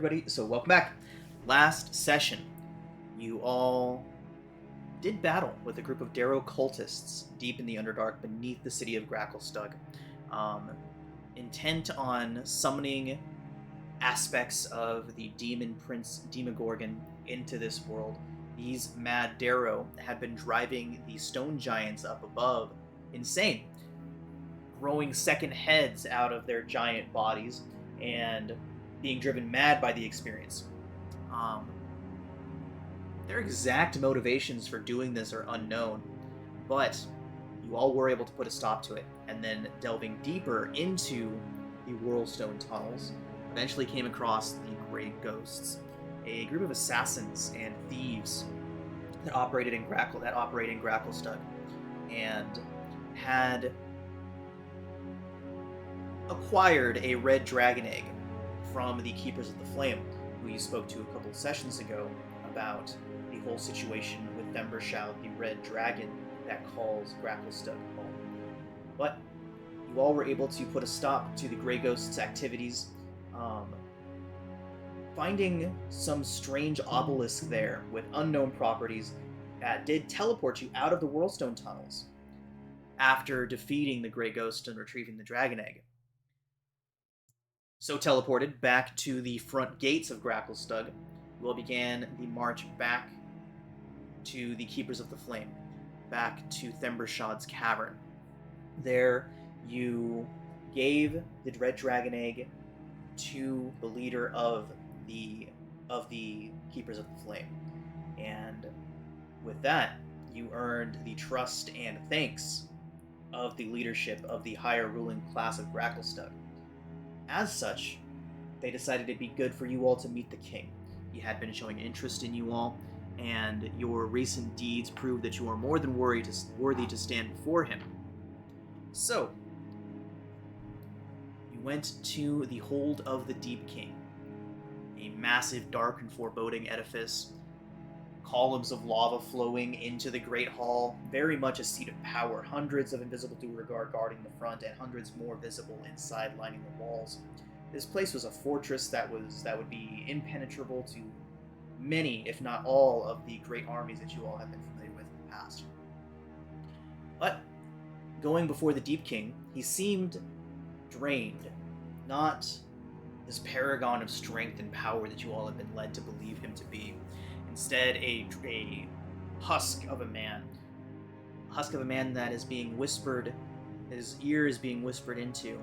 everybody. So welcome back. Last session, you all did battle with a group of Darrow cultists deep in the Underdark beneath the city of Gracklestug, intent on summoning aspects of the demon prince Demogorgon into this world. These mad Darrow had been driving the stone giants up above insane, growing second heads out of their giant bodies and being driven mad by the experience. Their exact motivations for doing this are unknown, but you all were able to put a stop to it, and then delving deeper into the Whirlstone tunnels, eventually came across the Grey Ghosts, a group of assassins and thieves that operate in Gracklestug, and had acquired a red dragon egg from the Keepers of the Flame, who you spoke to a couple of sessions ago about the whole situation with Thembershoud, the red dragon that calls Gracklestug home. But you all were able to put a stop to the Grey Ghost's activities, finding some strange obelisk there with unknown properties that did teleport you out of the Whirlstone tunnels after defeating the Grey Ghost and retrieving the dragon egg. So teleported back to the front gates of Gracklestug, you all began the march back to the Keepers of the Flame, back to Thembershoud's cavern. There, you gave the red dragon egg to the leader of the Keepers of the Flame, and with that, you earned the trust and thanks of the leadership of the higher ruling class of Gracklestug. As such, they decided it'd be good for you all to meet the king. He had been showing interest in you all, and your recent deeds prove that you are more than worthy to stand before him. So, you went to the Hold of the Deep King, a massive, dark, and foreboding edifice, columns of lava flowing into the Great Hall, very much a seat of power, hundreds of invisible Duergar guarding the front, and hundreds more visible inside lining the walls. This place was a fortress that would be impenetrable to many, if not all, of the great armies that you all have been familiar with in the past. But, going before the Deep King, he seemed drained, not this paragon of strength and power that you all have been led to believe him to be. Instead, a husk of a man that is being whispered, his ear is being whispered into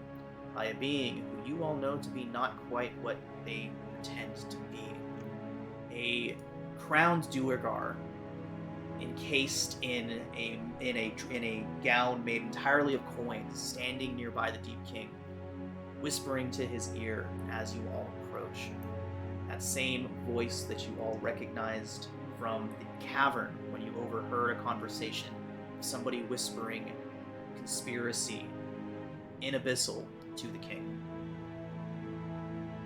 by a being who you all know to be not quite what they pretend to be. A crowned Duergar, encased in a gown made entirely of coins, standing nearby the Deep King, whispering to his ear as you all approach. That same voice that you all recognized from the cavern when you overheard a conversation of somebody whispering conspiracy in Abyssal to the king.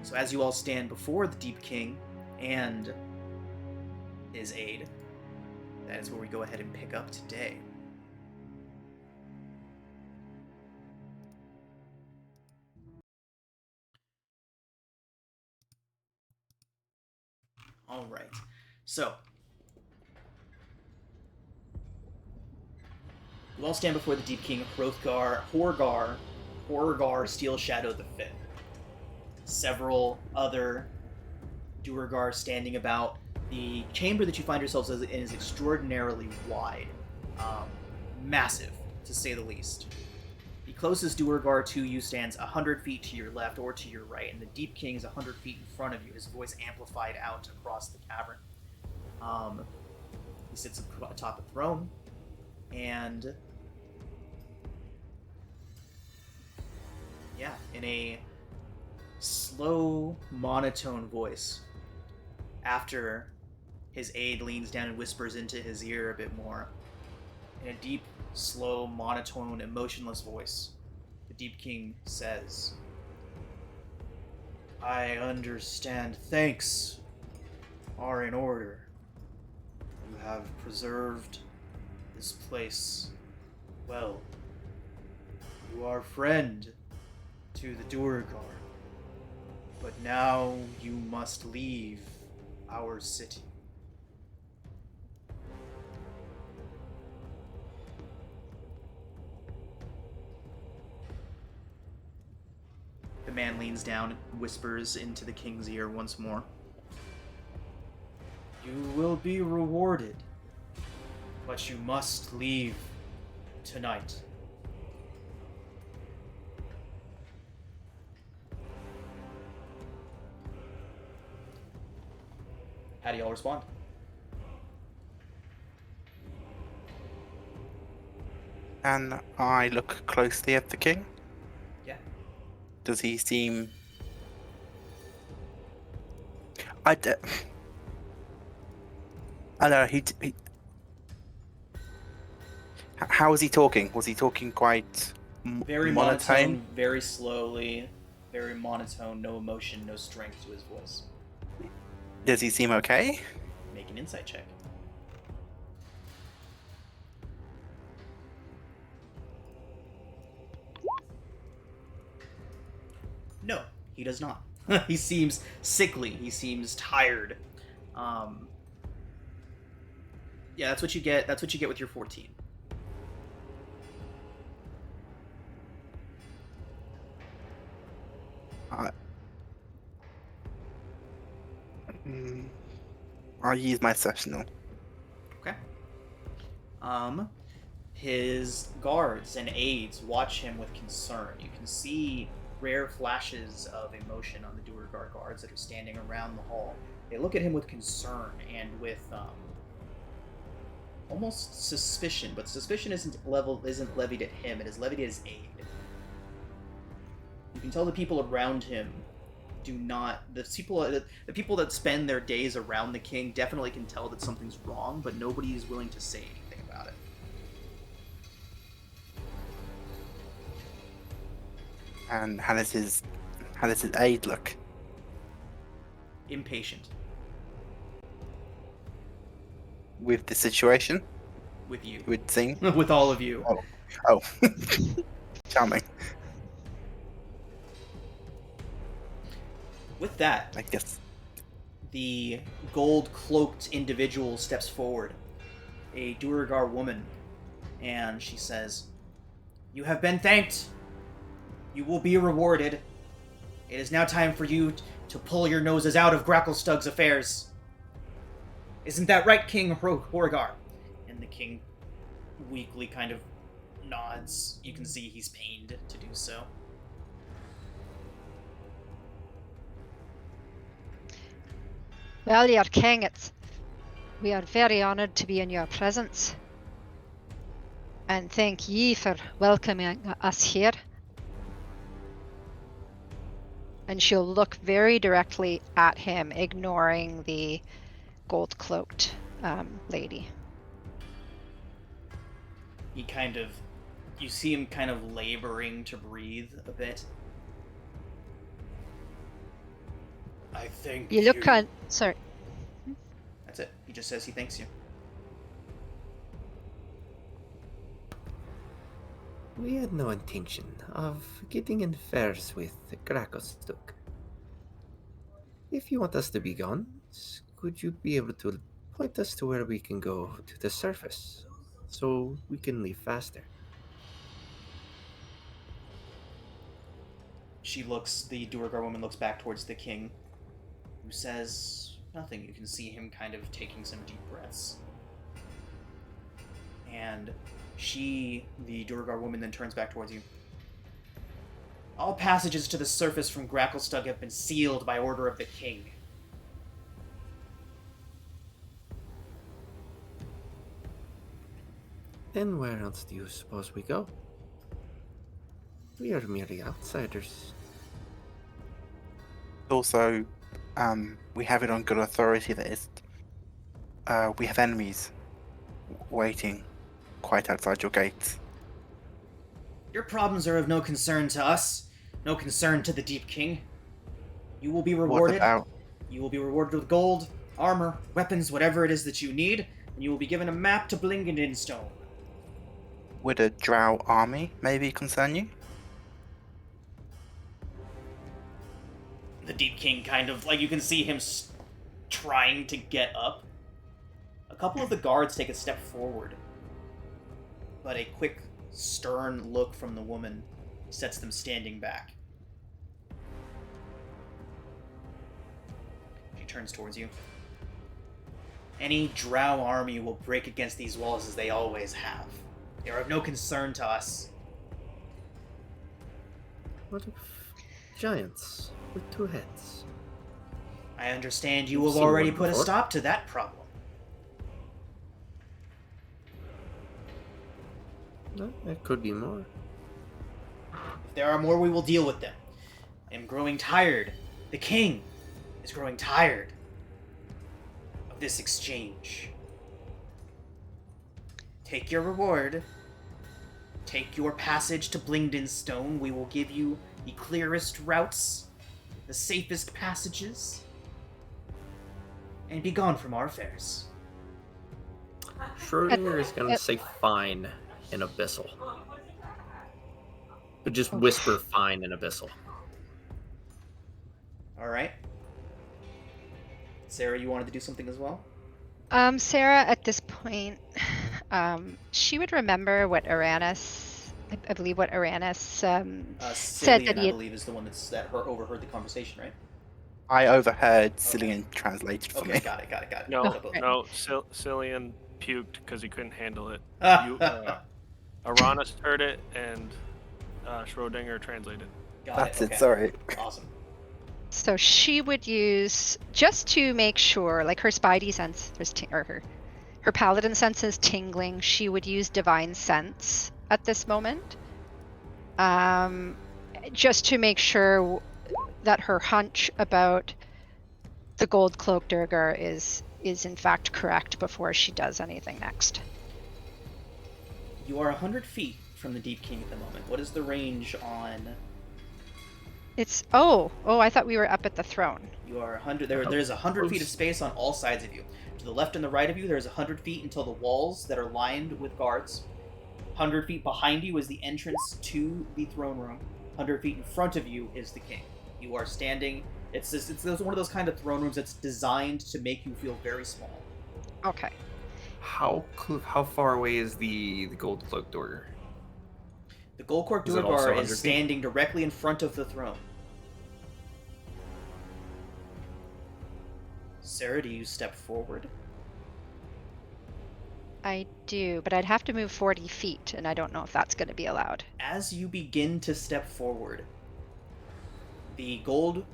So as you all stand before the Deep King and his aide, that is where we go ahead and pick up today. Alright, so you all stand before the Deep King, Horgar Steel Shadow the Fifth. Several other Duergar standing about. The chamber that you find yourselves in is extraordinarily wide, massive, to say the least. The closest Duergar to you stands 100 feet to your left or to your right, and the Deep King is 100 feet in front of you, his voice amplified out across the cavern. He sits atop a throne, and in a slow, monotone voice, after his aide leans down and whispers into his ear a bit more, in a deep, slow, monotone, emotionless voice, the Deep King says, "I understand. Thanks are in order. You have preserved this place well. You are friend to the Duergar. But now you must leave our city. The man leans down and whispers into the king's ear once more. You will be rewarded, but you must leave tonight. How do y'all respond? And I look closely at the king. Yeah. Does he seem... I don't know, how was he talking? Was he talking quite Very monotone? very slowly, very monotone, no emotion, no strength to his voice. Does he seem okay? Make an insight check. No, he does not. He seems sickly. He seems tired. Yeah, that's what you get. That's what you get with your 14. I'll use my sessional. Okay. His guards and aides watch him with concern. You can see rare flashes of emotion on the Duergar guards that are standing around the hall. They look at him with concern and with almost suspicion, but suspicion isn't levied at him. It is levied at his aide. You can tell the people around him do not. The people that spend their days around the king definitely can tell that something's wrong, but nobody is willing to say anything about it. And how does his aide look? Impatient. With the situation? With you. With Zing? With all of you. Oh. Charming. With that, I guess. the gold-cloaked individual steps forward, a Duergar woman, and she says, "You have been thanked. You will be rewarded. It is now time for you to pull your noses out of Gracklestug's affairs. Isn't that right, King Horgar?" And the king weakly kind of nods. You can see he's pained to do so. Well, your king, we are very honoured to be in your presence. And thank ye for welcoming us here. And she'll look very directly at him, ignoring the gold-cloaked lady. You see him kind of laboring to breathe a bit. I think you look on. Sorry. That's it. He just says he thanks you. We had no intention of getting in affairs with Gracklestug. If you want us to be gone, could you be able to point us to where we can go to the surface, so we can leave faster? The Duergar woman looks back towards the king, who says nothing. You can see him kind of taking some deep breaths. And the Duergar woman, then turns back towards you. All passages to the surface from Gracklestug have been sealed by order of the king. Then where else do you suppose we go? We are merely outsiders. Also, we have it on good authority that we have enemies waiting quite outside your gates. Your problems are of no concern to us, no concern to the Deep King. You will be rewarded. What about... You will be rewarded with gold, armor, weapons, whatever it is that you need, and you will be given a map to Blingenstone. Would a drow army maybe concern you? The Deep King kind of, like, you can see him trying to get up. A couple of the guards take a step forward, but a quick, stern look from the woman sets them standing back. She turns towards you. Any drow army will break against these walls as they always have. They are of no concern to us. What of giants with 2 heads? I understand you You've have seen already one put a before. stop to that problem. No, there could be more. If there are more, we will deal with them. I am growing tired. The king is growing tired of this exchange. Take your reward. Take your passage to Blingden Stone. We will give you the clearest routes, the safest passages, and be gone from our affairs. Schrodinger is gonna say fine in Abyssal. But just whisper fine in Abyssal. Alright. Sarah, you wanted to do something as well? Sarah, at this point, she would remember what Uranus, I believe what Uranus said Cillian, that I he had, believe, is the one that overheard the conversation, right? I overheard Cillian translated for Okay, me. got it. No, Oh, right. no, Cillian puked because he couldn't handle it. Got Aranis heard it, and Schrodinger translated. That's it, it, okay. sorry. Awesome. So she would use, just to make sure, like her spidey sense, her paladin sense is tingling. She would use divine sense at this moment, just to make sure that her hunch about the gold cloak Durgar is in fact correct before she does anything next. You are 100 feet from the Deep King at the moment. What is the range on... It's I thought we were up at the throne. You are 100... There's 100 feet of space on all sides of you. To the left and the right of you, there's 100 feet until the walls that are lined with guards. 100 feet behind you is the entrance to the throne room. 100 feet in front of you is the king. You are standing... It's one of those kind of throne rooms that's designed to make you feel very small. Okay. How far away is the gold cloak door? The Gold Cork Is it also Durgar 100 is feet? standing directly in front of the throne. Sarah, do you step forward? I do, but I'd have to move 40 feet, and I don't know if that's going to be allowed. As you begin to step forward, the gold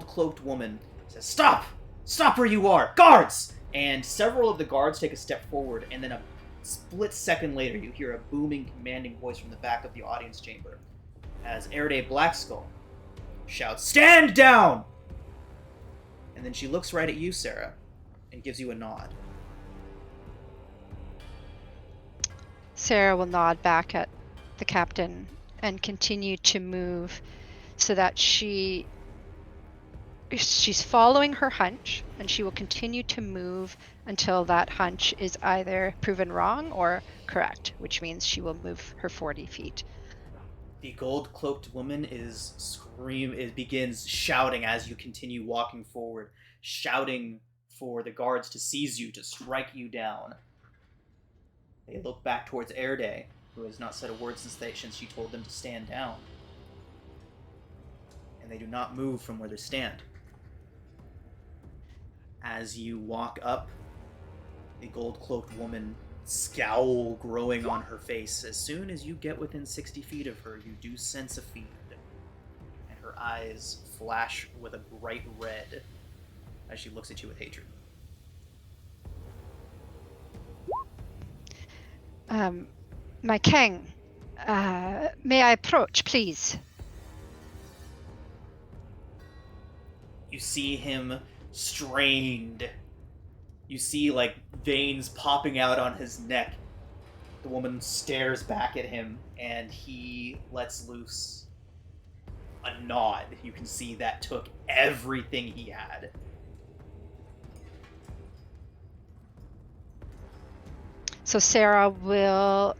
cloaked woman says, "Stop! Stop where you are! Guards!" And several of the guards take a step forward, and then a split second later, you hear a booming, commanding voice from the back of the audience chamber as Erede Blackskull shouts, "Stand down!" And then she looks right at you, Sarah, and gives you a nod. Sarah will nod back at the captain and continue to move so that she's following her hunch, and she will continue to move until that hunch is either proven wrong or correct, which means she will move her 40 feet. The gold-cloaked woman begins shouting as you continue walking forward, shouting for the guards to seize you, to strike you down. They look back towards Erede, who has not said a word since she told them to stand down. And they do not move from where they stand. As you walk up, the gold-cloaked woman, scowl growing on her face. As soon as you get within 60 feet of her, you do sense a fiend, and her eyes flash with a bright red as she looks at you with hatred. My king, may I approach, please? You see him strained. You see, like, veins popping out on his neck. The woman stares back at him, and he lets loose a nod. You can see that took everything he had. So Sarah will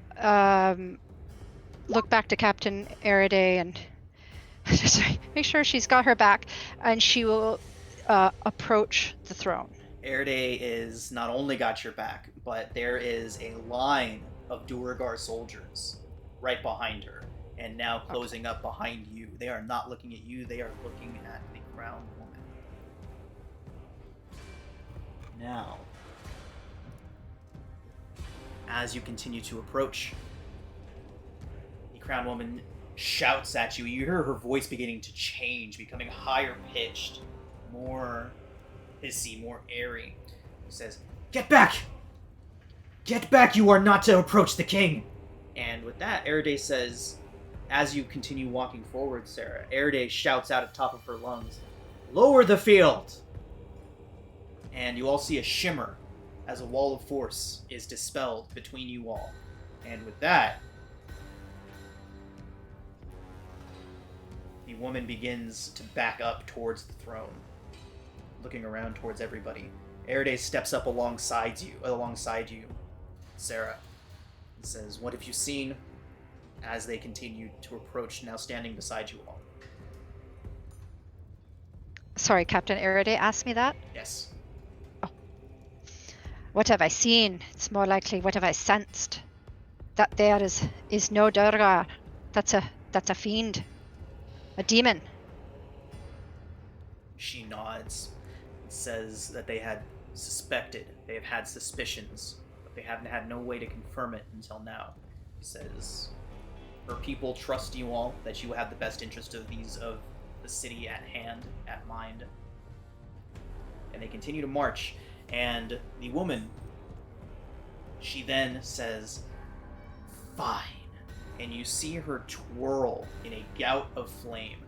look back to Captain Erede and Just make sure she's got her back, and she will approach the throne. Erday is not only got your back, but there is a line of Duragar soldiers right behind her, and now closing up behind you. They are not looking at you, they are looking at the crowned woman. Now, as you continue to approach, the crowned woman shouts at you. You hear her voice beginning to change, becoming higher pitched, more hissy, more airy. She says, "Get back! Get back! You are not to approach the king!" And with that, Erday says, as you continue walking forward, Sarah, Erday shouts out at the top of her lungs, "Lower the field!" And you all see a shimmer as a wall of force is dispelled between you all. And with that, the woman begins to back up towards the throne, looking around towards everybody. Erday steps up alongside you, Sarah, and says, "What have you seen?" As they continue to approach, now standing beside you all. Sorry, Captain Erode asked me that? Yes. What have I seen? It's more likely, what have I sensed? That there is no Durgar. That's a fiend. A demon. She nods and says that they have had suspicions, but they haven't had no way to confirm it until now. She says her people trust you all, that you have the best interest of the city at hand, at mind. And they continue to march, and the woman, she then says, "Fine." And you see her twirl in a gout of flame,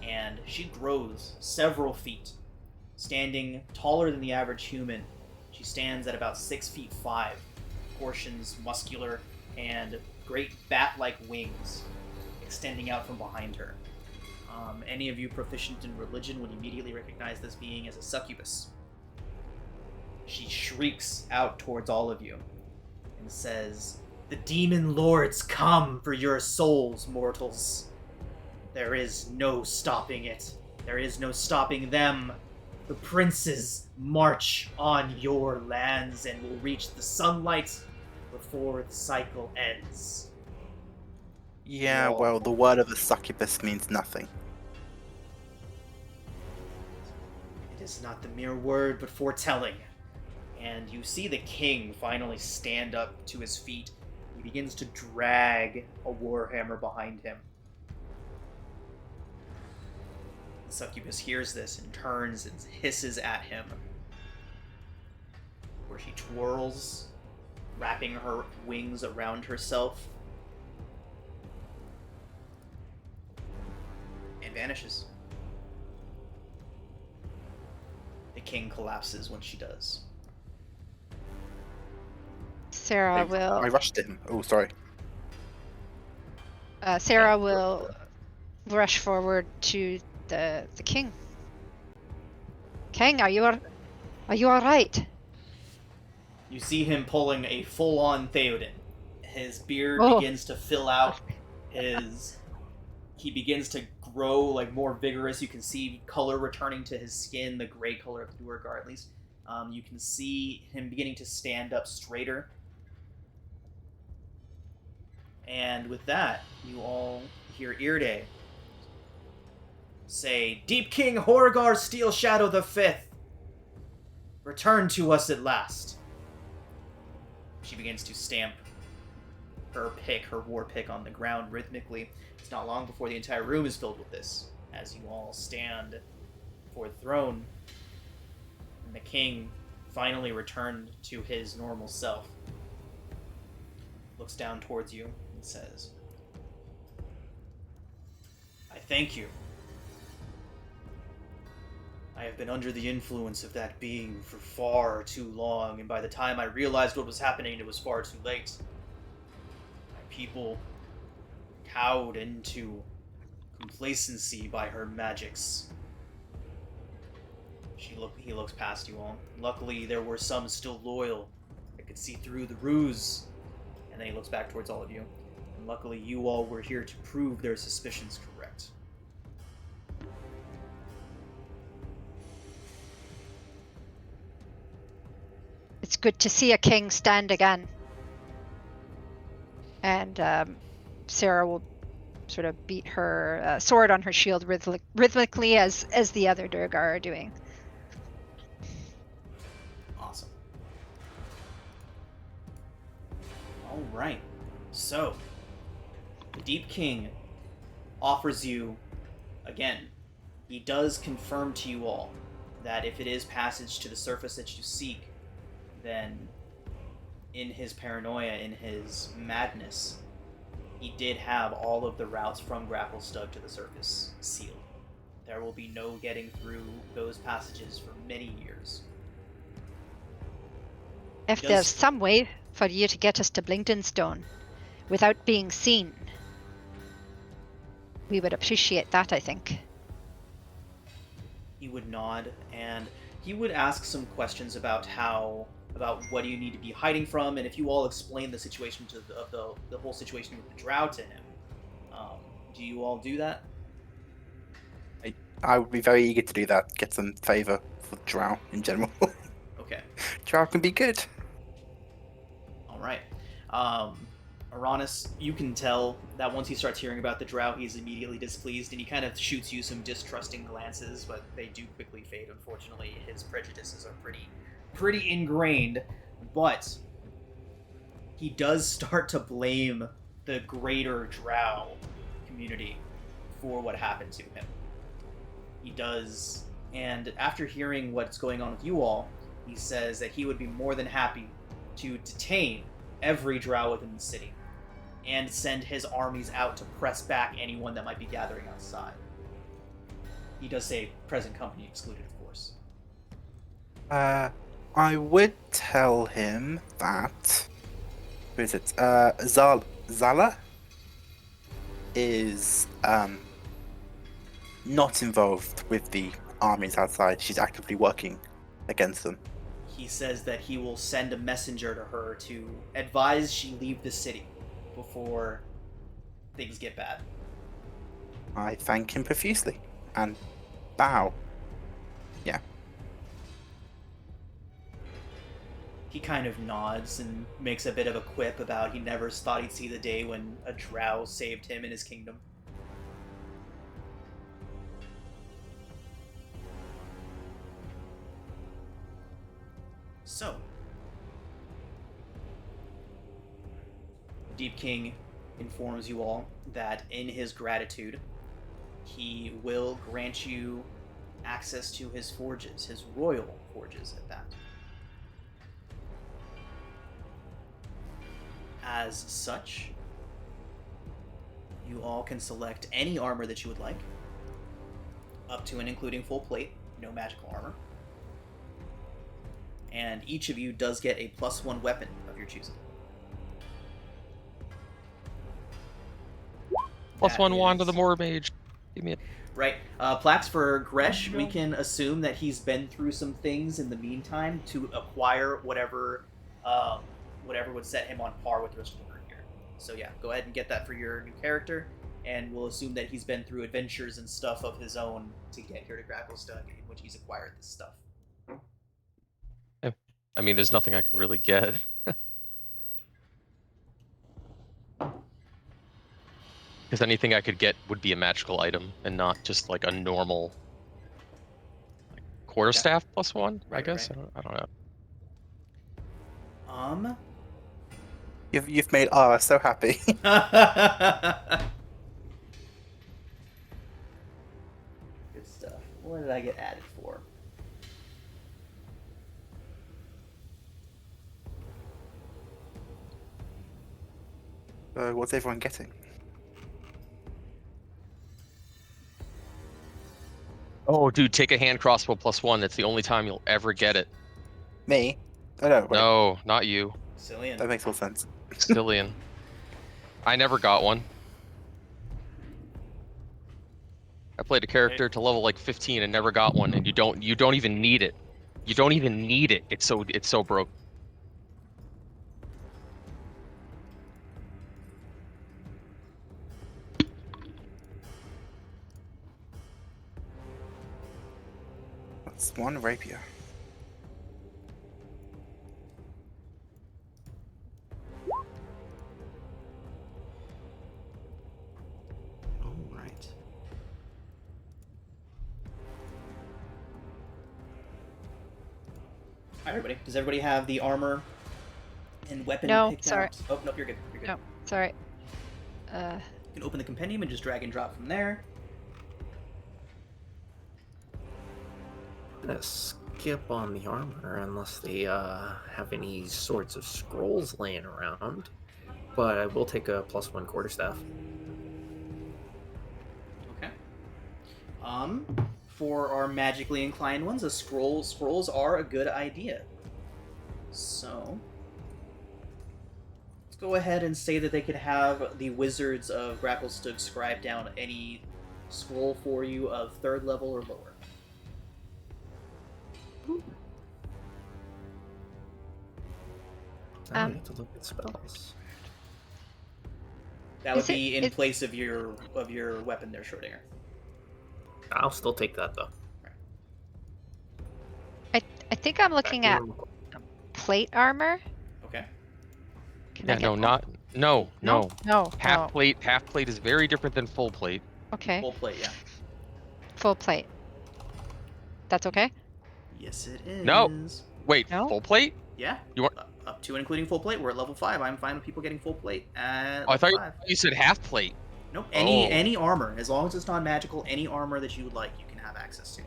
and she grows several feet, standing taller than the average human. She stands at about 6'5", proportions muscular, and great bat-like wings extending out from behind her. Any of you proficient in religion would immediately recognize this being as a succubus. She shrieks out towards all of you and says, "The demon lords come for your souls, mortals. There is no stopping it. There is no stopping them. The princes march on your lands and will reach the sunlight before the cycle ends." Yeah, well, the word of the succubus means nothing. It is not the mere word, but foretelling. And you see the king finally stand up to his feet. He begins to drag a warhammer behind him. The succubus hears this and turns and hisses at him, where she twirls, wrapping her wings around herself, and vanishes. The king collapses when she does. Sarah I will. rushed him. Oh, sorry. Sarah will rush forward to the king. King, are you all right? You see him pulling a full-on Theoden. His beard Oh. begins to fill out. He begins to grow like more vigorous. You can see color returning to his skin, the gray color of the Duergar at least. You can see him beginning to stand up straighter. And with that, you all hear Irde say, "Deep King Horgar Steel Shadow the Fifth, return to us at last." She begins to stamp her war pick on the ground rhythmically. It's not long before the entire room is filled with this, as you all stand before the throne, and the king finally returned to his normal self. Looks down towards you and says, "I thank you. I have been under the influence of that being for far too long, and by the time I realized what was happening, it was far too late. My people cowed into complacency by her magics." He looks past you all. Luckily, there were some still loyal that could see through the ruse. And then he looks back towards all of you. And luckily, you all were here to prove their suspicions correct. good to see a king stand again. And Sarah will sort of beat her sword on her shield rhythmically as the other Durgar are doing. Awesome. All right. So, the Deep King offers you, again, he does confirm to you all that if it is passage to the surface that you seek, then in his paranoia, in his madness, he did have all of the routes from Grapplestug to the surface sealed. There will be no getting through those passages for many years. If there's some way for you to get us to Blingdenstone without being seen, we would appreciate that, I think. He would nod, and he would ask some questions about what do you need to be hiding from, and if you all explain the situation of the whole situation with the Drow to him, do you all do that? I would be very eager to do that. Get some favor for Drow in general. Okay. Drow can be good. All right. Uranus, you can tell that once he starts hearing about the Drow, he's immediately displeased, and he kind of shoots you some distrusting glances, but they do quickly fade, unfortunately. His prejudices are pretty ingrained, but he does start to blame the greater Drow community for what happened to him. He does, and after hearing what's going on with you all, he says that he would be more than happy to detain every Drow within the city and send his armies out to press back anyone that might be gathering outside. He does say present company excluded, of course. I would tell him that... Who is it? Zala is not involved with the armies outside. She's actively working against them. He says that he will send a messenger to her to advise she leave the city before things get bad. I thank him profusely and bow. Yeah. He kind of nods and makes a bit of a quip about he never thought he'd see the day when a Drow saved him and his kingdom. So, Deep King informs you all that in his gratitude, he will grant you access to his forges, his royal forges at that. As such, you all can select any armor that you would like, up to and including full plate, no magical armor. And each of you does get a +1 weapon of your choosing. +1 wand to the Moor Mage. Give me it. Right. Plaques for Gresh, we can assume that he's been through some things in the meantime to acquire whatever would set him on par with the rest of the group here. So yeah, go ahead and get that for your new character, and we'll assume that he's been through adventures and stuff of his own to get here to Grapplestug, in which he's acquired this stuff. I mean, there's nothing I can really get. Because anything I could get would be a magical item and not just like a normal quarterstaff +1, I guess. Right. I don't know. You've made Ara so happy. Good stuff. What did I get added for? What's everyone getting? Oh, dude, take a hand crossbow +1. That's the only time you'll ever get it. Me? Oh no, wait. No, not you. Cillian. That makes more sense. Cillian. I never got one. I played a character to level like 15 and never got one, and you don't even need it. You don't even need it. It's so broke. That's one rapier. Everybody. Does everybody have the armor and weapon No, picked sorry. out? Oh, nope, you're good. You're good. No, sorry. You can open the compendium and just drag and drop from there. I'm gonna skip on the armor unless they have any sorts of scrolls laying around. But I will take a +1 quarterstaff. Okay. For our magically inclined ones, scrolls are a good idea. So, let's go ahead and say that they could have the Wizards of Grapplestug scribe down any scroll for you of 3rd level or lower. I need to look at spells. That would Is it- be in is- place of your weapon there, Schrodinger. I'll still take that though. I think I'm looking at plate armor. Okay. Can Yeah, I get no, that? not no. No. Half plate is very different than full plate. Okay. Full plate, yeah. Full plate. That's okay? Yes, it is. No. Wait, No? full plate? Yeah. You want? Up to and including full plate. We're at level 5. I'm fine with people getting full plate at Oh, I thought level 5. you said half plate. Nope. Oh. Any armor, as long as it's non-magical, any armor that you would like, you can have access to.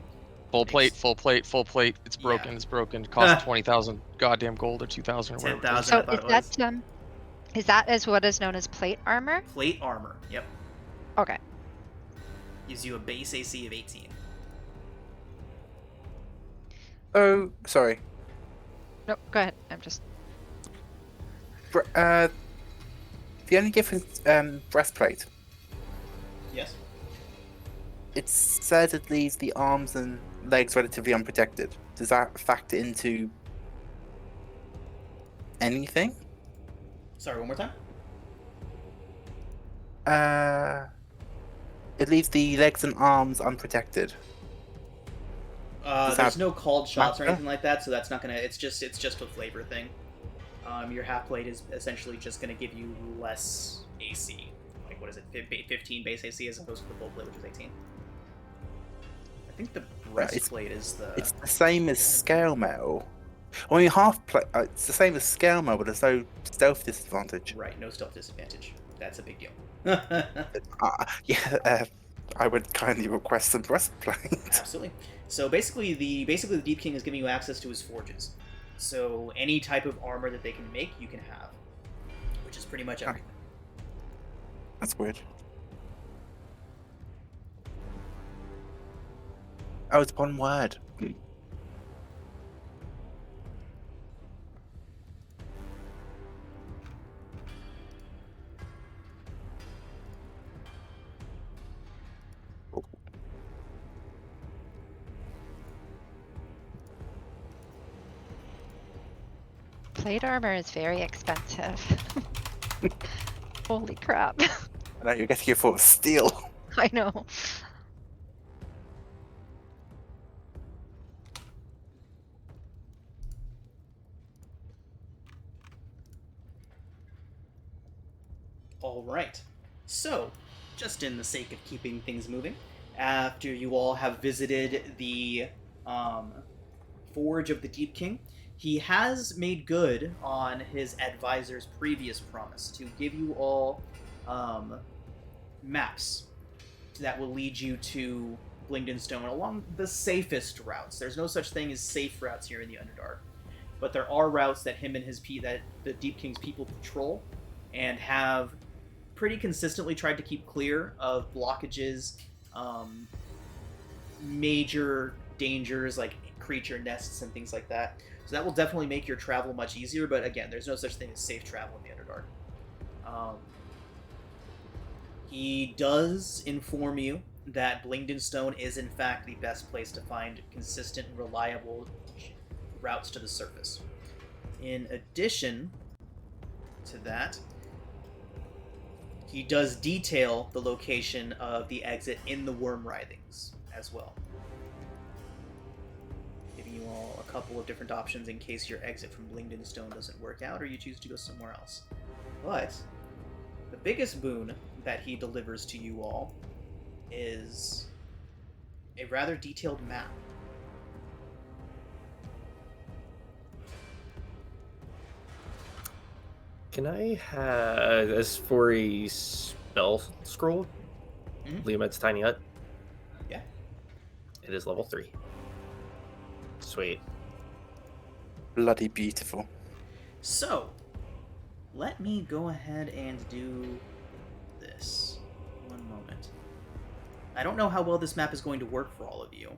Full plate, full plate, full plate. It's broken. Yeah. It's broken. Costs 20,000 goddamn gold or 2,000 or whatever. 10,000. So I thought it is that as what is known as plate armor? Plate armor. Yep. Okay. Gives you a base AC of 18. Oh, sorry. No, go ahead. I'm just The only difference, breastplate. Yes. It says it leaves the arms and legs relatively unprotected. Does that factor into anything? Sorry, one more time. It leaves the legs and arms unprotected. There's no called shots or matter? anything like that, so that's not gonna. It's just a flavor thing. Your half plate is essentially just gonna give you less AC. Like what is it, 15 base AC as opposed to the full plate, which is 18. I think the breastplate is the. It's the same as scale mail. I mean, half plate. It's the same as scale mail, but there's no stealth disadvantage. Right, no stealth disadvantage. That's a big deal. I would kindly request some breastplate. Absolutely. So basically, the Deep King is giving you access to his forges. So any type of armor that they can make, you can have, which is pretty much everything. That's weird. Oh, it's one word. plate armor is very expensive. Holy crap. I know you're getting it for steel. I know. All right. So, just in the sake of keeping things moving, after you all have visited the Forge of the Deep King, he has made good on his advisor's previous promise to give you all maps that will lead you to Blingden Stone along the safest routes. There's no such thing as safe routes here in the Underdark, but there are routes that him and that the Deep King's people patrol and have pretty consistently tried to keep clear of blockages, major dangers like creature nests and things like that. So that will definitely make your travel much easier, but again, there's no such thing as safe travel in the Underdark. He does inform you that Blingden Stone is in fact the best place to find consistent and reliable routes to the surface. In addition to that, he does detail the location of the exit in the Worm Writhings as well, giving you all a couple of different options in case your exit from Blingden Stone doesn't work out or you choose to go somewhere else. But the biggest boon that he delivers to you all is a rather detailed map. Can I have, as for a spell scroll, Liamed's Tiny Hut? Yeah. It is level 3. Sweet. Bloody beautiful. So, let me go ahead and do this. One moment. I don't know how well this map is going to work for all of you.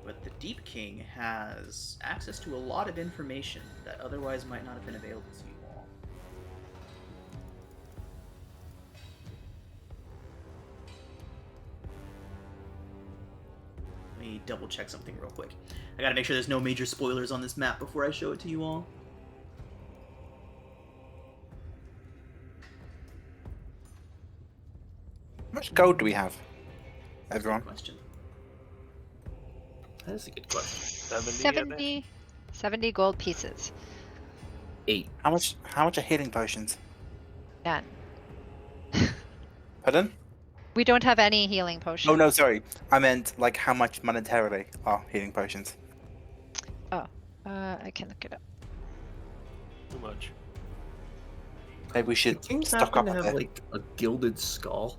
But the Deep King has access to a lot of information that otherwise might not have been available to you all. Let me double check something real quick. I gotta make sure there's no major spoilers on this map before I show it to you all. How much gold do we have? Everyone? Good question. That is a good question. 70, I think. 70 gold pieces. 8. How much are healing potions? None. Pardon? We don't have any healing potions. Oh no, sorry. I meant like how much monetarily are healing potions? I can look it up. Too much. Maybe we The should king stock happen up to a have bit. like a gilded skull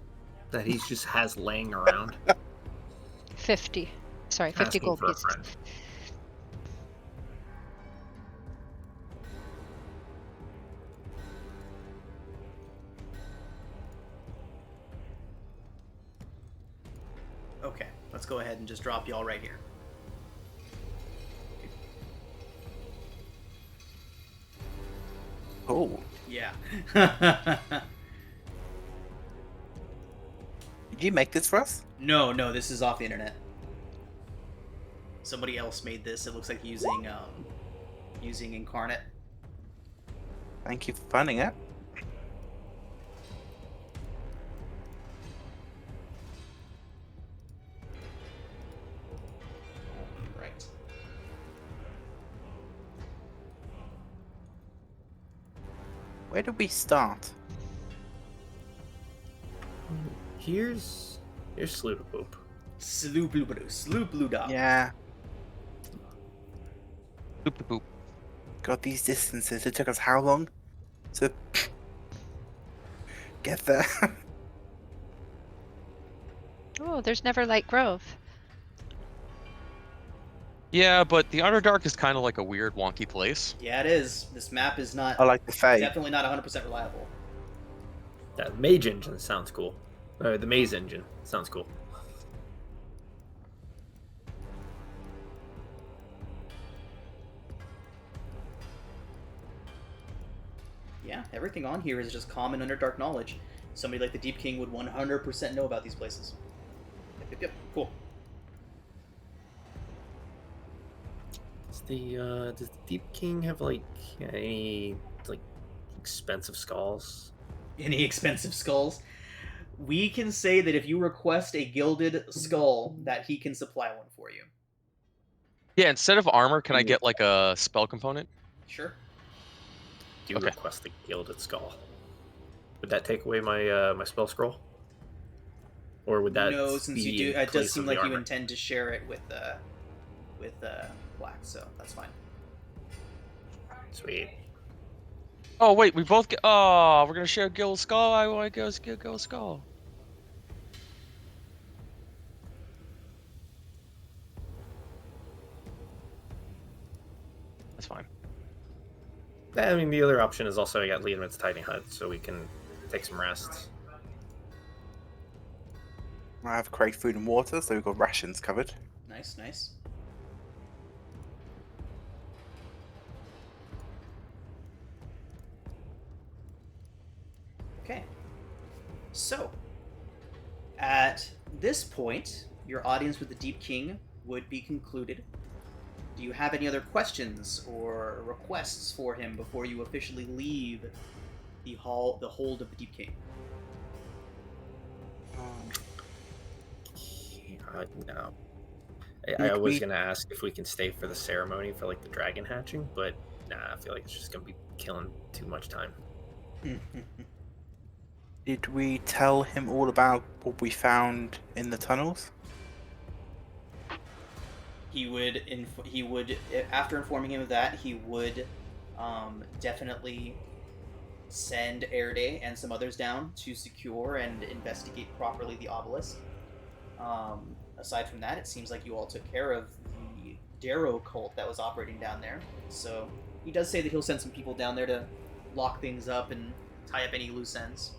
that he just has laying around. 50. Sorry, 50 Asking gold for a pieces. friend. Okay, let's go ahead and just drop y'all right here. Oh, Yeah. did you make this for us? No, this is off the internet. Somebody else made this. It looks like using Incarnate. Thank you for finding it. Right. Where did we start? Here's Sloop. Sloop blue dog. Yeah. Boop the boop. God, these distances. It took us how long to get there? Oh, there's Neverlight Grove. Yeah, but the Underdark is kind of like a weird, wonky place. Yeah, it is. This map is not I like the Fae. definitely not 100% reliable. That mage engine sounds cool. The maze engine sounds cool. Yeah, everything on here is just common Underdark knowledge. Somebody like the Deep King would 100% know about these places. Yep, cool. Does the Deep King have like any like expensive skulls? Any expensive skulls? We can say that if you request a gilded skull, that he can supply one for you. Yeah, instead of armor, can I Ooh. get like a spell component? Sure. Do Okay. request a gilded skull. Would that take away my my spell scroll? Or would that No, since be you do, in it does place seem of the like you armor? intend to share it with Black, so that's fine. Sweet. Oh wait, we both get. Oh, we're gonna share a guild skull. I want to go skull. That's fine. I mean, the other option is also I got Liam's Tiny Hut, so we can take some rest. I have great food and water, so we've got rations covered. Nice. Okay. So, at this point, your audience with the Deep King would be concluded. Do you have any other questions or requests for him before you officially leave the hold of the Deep King? No. I Did was we- gonna ask if we can stay for the ceremony for like the dragon hatching, but nah, I feel like it's just gonna be killing too much time. Did we tell him all about what we found in the tunnels? he would after informing him of that, he would definitely send Erday and some others down to secure and investigate properly the obelisk. Aside from that, it seems like you all took care of the Darrow cult that was operating down there. So he does say that he'll send some people down there to lock things up and tie up any loose ends.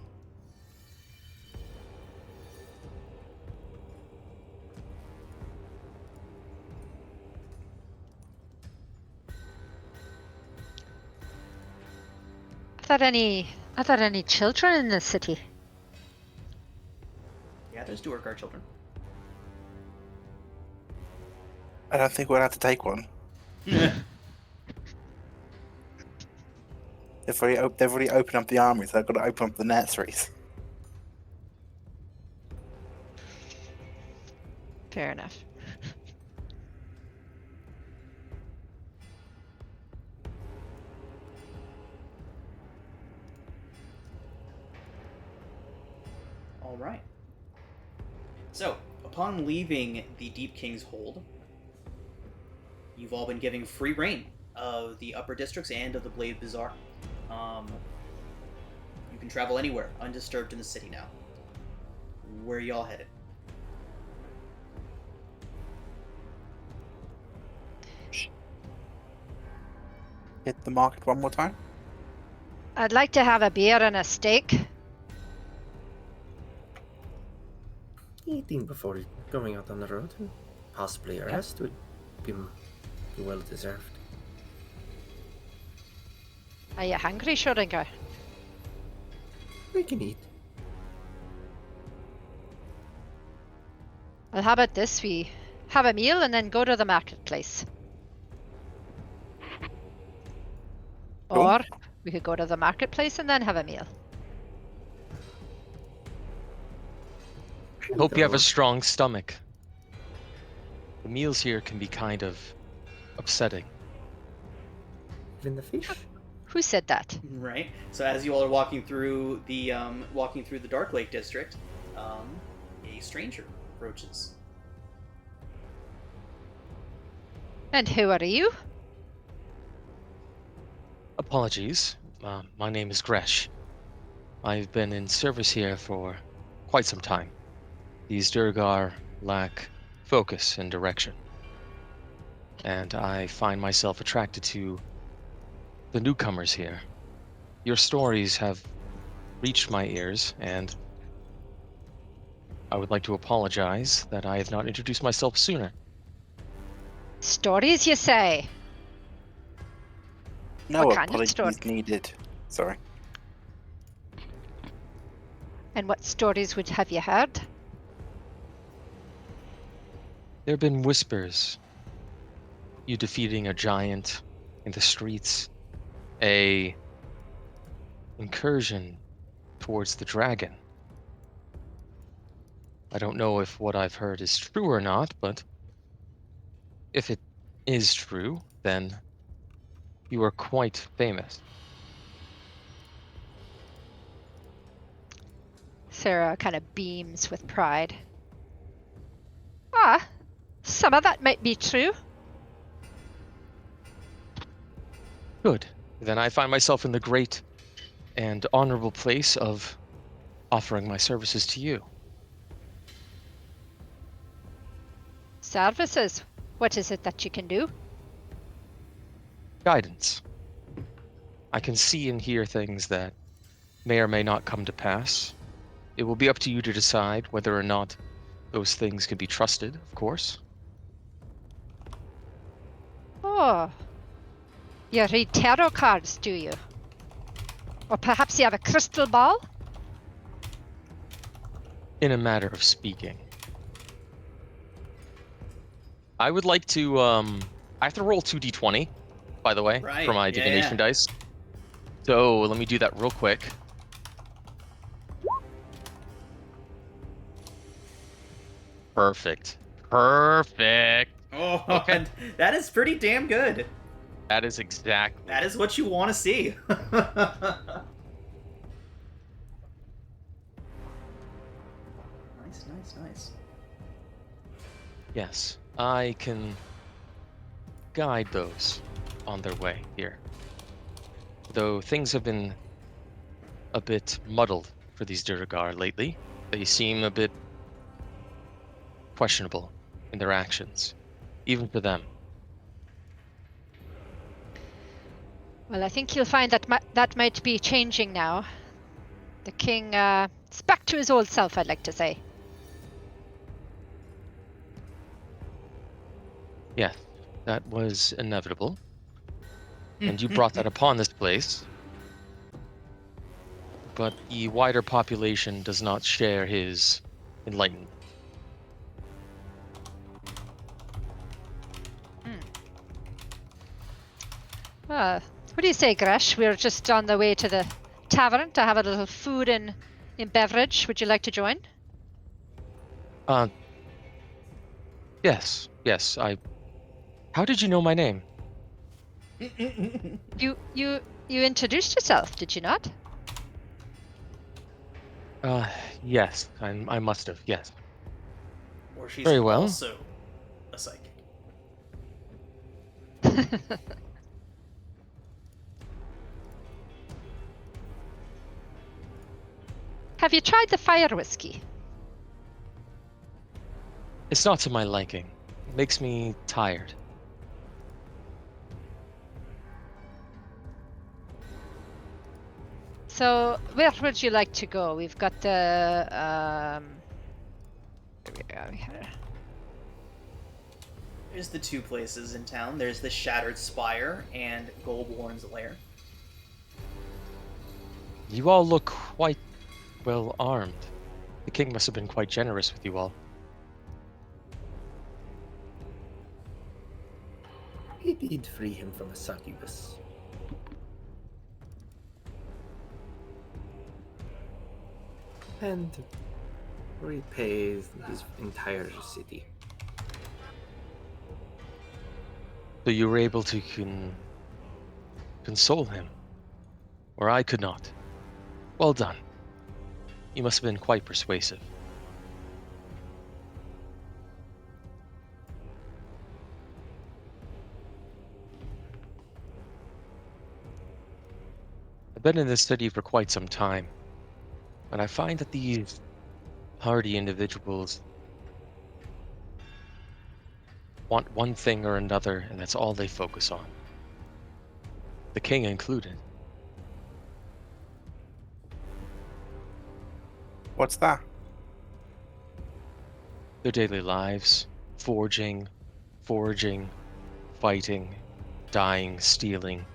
Are there any children in the city? Yeah, there's Duergar children. I don't think we're allowed to take one. They've already opened up the armies. They've got to open up the nurseries. Fair enough. All right. So, upon leaving the Deep King's hold, you've all been giving free reign of the upper districts and of the Blade Bazaar. You can travel anywhere undisturbed in the city now. Where are y'all headed? Hit the market one more time. I'd like to have a beer and a steak. Eating before going out on the road, and possibly a rest would be well deserved. Are you hungry, Schrodinger? We can eat. Well, how about this? We have a meal and then go to the marketplace. Cool. Or we could go to the marketplace and then have a meal. I hope you have a strong stomach. The meals here can be kind of upsetting. Even the fish. Who said that? Right. So as you all are walking through the Dark Lake district, a stranger approaches. And who are you? Apologies. My name is Gresh. I've been in service here for quite some time. These Durgar lack focus and direction. And I find myself attracted to the newcomers here. Your stories have reached my ears, and I would like to apologize that I have not introduced myself sooner. Stories, you say? No What kind of apologies story? needed. Sorry. And what stories would have you heard? There have been whispers. You defeating a giant in the streets. A incursion towards the dragon. I don't know if what I've heard is true or not, but if it is true, then you are quite famous. Sarah kind of beams with pride. Ah, some of that might be true. Good. Then I find myself in the great and honorable place of offering my services to you. Services. What is it that you can do? Guidance. I can see and hear things that may or may not come to pass. It will be up to you to decide whether or not those things can be trusted, of course. Oh. You read tarot cards, do you? Or perhaps you have a crystal ball? In a matter of speaking. I would like to, I have to roll 2d20, by the way, Right, for my yeah, divination yeah. dice. So let me do that real quick. Perfect. Perfect. Oh, Okay. that is pretty damn good. That is exactly. That is what you want to see. Nice. Yes. I can guide those on their way here. Though things have been a bit muddled for these Durgar lately. They seem a bit questionable in their actions, even for them. Well, I think you'll find that that might be changing now. The king is back to his old self, I'd like to say. Yes, that was inevitable. And you brought that upon this place. But the wider population does not share his enlightenment. Well, what do you say, Gresh? We're just on the way to the tavern to have a little food and beverage. Would you like to join? Yes, How did you know my name? You introduced yourself, did you not? Yes, I must have, yes. Or she's Very well. also a psychic. Have you tried the fire whiskey? It's not to my liking. It makes me tired. So, where would you like to go? We've got the here. There's the two places in town. There's the Shattered Spire and Goldborn's Lair. You all look quite well armed. The king must have been quite generous with you all. He did free him from a succubus. And repays his entire city. So you were able to console him, or I could not. Well done. You must have been quite persuasive. I've been in this city for quite some time, and I find that these hardy individuals want one thing or another, and that's all they focus on. The king included. What's that? Their daily lives, forging, fighting, dying, stealing,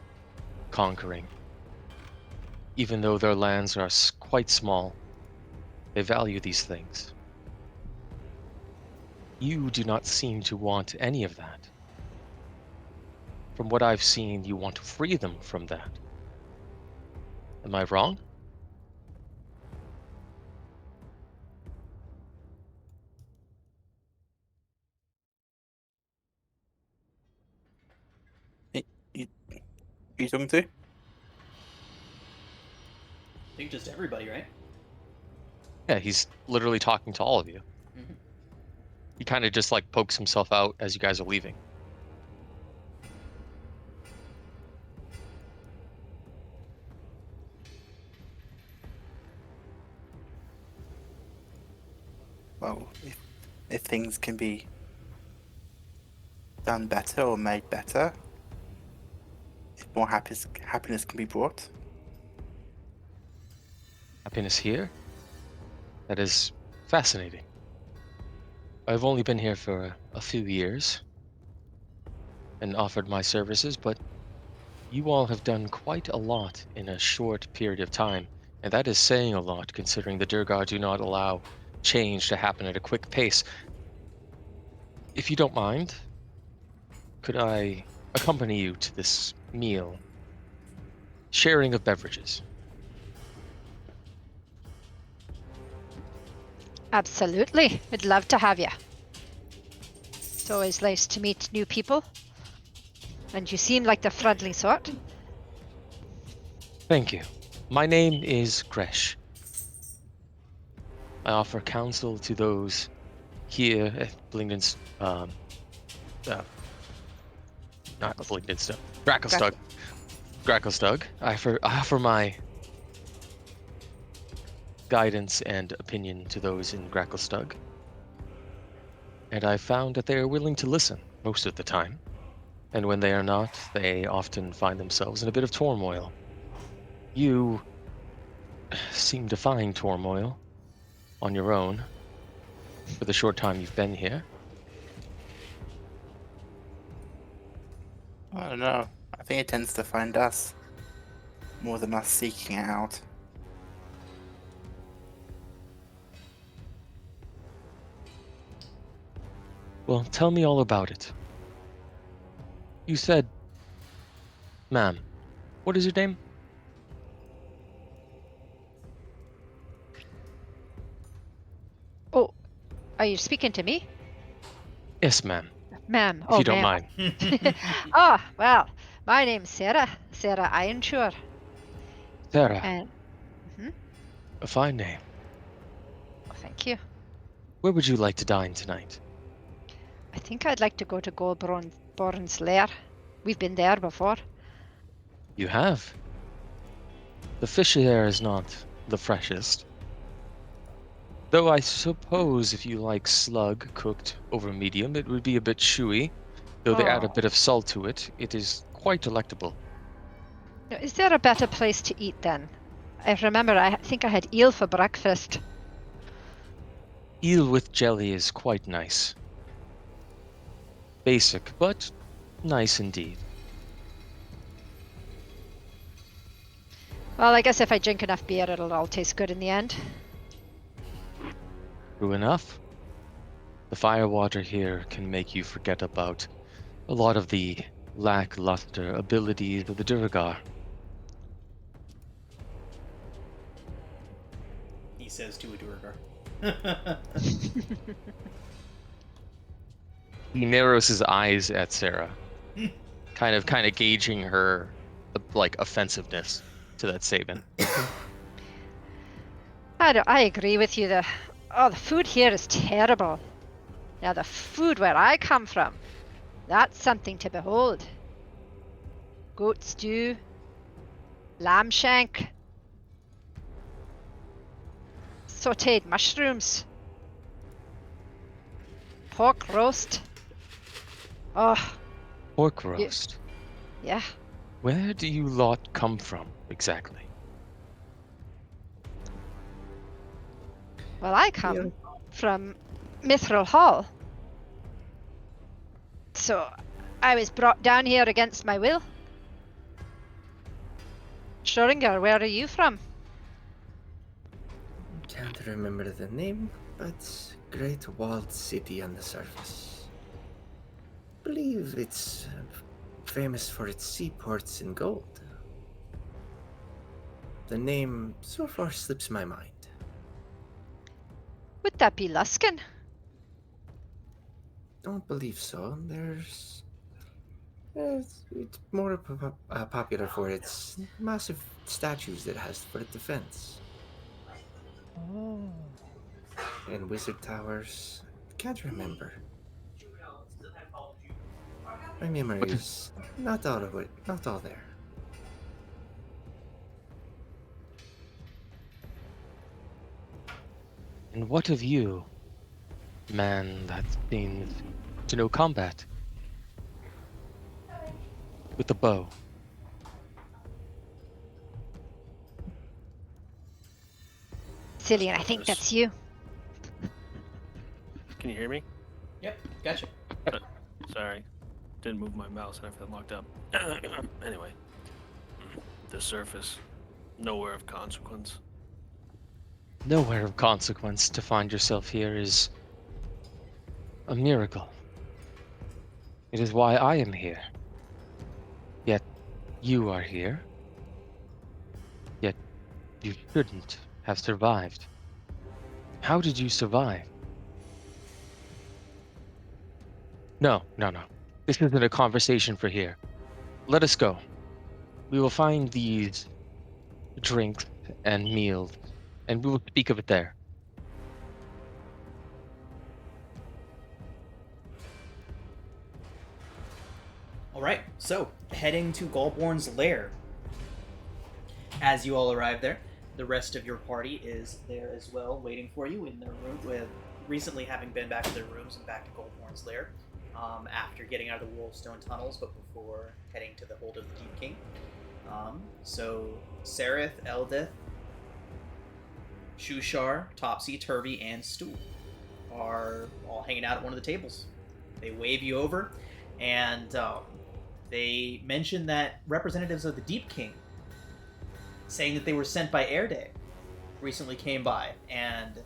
conquering. Even though their lands are quite small, they value these things. You do not seem to want any of that. From what I've seen, you want to free them from that. Am I wrong? You, you talking to? I think just everybody, right? Yeah, he's literally talking to all of you. Mhm. He kind of just like pokes himself out as you guys are leaving. Well, if things can be done better or made better, if more happiness can be brought. Happiness here? That is fascinating. I've only been here for a few years and offered my services, but you all have done quite a lot in a short period of time, and that is saying a lot considering the Durgar do not allow change to happen at a quick pace. If you don't mind, could I accompany you to this meal? Sharing of beverages. Absolutely. We'd love to have you. It's always nice to meet new people. And you seem like the friendly sort. Thank you. My name is Gresh. I offer counsel to those here at Blingden's Not Blingdenstone. Gracklestug. Gracklestug. I offer my guidance and opinion to those in Gracklestug. And I found that they are willing to listen most of the time. And when they are not, they often find themselves in a bit of turmoil. You seem to find turmoil on your own for the short time you've been here. I don't know. I think it tends to find us more than us seeking it out. Well, tell me all about it. You said, ma'am, what is your name? Oh, are you speaking to me? Yes, ma'am, Ma'am. if Oh, you don't ma'am. mind. Oh, well, my name's Sarah. Sarah Ironshore. Sarah, And mhm, a fine name. oh, thank you. Where would you like to dine tonight? I think I'd like to go to Goldborn's lair. We've been there before. You have. The fish there is not the freshest. Though I suppose if you like slug cooked over medium, it would be a bit chewy. Though they add a Oh, bit of salt to it, it is quite delectable. now, is there a better place to eat then? I remember I think I had eel for breakfast. Eel with jelly is quite nice. Basic, but nice indeed. Well, I guess if I drink enough beer, it'll all taste good in the end. True enough. The firewater here can make you forget about a lot of the lackluster abilities of the Durgar. He says to a Durgar. He narrows his eyes at Sarah, kind of gauging her like offensiveness to that statement. I agree with you. The food here is terrible. Now the food where I come from, that's something to behold. Goat stew, lamb shank, sautéed mushrooms, pork roast. Oh, Pork roast. yeah. Where do you lot come from exactly? Well, I come from Mithril Hall. So I was brought down here against my will. Schrodinger, where are you from? Can't remember the name, but great walled city on the surface. Believe it's famous for its seaports and gold. The name so far slips my mind. Would that be Luskin? Don't believe so. It's more popular for its massive statues it has for defense. Oh. And wizard towers. Can't remember. My memory is not all of it, not all there. And what of you, man that seems to know combat? With the bow. Cillian, I think that's you. Can you hear me? Yep, gotcha. Sorry. Didn't move my mouse and everything locked up. Anyway. The surface. Nowhere of consequence. Nowhere of consequence to find yourself here is a miracle. It is why I am here. Yet you are here. Yet you shouldn't have survived. How did you survive? No. This isn't a conversation for here. Let us go. We will find these drinks and meals, and we will speak of it there. Alright, so heading to Golborn's lair. As you all arrive there, the rest of your party is there as well, waiting for you in their room, with recently having been back to their rooms and back to Golborn's lair after getting out of the Wolfstone tunnels, but before heading to the Hold of the Deep King. So Sereth, Eldith, Shushar, Topsy, Turvy, and Stool are all hanging out at one of the tables. They wave you over, and they mention that representatives of the Deep King, saying that they were sent by Erde, recently came by and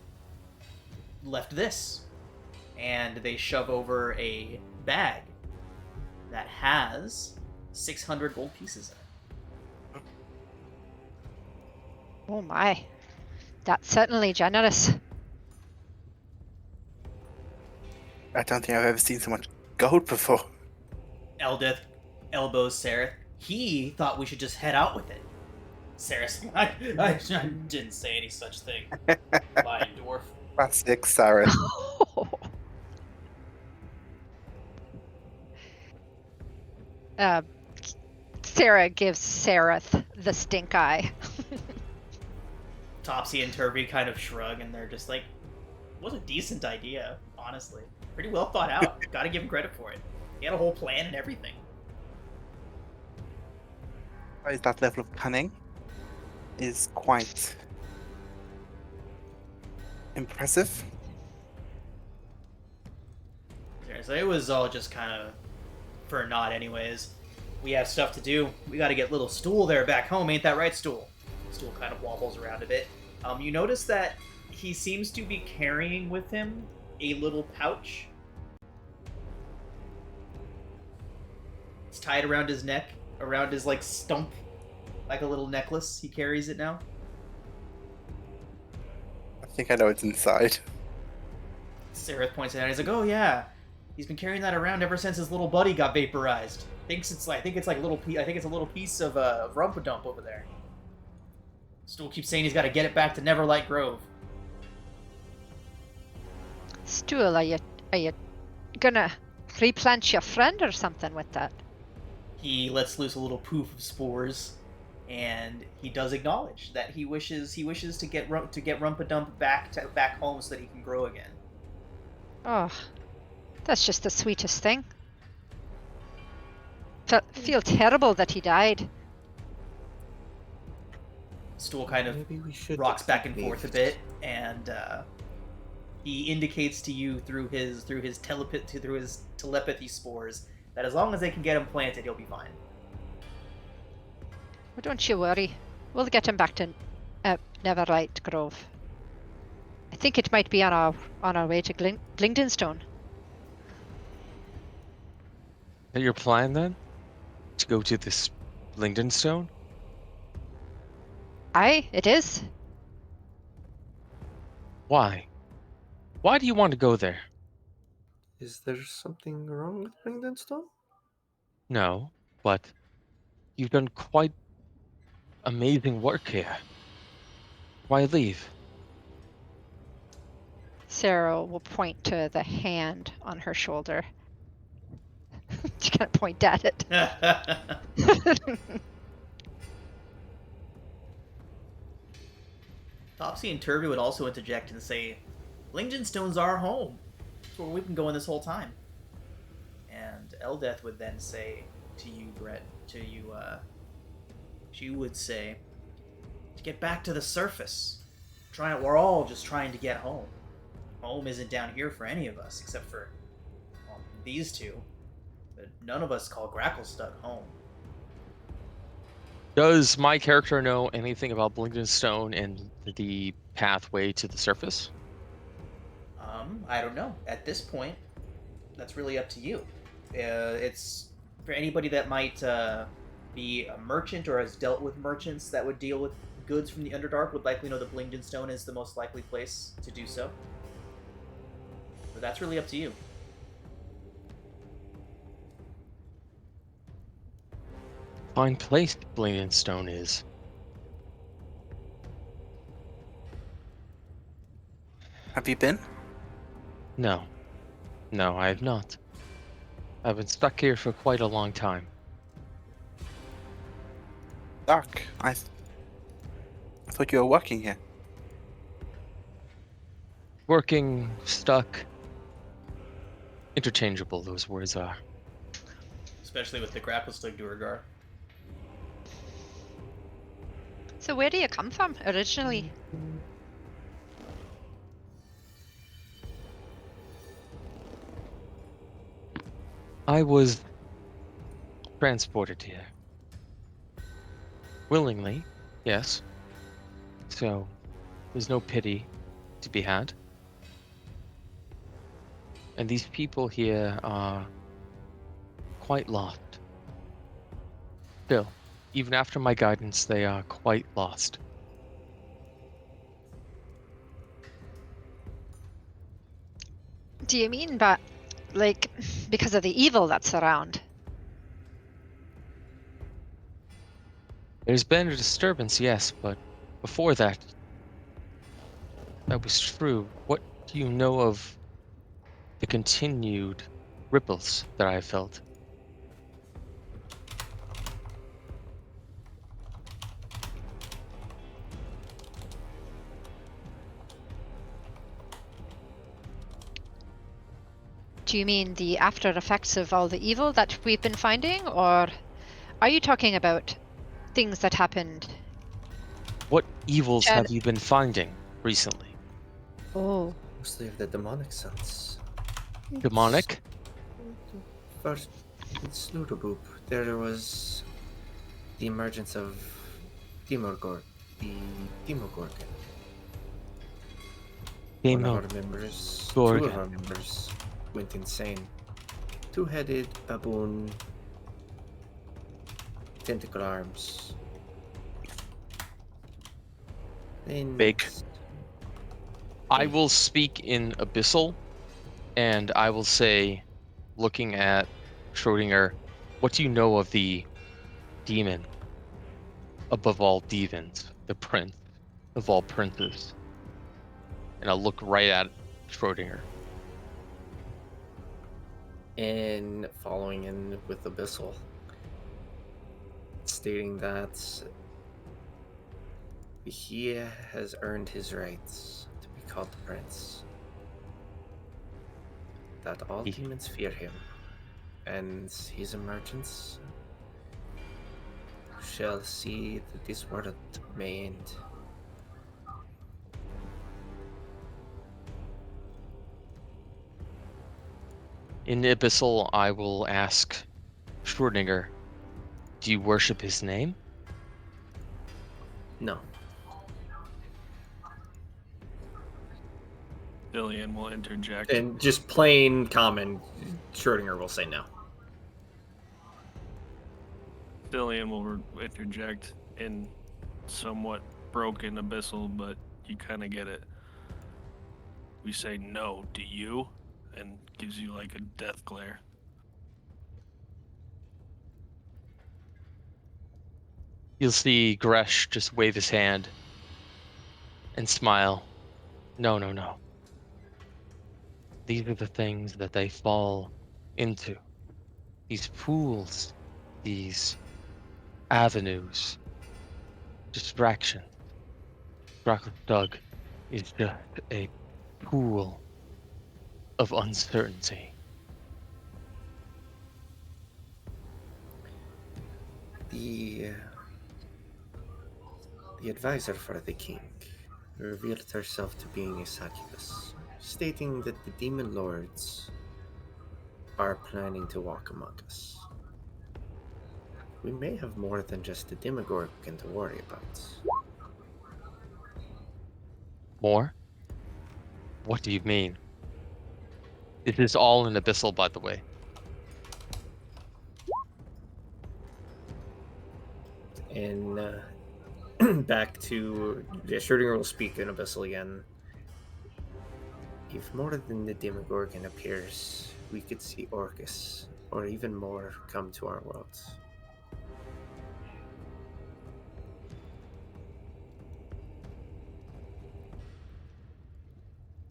left this. And they shove over a bag that has 600 gold pieces in it. Oh my. That's certainly generous. I don't think I've ever seen so much gold before. Eldith elbows Sereth. He thought we should just head out with it. Sereth's like, I didn't say any such thing. Lying dwarf. Classic Sarah. Sarah gives Sereth the stink eye. Topsy and Turvy kind of shrug, and they're just like, "Was a decent idea, honestly. Pretty well thought out. Gotta give him credit for it. He had a whole plan and everything." That level of cunning is quite impressive. So it was all just kind of for a nod, anyways. We have stuff to do. We got to get little Stool there back home, ain't that right, Stool? Stool kind of wobbles around a bit. You notice that he seems to be carrying with him a little pouch. It's tied around his neck, around his stump, like a little necklace. He carries it now. I think I know it's inside. Sereth points it out. He's like, "Oh yeah, he's been carrying that around ever since his little buddy got vaporized. I think it's a little piece of Rumpadump over there." Stool keeps saying he's got to get it back to Neverlight Grove. Stool, are you gonna replant your friend or something with that? He lets loose a little poof of spores, and he does acknowledge that he wishes to get Rumpadump back home so that he can grow again. Oh, that's just the sweetest thing. Feel terrible that he died. Stool kind of Maybe we should rocks back and forth a leave. bit, and he indicates to you through his telepathy spores that as long as they can get him planted, he'll be fine. Well, don't you worry. We'll get him back to Neverlight Grove. I think it might be on our way to Glingdenstone. Is that your plan then? To go to this Lingdenstone? Aye, it is. Why? Why do you want to go there? Is there something wrong with Ringdenstone? No, but you've done quite amazing work here. Why leave? Sarah will point to the hand on her shoulder. She can't point at it. Topsy and Turvy would also interject and say, "Lingdenstone's our home. It's where we've been going this whole time." And Eldeth would then say to you, Brett, she would say, "To get back to the surface. We're all just trying to get home. Home isn't down here for any of us, except for, well, these two. But none of us call Gracklestug home." Does my character know anything about Blingdenstone and the pathway to the surface? I don't know. At this point, that's really up to you. It's for anybody that might be a merchant or has dealt with merchants that would deal with goods from the Underdark would likely know that Blingdenstone is the most likely place to do so. But that's really up to you. Fine place Blingdenstone is. Have you been? No. No, I have not. I've been stuck here for quite a long time. Doc, I thought you were working here. Working, stuck. Interchangeable, those words are. Especially with the grapple stick Duergar. So where do you come from originally? I was transported here. Willingly, yes. So, there's no pity to be had. And these people here are quite lost. Still, even after my guidance, they are quite lost. Do you mean but like because of the evil that's around? There's been a disturbance, yes, but before that, that was true. What do you know of the continued ripples that I felt? Do you mean the after effects of all the evil that we've been finding, or are you talking about things that happened? What evils Chad- have you been finding recently? Oh, Mostly of the demonic sons. Demonic? First, with Slutterboop, there was the emergence of Demogorgon. The Demogorgon. One of our members, two of Demogorgon. our members, went insane. Two-headed baboon, tentacle arms. Then Big. I will speak in Abyssal, and I will say, looking at Schrodinger, what do you know of the demon above all demons, the prince of all princes? And I'll look right at Schrodinger. And following in with Abyssal, stating that he has earned his rights to be called the Prince. That all He- demons fear him, and his emergence shall see that this world may end. In Abyssal, I will ask Schrodinger, do you worship his name? No. Dillian will interject. And just plain common, Schrodinger will say no. Dillian will interject in somewhat broken Abyssal, but you kind of get it. We say no, do you? And gives you like a death glare. You'll see Gresh just wave his hand and smile. No, no, no. These are the things that they fall into. These pools, these avenues, distraction. Doug is just a pool of uncertainty. The advisor for the king revealed herself to being a succubus, stating that the demon lords are planning to walk among us. We may have more than just the Demogorgon to worry about. More? What do you mean? It is all in Abyssal, by the way. And back to Schrodinger will speak in Abyssal again. If more than the Demogorgon appears, we could see Orcus, or even more, come to our world.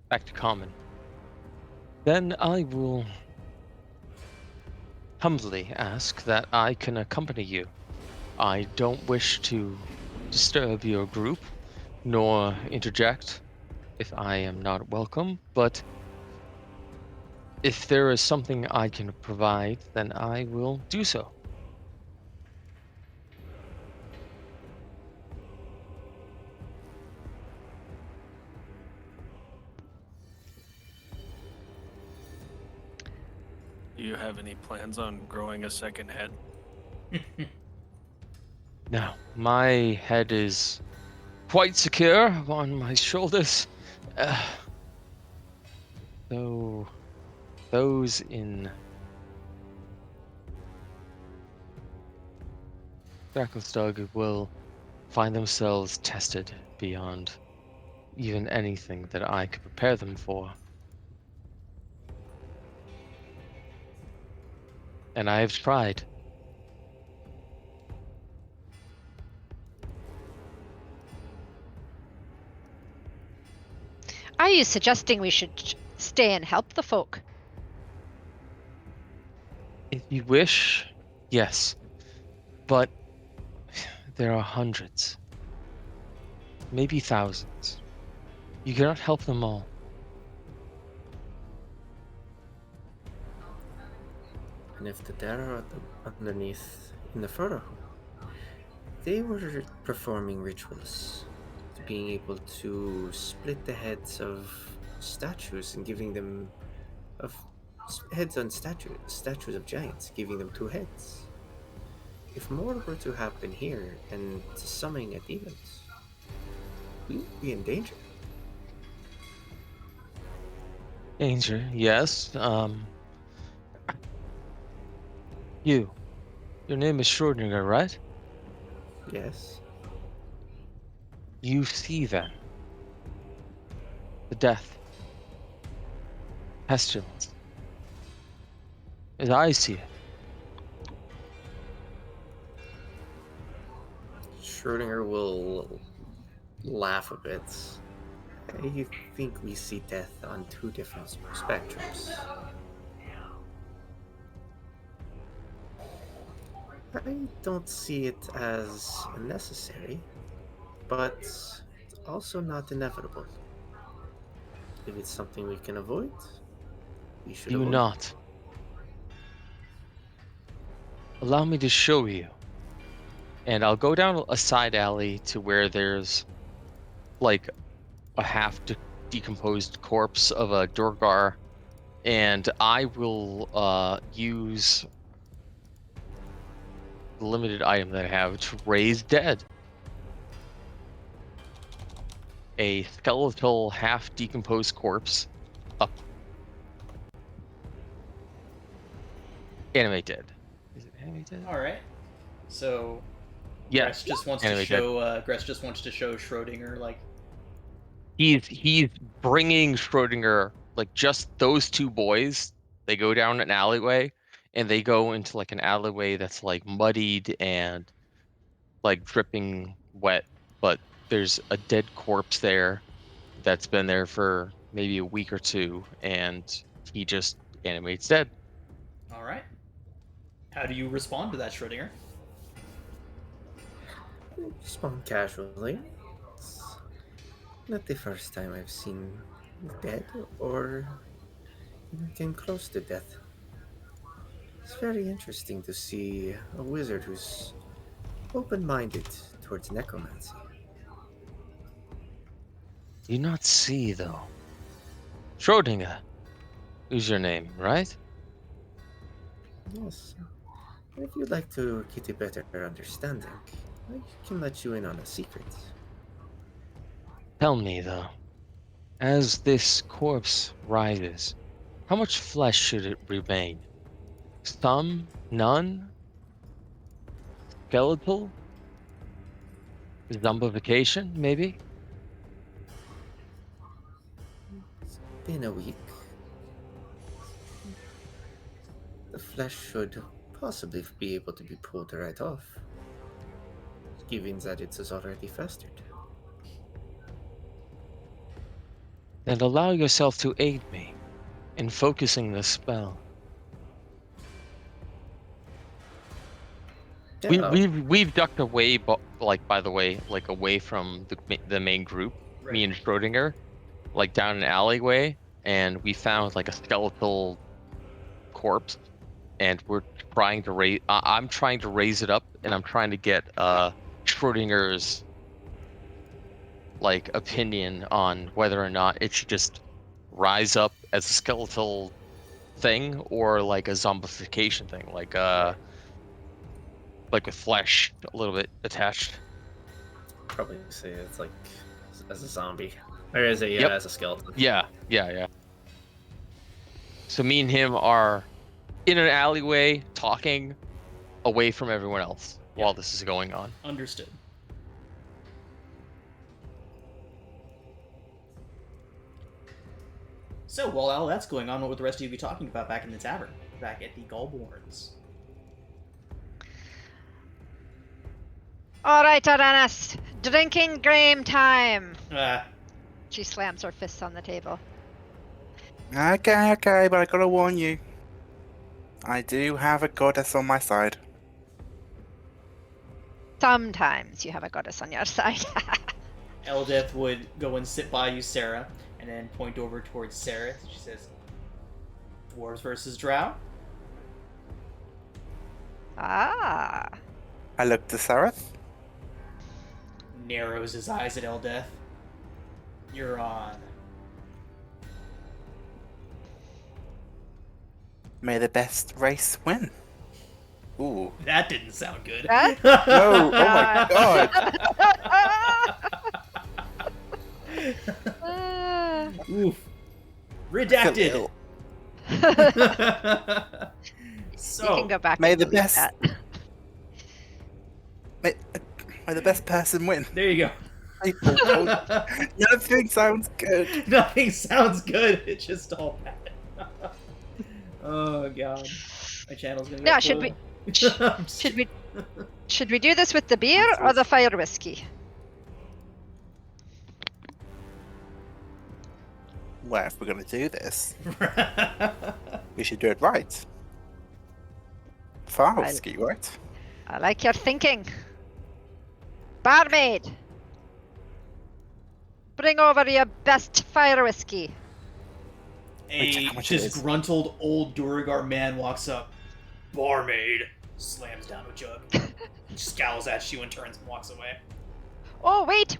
Back to common. Then I will humbly ask that I can accompany you. I don't wish to disturb your group, nor interject if I am not welcome, but if there is something I can provide, then I will do so. Do you have any plans on growing a second head? Now, my head is quite secure on my shoulders. Though those in Drakensdug will find themselves tested beyond even anything that I could prepare them for. And I have tried. Are you suggesting we should stay and help the folk? If you wish, yes. But there are hundreds, maybe thousands. You cannot help them all. And if the dead are underneath in the photo, they were performing rituals, being able to split the heads of statues and giving them of heads on statues of giants, giving them two heads. If more were to happen here and to summoning a demons, we would be in danger. Danger, yes. Your name is Schrodinger, right? Yes. You see then the death, pestilence, as I see it. Schrodinger will laugh a bit. I think we see death on two different spectrums. I don't see it as necessary, but also not inevitable. If it's something we can avoid, we should Do avoid not. Allow me to show you. And I'll go down a side alley to where there's like a half decomposed corpse of a Durgar, and I will use the limited item that I have to raise dead. A skeletal half decomposed corpse up. Animate dead. Is it animate dead? All right. So Yeah. Gress just wants to Animate dead. show. Gress just wants to show Schrodinger like. He's bringing Schrodinger, like, just those two boys. They go down an alleyway, and they go into like an alleyway that's like muddied and like dripping wet, but there's a dead corpse there that's been there for maybe a week or two, and he just animates dead. All right. How do you respond to that, Schrodinger? Respond casually. It's not the first time I've seen dead or even came close to death. It's very interesting to see a wizard who's open-minded towards necromancy. Do you not see, though? Schrodinger is your name, right? Yes. And if you'd like to get a better understanding, I can let you in on a secret. Tell me, though, as this corpse rises, how much flesh should it remain? Some? None? Skeletal? Zombification, maybe? It's been a week. The flesh should possibly be able to be pulled right off, given that it is already festered. Then allow yourself to aid me in focusing the spell. Yeah. We've ducked away, by the way, like away from the main group. Me and Schrodinger, like down an alleyway, and we found like a skeletal corpse, and we're trying to raise. I'm trying to raise it up, and I'm trying to get Schrodinger's like opinion on whether or not it should just rise up as a skeletal thing or like a zombification thing, like with flesh a little bit attached. Probably say it's like as a zombie or as a Yep. as a skeleton. Yeah. So me and him are in an alleyway talking away from everyone else while this is going on. Understood. So, while all that's going on, what would the rest of you be talking about back in the tavern? Back at the Gulborns? All right, Aranis. Drinking game time. Ah, She slams her fists on the table. Okay, but I gotta warn you. I do have a goddess on my side. Sometimes you have a goddess on your side. Eldeth would go and sit by you, Sarah, and then point over towards Sarah. She says, Dwarves versus Drow? Ah. I look to Sareth. Narrows his eyes at Eldeth. You're on. May the best race win. Ooh. That didn't sound good. That? No, oh my god. Ah. Oof. I feel Redacted. ill. So, You can go back May and the delete best- that. May the best person win. there you go. People don't- Nothing sounds good. Nothing sounds good. It's just all bad. Oh god, my channel's gonna go. Yeah, should we should we do this with the beer or the fire whiskey? Well, if we're gonna do this, we should do it right. Fire whiskey, right? I like your thinking. Barmaid, bring over your best fire whiskey. Wait, check A how much it is. disgruntled old Duragar man walks up. Barmaid slams down a jug, scowls at you and turns and walks away. Oh, wait.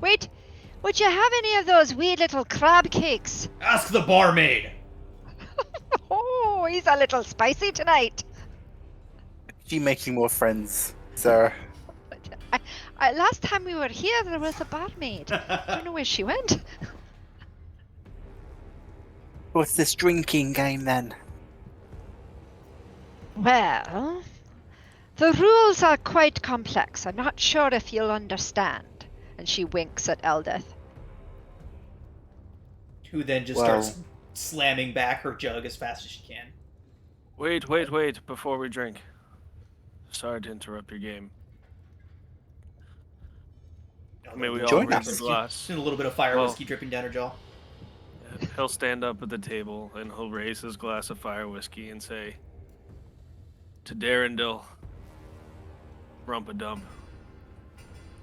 Would you have any of those wee little crab cakes? Ask the barmaid. Oh, he's a little spicy tonight. You making more friends, sir? Last time we were here, there was a barmaid. I don't know where she went. What's this drinking game then? Well, the rules are quite complex. I'm not sure if you'll understand. And she winks at Eldeth. Who then just Well- starts slamming back her jug as fast as she can. Wait, before we drink. Sorry to interrupt your game. May we all Join raise us. a glass? And a little bit of fire Well- whiskey dripping down her jaw. He'll stand up at the table and he'll raise his glass of fire whiskey and say, "To Darendil, Rumpadump,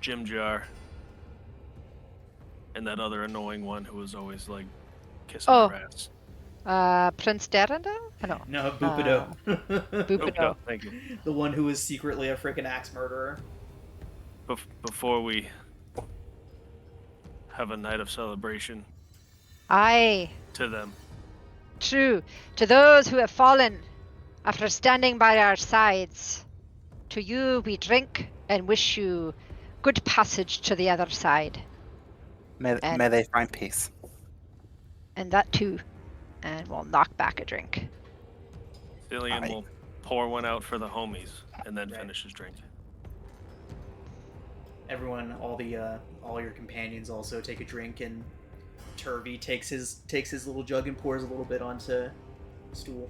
Jim Jar, and that other annoying one who was always like kissing Oh. her ass." Prince Darendil? No. No, Bupido. Bupido. No, thank you. The one who is secretly a freaking axe murderer. Before we have a night of celebration Aye, to them. true. To those who have fallen after standing by our sides, to you we drink and wish you good passage to the other side. May they find peace. And that too. And we'll knock back a drink. Dillian Aye. will pour one out for the homies and then Right. finish his drink. Everyone, all your companions also take a drink, and Turvey takes his little jug and pours a little bit onto the stool.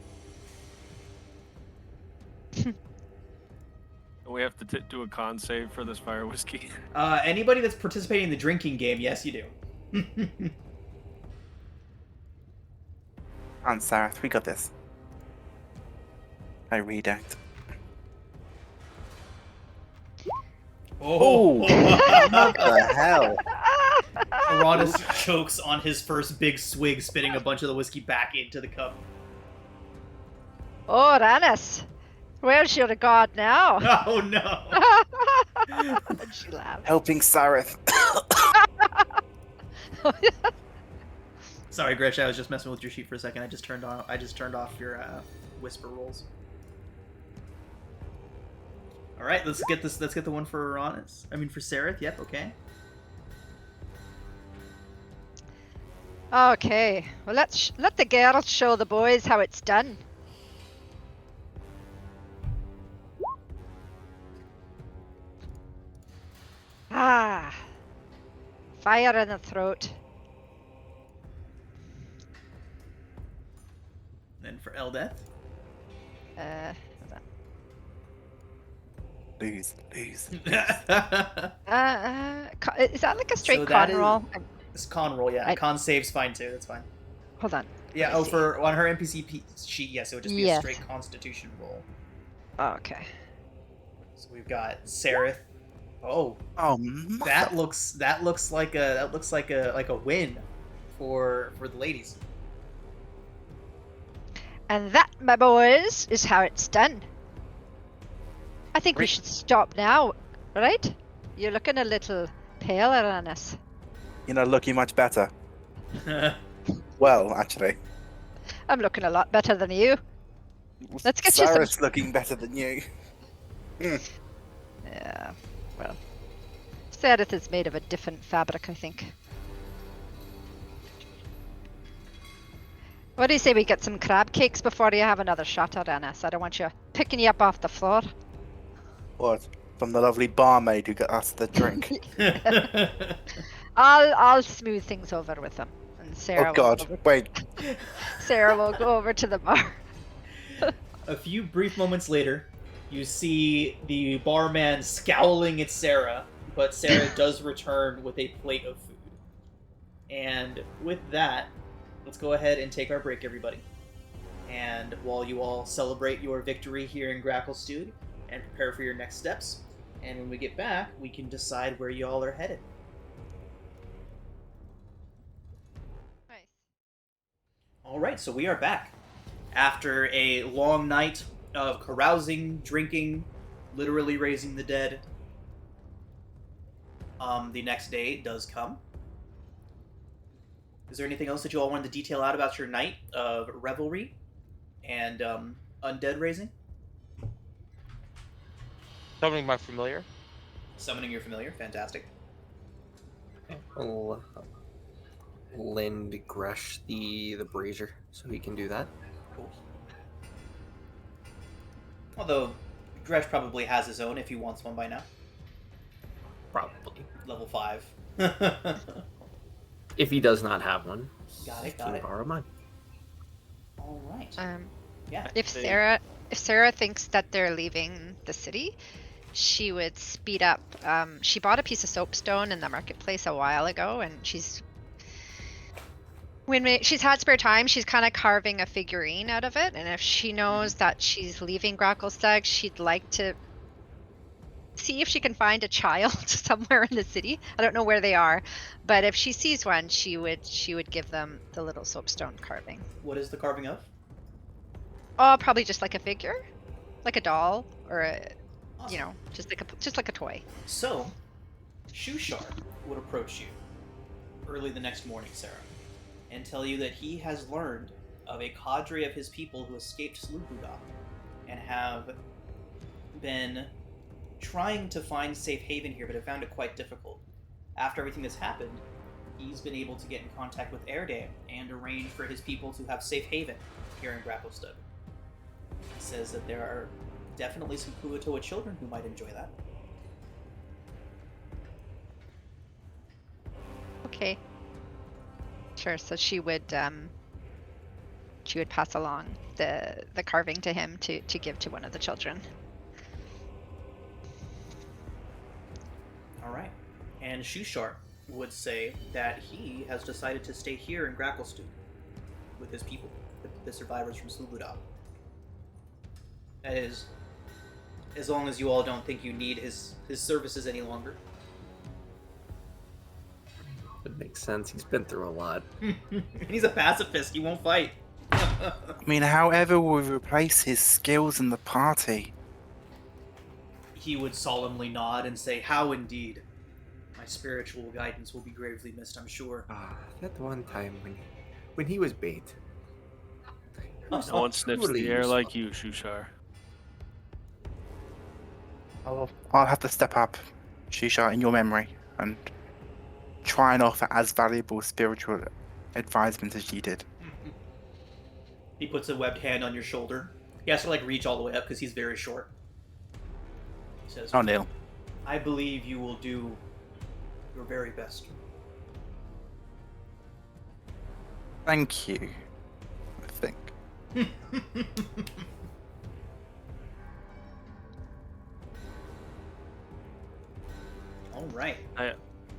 We have to do a con save for this fire whiskey. Anybody that's participating in the drinking game, yes, you do. On Sareth, we got this. I redact. Oh! What the hell? Uranus chokes on his first big swig, spitting a bunch of the whiskey back into the cup. Oh, Uranus, where's your god now? Oh no! And she laughed. Helping Sareth. Sorry, Gretch, I was just messing with your sheet for a second. I just turned off your whisper rolls. All right, let's get this. Let's get the one for Uranus. I mean, for Sareth. Yep. Okay. Okay, well let the girls show the boys how it's done. Ah, fire in the throat. Then for Eldeth. Hold Lose. is that like a straight So con that is- roll? It's con roll, yeah. I- Con save's fine too. That's fine. Hold on. Yeah. Let me Oh, see. for on her NPC sheet, yes, it would just be a Yes. straight Constitution roll. Okay. So we've got Sareth. Oh, Oh, that looks like a win for the ladies. And that, my boys, is how it's done. I think we Great. should stop now, right? You're looking a little paler on us. You're not looking much better. Well, actually. I'm looking a lot better than you. Let's get you some- Sareth's looking better than you. Yeah, well, Sereth is made of a different fabric, I think. What do you say we get some crab cakes before you have another shot at Annis? I don't want you picking you up off the floor. What? From the lovely barmaid who got us the drink. I'll smooth things over with them, and Sarah. Oh God! Wait. Sarah will go over to the bar. A few brief moments later, you see the barman scowling at Sarah, but Sarah does return with a plate of food. And with that, let's go ahead and take our break, everybody. And while you all celebrate your victory here in Gracklestugh and prepare for your next steps, and when we get back, we can decide where you all are headed. Nice. All right, so we are back after a long night of carousing, drinking, literally raising the dead. The next day does come. Is there anything else that you all wanted to detail out about your night of revelry and undead raising? Summoning my familiar. Summoning your familiar, fantastic. I'll lend Gresh the brazier so he can do that. Cool. Although Gresh probably has his own if he wants one by now. Probably. Level 5. If he does not have one, Got he it, can got it. borrow mine. All right. If Yeah. Sarah thinks that they're leaving the city, she would speed up. She bought a piece of soapstone in the marketplace a while ago, and she's she's had spare time, she's kind of carving a figurine out of it. And if she knows that she's leaving Gracklestugh, she'd like to see if she can find a child somewhere in the city. I don't know where they are, but if she sees one, she would give them the little soapstone carving. What is the carving of? Oh, probably just like a figure, like a doll, or a, Awesome. you know, just like a toy. So, Shushar would approach you early the next morning, Sarah, and tell you that he has learned of a cadre of his people who escaped Slubuda and have been trying to find safe haven here, but have found it quite difficult. After everything that's happened, he's been able to get in contact with Erdae and arrange for his people to have safe haven here in Gracklestugh. He says that there are definitely some Kuatoa children who might enjoy that. Okay. Sure. So she would pass along the carving to him to give to one of the children. All right. And Shushar would say that he has decided to stay here in Gracklestugh with his people, the survivors from Slubuda. That is, as long as you all don't think you need his services any longer. It makes sense. He's been through a lot. He's a pacifist. He won't fight. I mean, however we replace his skills in the party. He would solemnly nod and say, "How indeed. My spiritual guidance will be gravely missed, I'm sure." Ah, that one time when he was bait. No one sniffs Truly the air useful. like you, Shushar. I'll have to step up, Shisha, in your memory, and try and offer as valuable spiritual advisement as you did. He puts a webbed hand on your shoulder. He has to like reach all the way up because he's very short. He says, Oh, Neil. "I believe you will do your very best." Thank you. I think. All right. I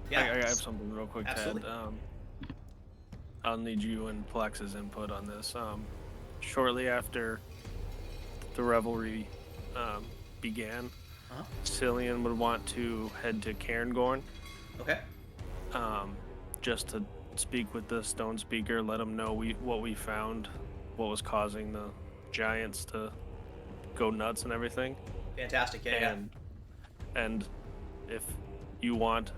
Yeah. have something real quick, Absolutely. Ted. I'll need you and Plex's input on this. Shortly after the revelry began, Cillian would want to head to Cairngorn, Okay. just to speak with the Stone Speaker, let him know what we found, what was causing the giants to go nuts and everything. Fantastic. Yeah. And if you want,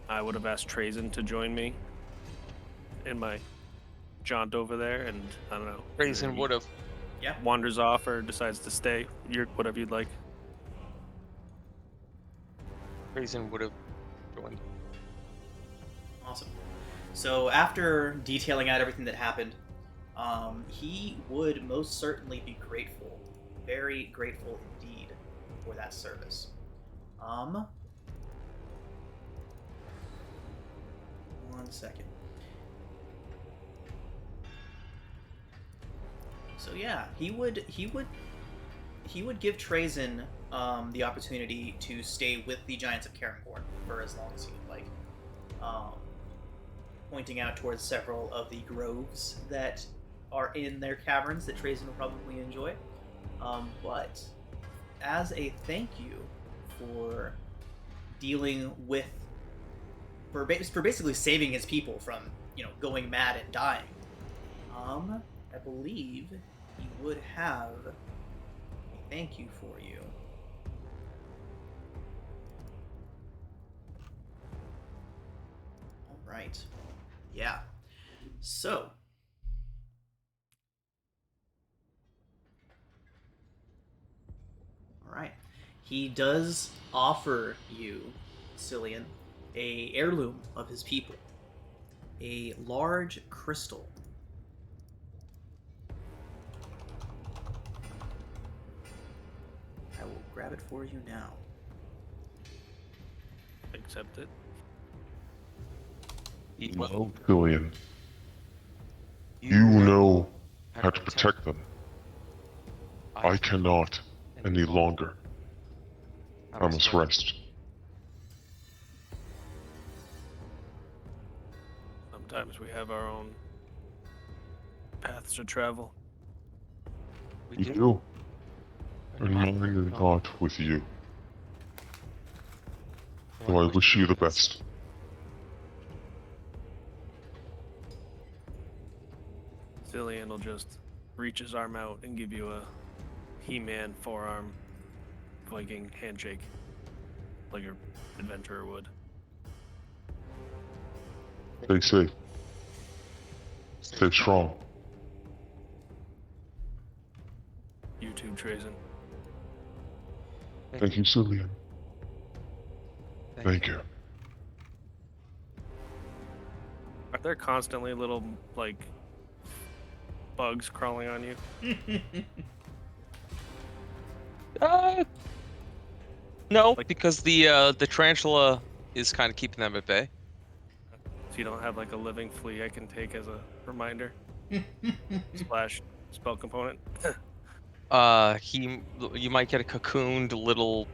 I would have asked Trazen to join me in my jaunt over there, and I don't know. Raisin would have. Wanders off or decides to stay. Whatever you'd like. Raisin would have joined. Awesome. So after detailing out everything that happened, he would most certainly be grateful, very grateful indeed, for that service. One second. So yeah, he would give Trazen the opportunity to stay with the Giants of Cairngorn for as long as he would like. Pointing out towards several of the groves that are in their caverns that Trazen will probably enjoy. But as a thank you for dealing with, for basically saving his people from, going mad and dying, I believe he would have a thank you for you. All right. Yeah. So. All right. He does offer you, Cillian, a heirloom of his people. A large crystal. I will grab it for you now. Accept it. No, Cillian. You know how to protect them. I cannot any longer. I must rest. Sometimes we have our own paths to travel. We do. And mine is not with you. So I wish you the best. Cillian will just reach his arm out and give you a He-Man forearm Viking handshake, like an adventurer would. Stay safe. Stay strong. You too, Trazen. Thank you, Cillian. Thank you. Are there constantly little, bugs crawling on you? No, because the tarantula is kind of keeping them at bay. So you don't have, a living flea I can take as a reminder? Slash spell component? You might get a cocooned little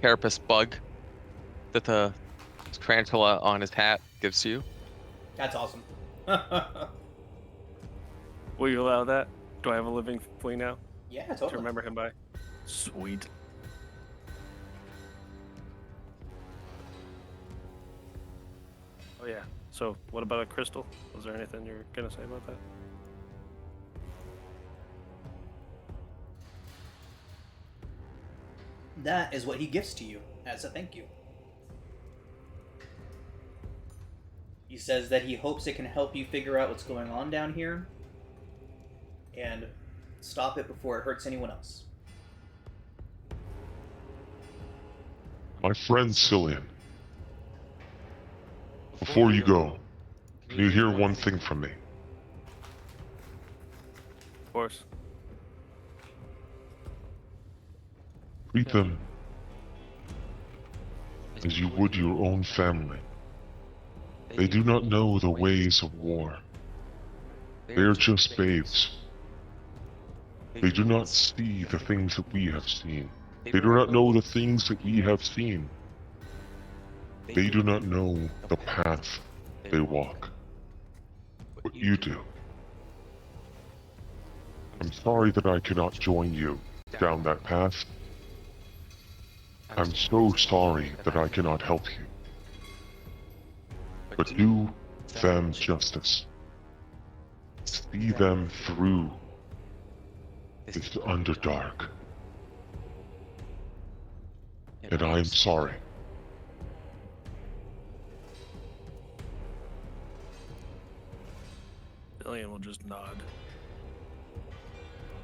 carapace bug that the tarantula on his hat gives you. That's awesome. Will you allow that? Do I have a living flea now? Yeah, To totally. remember him by? Sweet. Oh yeah. So what about a crystal? Was there anything you're gonna say about that? That is what he gifts to you as a thank you. He says that he hopes it can help you figure out what's going on down here and stop it before it hurts anyone else. My friend Cillian, before you go, can you hear one thing from me? Of course. Treat them as you would your own family. They do not know the ways of war. They are just babes. They do not see the things that we have seen. They do not know the things that we have seen. They do not know the path they walk. But you do. I'm sorry that I cannot join you down that path. I'm so sorry that I cannot help you. But do them justice. See them through this Underdark. And I am sorry. Billion will just nod.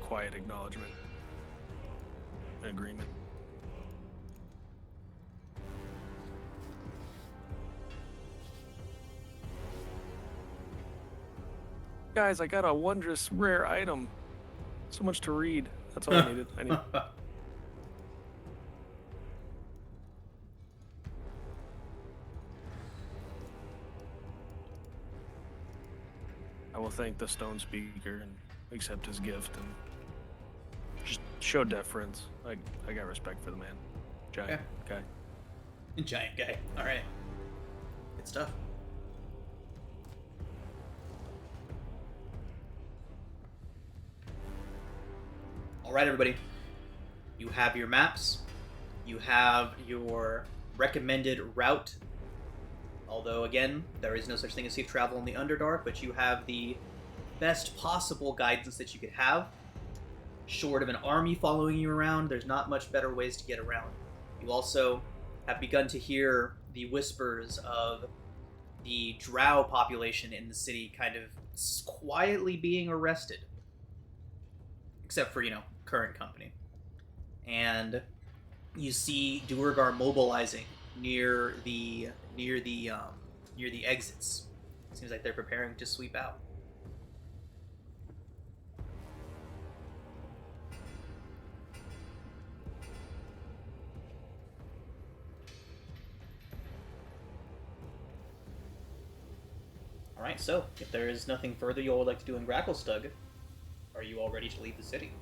Quiet acknowledgement. Agreement. Guys, I got a wondrous rare item. So much to read. That's all I needed. I will thank the stone speaker and accept his gift and just show deference. I got respect for the man. Giant guy. Giant guy. All right. Good stuff. All right, everybody. You have your maps. You have your recommended route. Although, again, there is no such thing as safe travel in the Underdark, but you have the best possible guidance that you could have. Short of an army following you around, there's not much better ways to get around. You also have begun to hear the whispers of the drow population in the city kind of quietly being arrested. Except for, current company. And you see Duergar mobilizing near the exits. Seems like they're preparing to sweep out. All right, so if there is nothing further you all would like to do in Gracklestug, are you all ready to leave the city?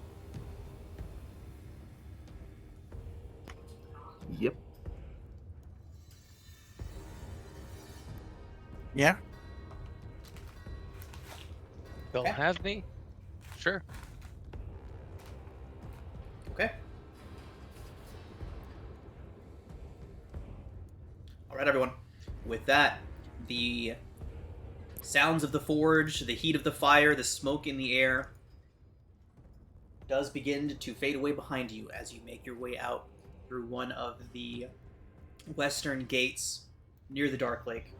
Yep. Yeah. They'll have me? Sure. Okay. All right, everyone. With that, the sounds of the forge, the heat of the fire, the smoke in the air does begin to fade away behind you as you make your way out through one of the western gates near the Dark Lake.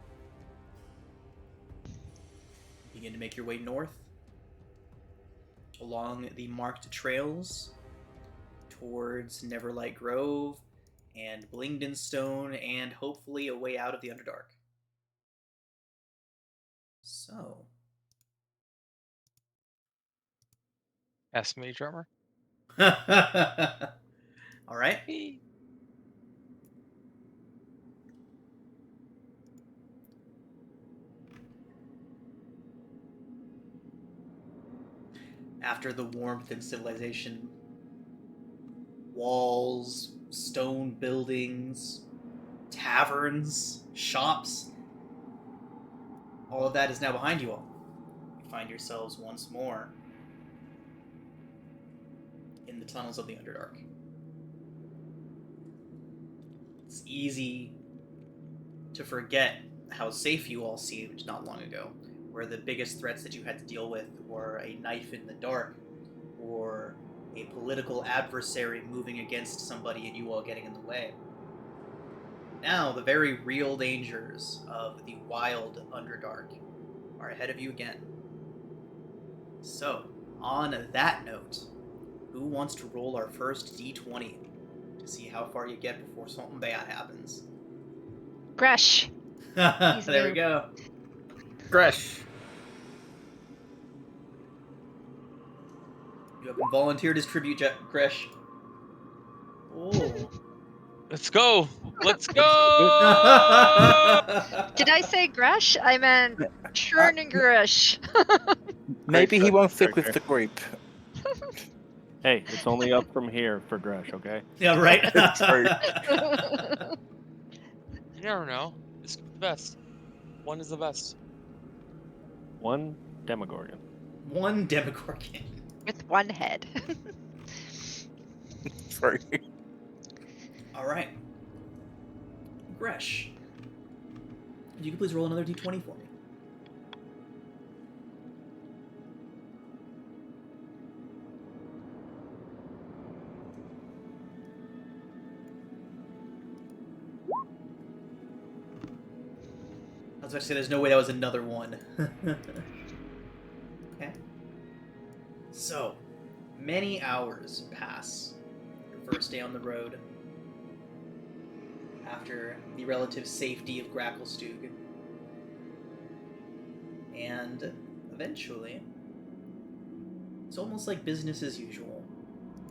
Begin to make your way north along the marked trails towards Neverlight Grove and Blingdenstone and hopefully a way out of the Underdark. So, Ask me, drummer. all right. After the warmth and civilization, walls, stone buildings, taverns, shops, all of that is now behind you all. You find yourselves once more in the tunnels of the Underdark. It's easy to forget how safe you all seemed not long ago, where the biggest threats that you had to deal with were a knife in the dark, or a political adversary moving against somebody and you all getting in the way. Now, the very real dangers of the wild Underdark are ahead of you again. So, on that note, who wants to roll our first d20 to see how far you get before something bad happens? Gresh. There we me. go. Gresh. You have been volunteered as tribute, Gresh. Oh. Let's go. Let's go. Did I say Gresh? I meant churning Gresh. Maybe he Great won't stick with character. the group. Hey, it's only up from here for Gresh, okay? Yeah, right. True. You never know. This could be the best. One is the best. One Demogorgon. One Demogorgon. With one head. True. All right. Gresh. If you could please roll another d20 for me. I was about to say, there's no way that was another one. Okay. So, many hours pass. Your first day on the road. After the relative safety of Gracklestug. And eventually, it's almost like business as usual.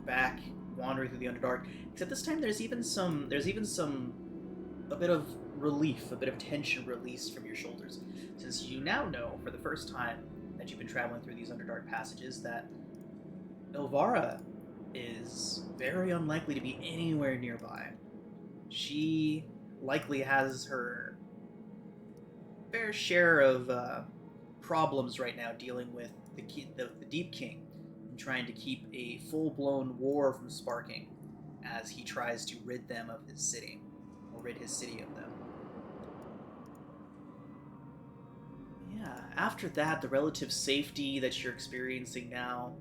Back, wandering through the Underdark. Except this time there's even a bit of relief, a bit of tension released from your shoulders. Since you now know, for the first time that you've been traveling through these Underdark passages, that Elvara is very unlikely to be anywhere nearby. She likely has her fair share of problems right now dealing with the Deep King and trying to keep a full-blown war from sparking as he tries to rid them of his city, or rid his city of them. Yeah, after that, the relative safety that you're experiencing now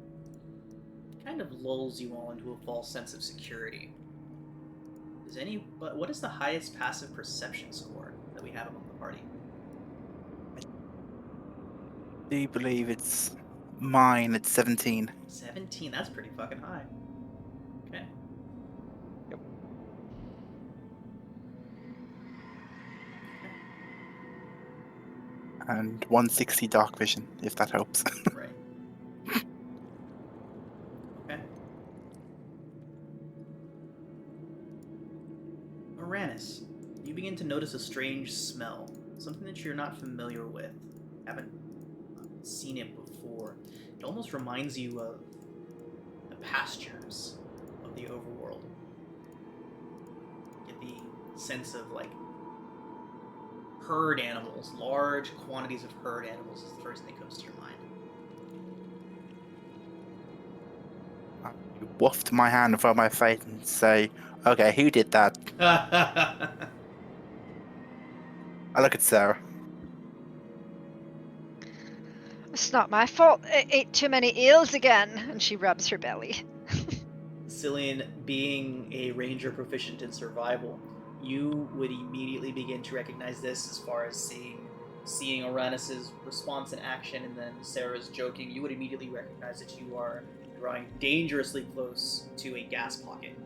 kind of lulls you all into a false sense of security. What is the highest passive perception score that we have among the party? Do you believe it's mine at 17? 17, that's pretty fucking high. Okay. Yep. And 160 dark vision, if that helps. Right. Okay. Uranus, you begin to notice a strange smell. Something that you're not familiar with. Haven't seen it before. It almost reminds you of the pastures of the overworld. Get the sense of, like, herd animals. Large quantities of herd animals is the first thing that comes to your mind. You waft my hand in front of my face and say, okay, who did that? I look at Sarah. It's not my fault. I ate too many eels again. And she rubs her belly. Cillian, being a ranger proficient in survival, you would immediately begin to recognize this as far as seeing Uranus's response in action, and then Sarah's joking. You would immediately recognize that you are drawing dangerously close to a gas pocket.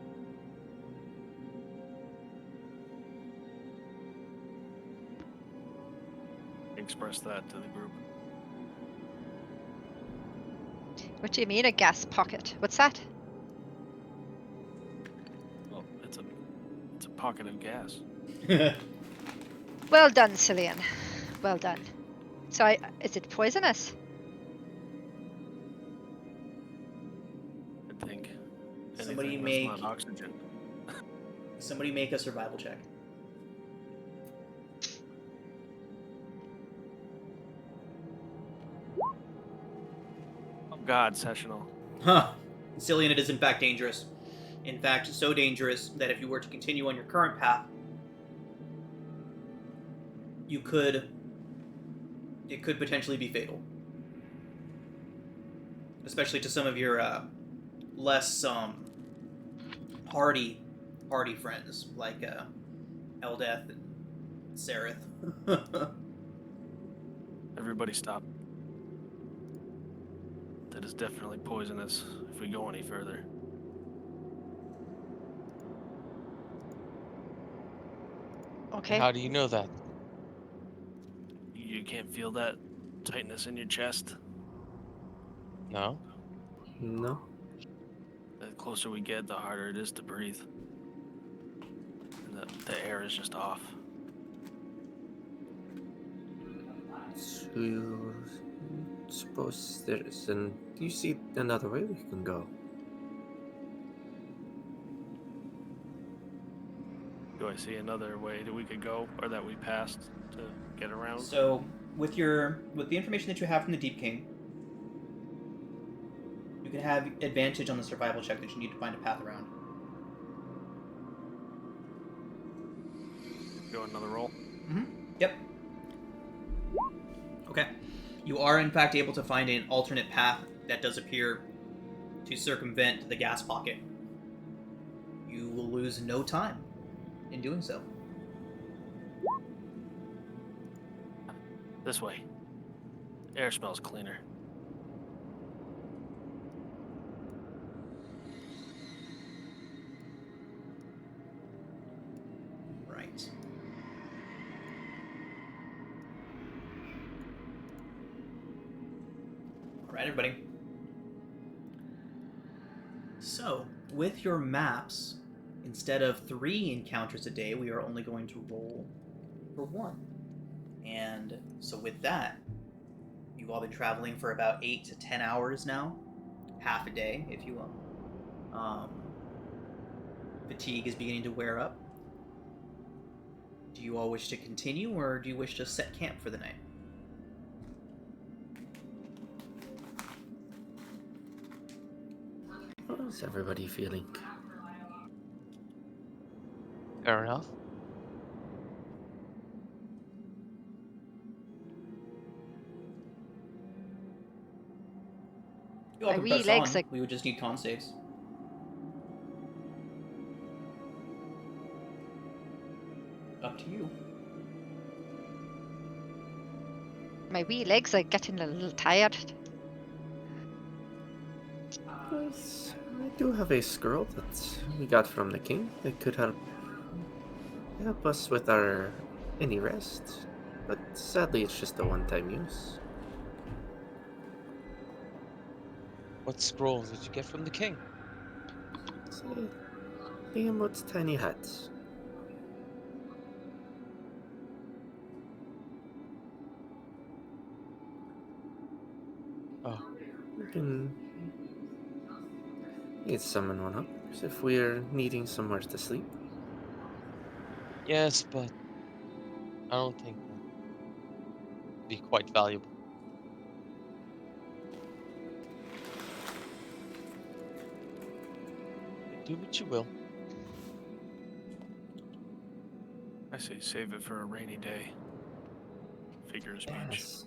Express that to the group. What do you mean, a gas pocket? What's that? Well, it's a pocket of gas. Well done, Cillian. Well done. So, is it poisonous? I think. Somebody anything that's not oxygen. Somebody make a survival check. Oh God, sessional. Huh. Cillian, it is in fact dangerous. In fact, so dangerous that if you were to continue on your current path, it could potentially be fatal, especially to some of your less hardy friends like Eldeth and Sereth. Everybody stop. That is definitely poisonous if we go any further. Okay. How do you know that? You can't feel that tightness in your chest? No? No. The closer we get, the harder it is to breathe. And the air is just off. So, suppose there is do you see another way we can go? Do I see another way that we could go, or that we passed to get around? So, with the information that you have from the Deep King, you can have advantage on the survival check that you need to find a path around. Go another roll. Mm-hmm. Yep. Okay. You are in fact able to find an alternate path that does appear to circumvent the gas pocket. You will lose no time in doing so. This way. Air smells cleaner. Right. Alright, everybody. So, with your maps, instead of 3 encounters a day, we are only going to roll for 1. And so with that, you've all been traveling for about 8 to 10 hours now. Half a day, if you will. Fatigue is beginning to wear up. Do you all wish to continue, or do you wish to set camp for the night? How is everybody feeling? Fair enough. You all My can wee press legs on. are- We would just need con saves. Up to you. My wee legs are getting a little tired. Yes, I do have a scroll that we got from the king that could help us with our any rest. But sadly, it's just a one-time use. What scroll did you get from the king? It's a behemoth's tiny hut. Oh, We can summon one up if we're needing somewhere to sleep. yes, but I don't think that'd be quite valuable. Do what you will. I say save it for a rainy day. Figure of speech. Yes.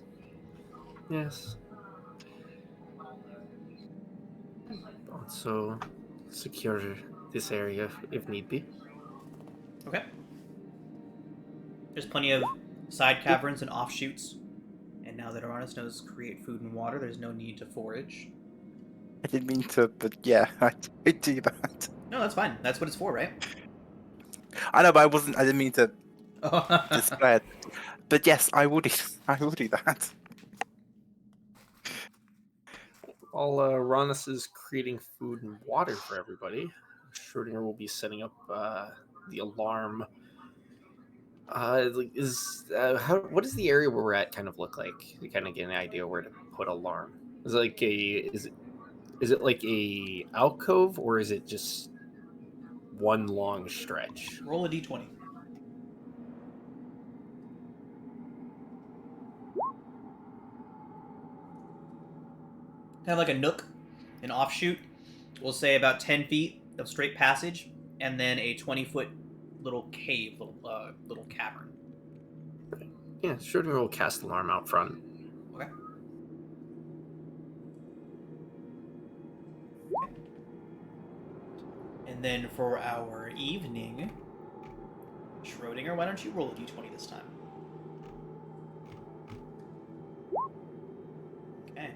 Yes. Also, secure this area if need be. Okay. There's plenty of side caverns and offshoots. And now that Aranis knows create food and water, there's no need to forage. I didn't mean to, but yeah, I did do that. No, that's fine. That's what it's for, right? I know, but I didn't mean to display it. But yes, I will do that. While Ronis is creating food and water for everybody, Schrodinger will be setting up the alarm. What does the area where we're at kind of look like? To kind of get an idea where to put alarm. Is it like a alcove, or is it just one long stretch? Roll a d20. Have like a nook, an offshoot. We'll say about 10 feet of straight passage, and then a 20-foot little cave, little cavern. Yeah, Schrodinger will cast alarm out front. Okay. And then for our evening, Schrodinger, why don't you roll a d20 this time? Okay.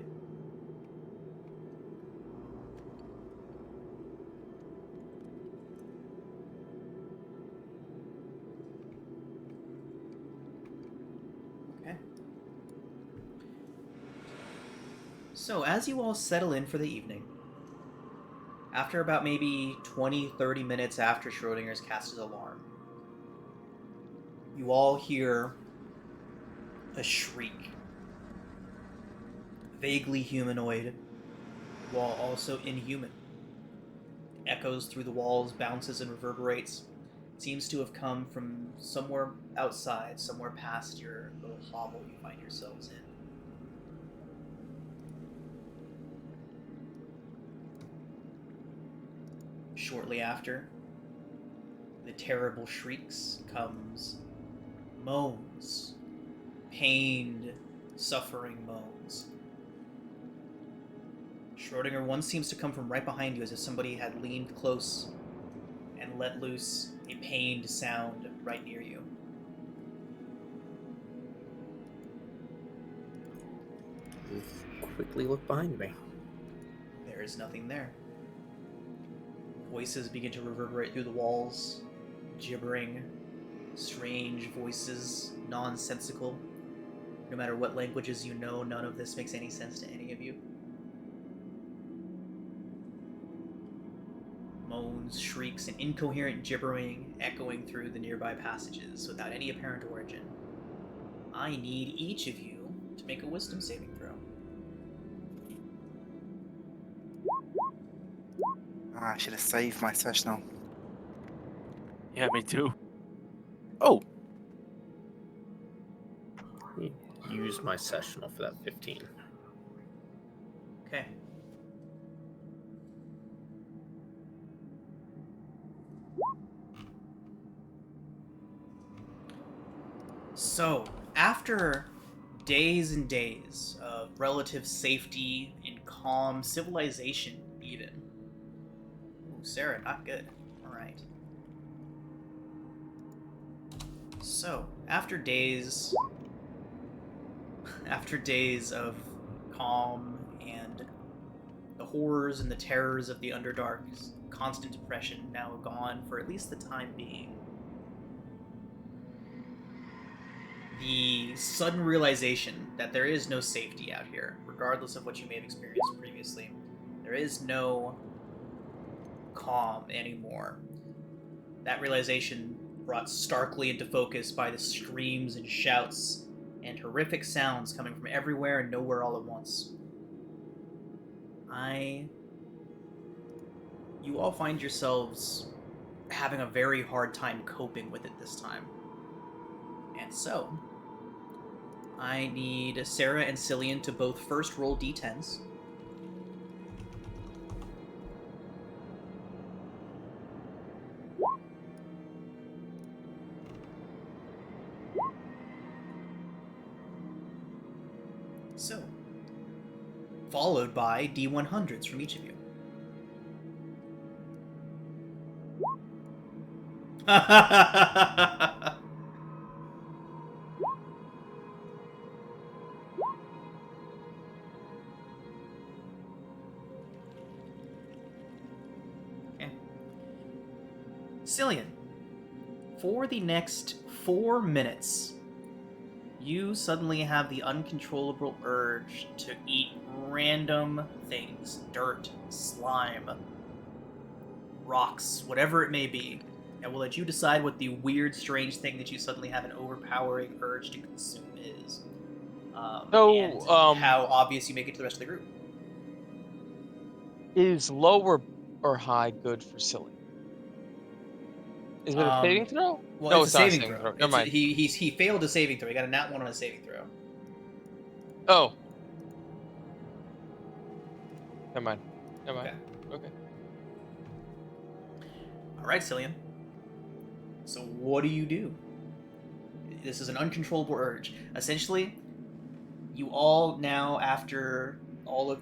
Okay. So, as you all settle in for the evening, after about maybe 20-30 minutes after Schrodinger's cast his alarm, you all hear a shriek. Vaguely humanoid, while also inhuman. Echoes through the walls, bounces and reverberates. Seems to have come from somewhere outside, somewhere past your little hovel you find yourselves in. Shortly after, the terrible shrieks comes moans. Pained, suffering moans. Schrodinger, one seems to come from right behind you as if somebody had leaned close and let loose a pained sound right near you. Quickly look behind me. There is nothing there. Voices begin to reverberate through the walls, gibbering, strange voices, nonsensical. No matter what languages you know, none of this makes any sense to any of you. Moans, shrieks, and incoherent gibbering echoing through the nearby passages without any apparent origin. I need each of you to make a wisdom saving throw. I should have saved my sessional. Yeah, me too. Oh! Use my sessional for that 15. Okay. So, after days and days of relative safety and calm civilization, even. Ooh, Sarah, not good. Alright. So, after days of calm and the horrors and the terrors of the Underdark's constant oppression now gone for at least the time being, the sudden realization that there is no safety out here, regardless of what you may have experienced previously. There is no calm anymore. That realization brought starkly into focus by the screams and shouts and horrific sounds coming from everywhere and nowhere all at once. You all find yourselves having a very hard time coping with it this time. And so, I need Sarah and Cillian to both first roll d10s. So, followed by d100s from each of you. Okay. Cillian, for the next 4 minutes, you suddenly have the uncontrollable urge to eat random things. Dirt, slime, rocks, whatever it may be. And we'll let you decide what the weird, strange thing that you suddenly have an overpowering urge to consume is. And how obvious you make it to the rest of the group. Is low or high good for silly? Is it a saving throw? Well, No, it's a not saving throw. Never mind. He failed a saving throw. He got a nat 1 on a saving throw. Oh. Never mind. Okay. Okay. All right, Cillian. So what do you do? This is an uncontrollable urge. Essentially, you all now, after all the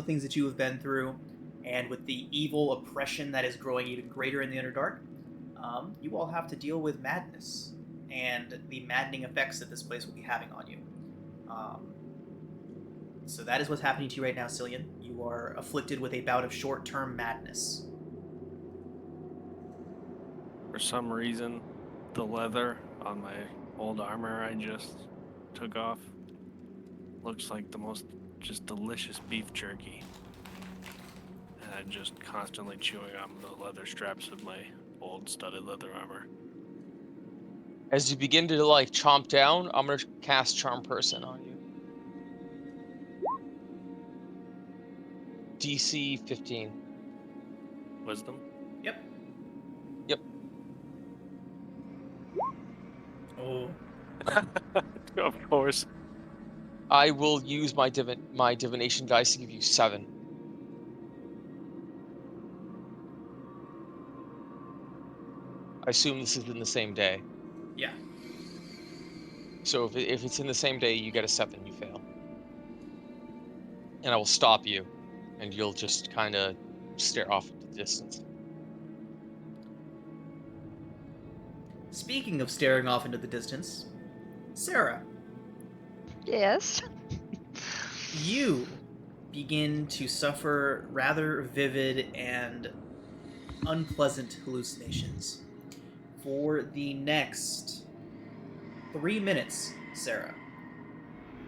things that you have been through, and with the evil oppression that is growing even greater in the Underdark, you all have to deal with madness and the maddening effects that this place will be having on you. So that is what's happening to you right now, Cillian. You are afflicted with a bout of short-term madness. For some reason, the leather on my old armor I just took off looks like the most just delicious beef jerky. And I'm just constantly chewing on the leather straps of my old studded leather armor. As you begin to like chomp down, I'm gonna cast Charm Person on you. DC 15. Wisdom? Yep. Yep. Oh. Of course. I will use my divination dice to give you 7. I assume this is in the same day. Yeah. So if it's in the same day, you get a 7, you fail. And I will stop you, and you'll just kind of stare off into the distance. Speaking of staring off into the distance, Sarah, Yes. you begin to suffer rather vivid and unpleasant hallucinations. For the next 3 minutes, Sarah,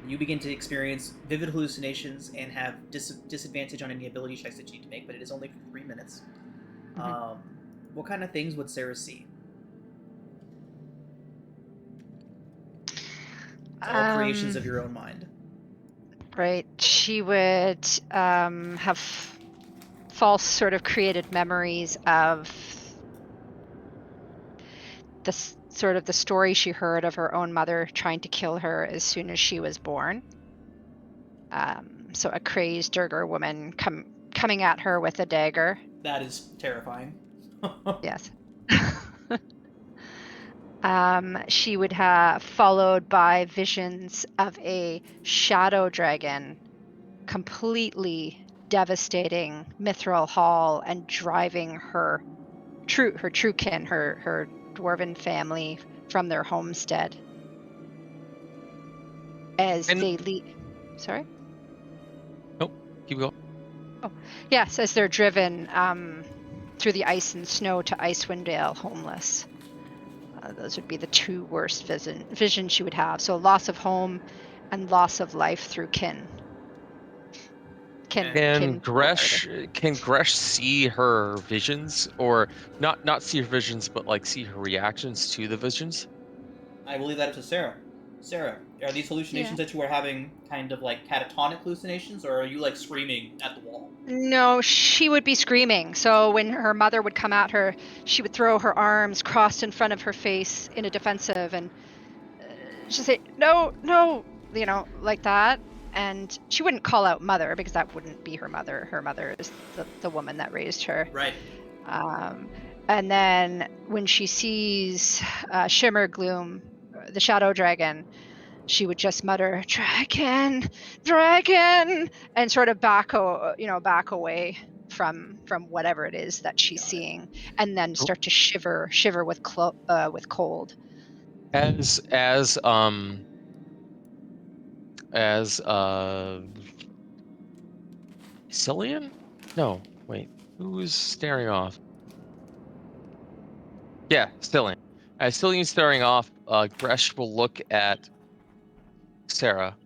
you begin to experience vivid hallucinations and have disadvantage on any ability checks that you need to make, but it is only for 3 minutes. What kind of things would Sarah see? It's all creations of your own mind. Right. She would have false sort of created memories of the sort of the story she heard of her own mother trying to kill her as soon as she was born. So a crazed Durgar woman coming at her with a dagger. That is terrifying. Yes. She would have followed by visions of a shadow dragon completely devastating Mithril Hall and driving her true kin, her dwarven family, from their homestead as they leave. Sorry? Nope. Keep going. Oh, yes, as they're driven through the ice and snow to Icewind Dale homeless. Those would be the two worst visions she would have. So loss of home and loss of life through kin. Can Gresh see her visions, or not see her visions, but like see her reactions to the visions? I will leave that up to Sarah. Sarah, are these hallucinations that you are having kind of like catatonic hallucinations, or are you like screaming at the wall? No, she would be screaming. So when her mother would come at her, she would throw her arms crossed in front of her face in a defensive, and she'd say, "No, no," like that. And she wouldn't call out mother, because that wouldn't be her mother. Her mother is the woman that raised her. Right. And then when she sees Shimmer Gloom, the shadow dragon, she would just mutter, "Dragon, dragon," and sort of back away from whatever it is that she's seeing, and then start to shiver with cold. As Cillian? No, wait. Who is staring off? Yeah, Cillian. As Cillian's staring off, Gresh will look at Sarah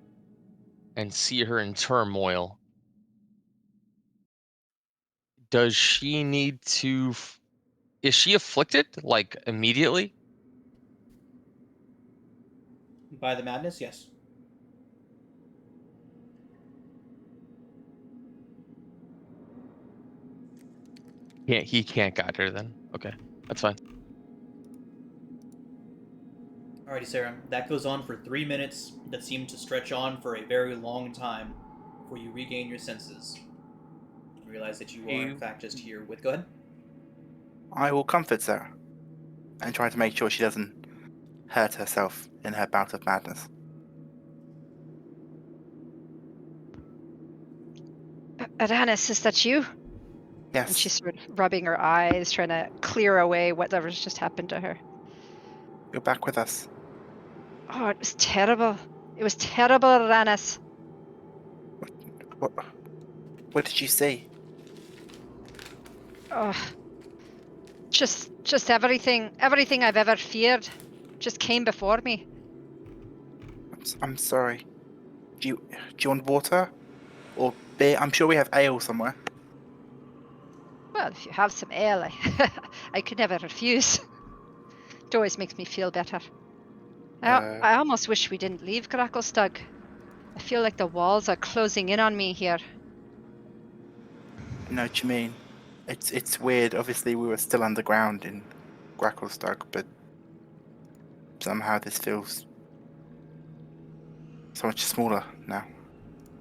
and see her in turmoil. Does she need to? Is she afflicted like immediately? By the madness, yes. Yeah, he can't guide her then. Okay, that's fine. Alrighty, Sarah. That goes on for 3 minutes. That seemed to stretch on for a very long time before you regain your senses. You realize that you are, in fact, just here with. Go ahead. I will comfort Sarah and try to make sure she doesn't hurt herself in her bout of madness. Aranis, is that you? Yes. And she's sort of rubbing her eyes, trying to clear away whatever's just happened to her. You're back with us. Oh, it was terrible. It was terrible, Aranis. What did you see? Oh, just everything I've ever feared just came before me. I'm sorry. Do you want water? Or beer? I'm sure we have ale somewhere. Well, if you have some ale, I could never refuse. It always makes me feel better. I almost wish we didn't leave Gracklestug. I feel like the walls are closing in on me here. I know what you mean. It's weird. Obviously, we were still underground in Gracklestug, but somehow this feels so much smaller now.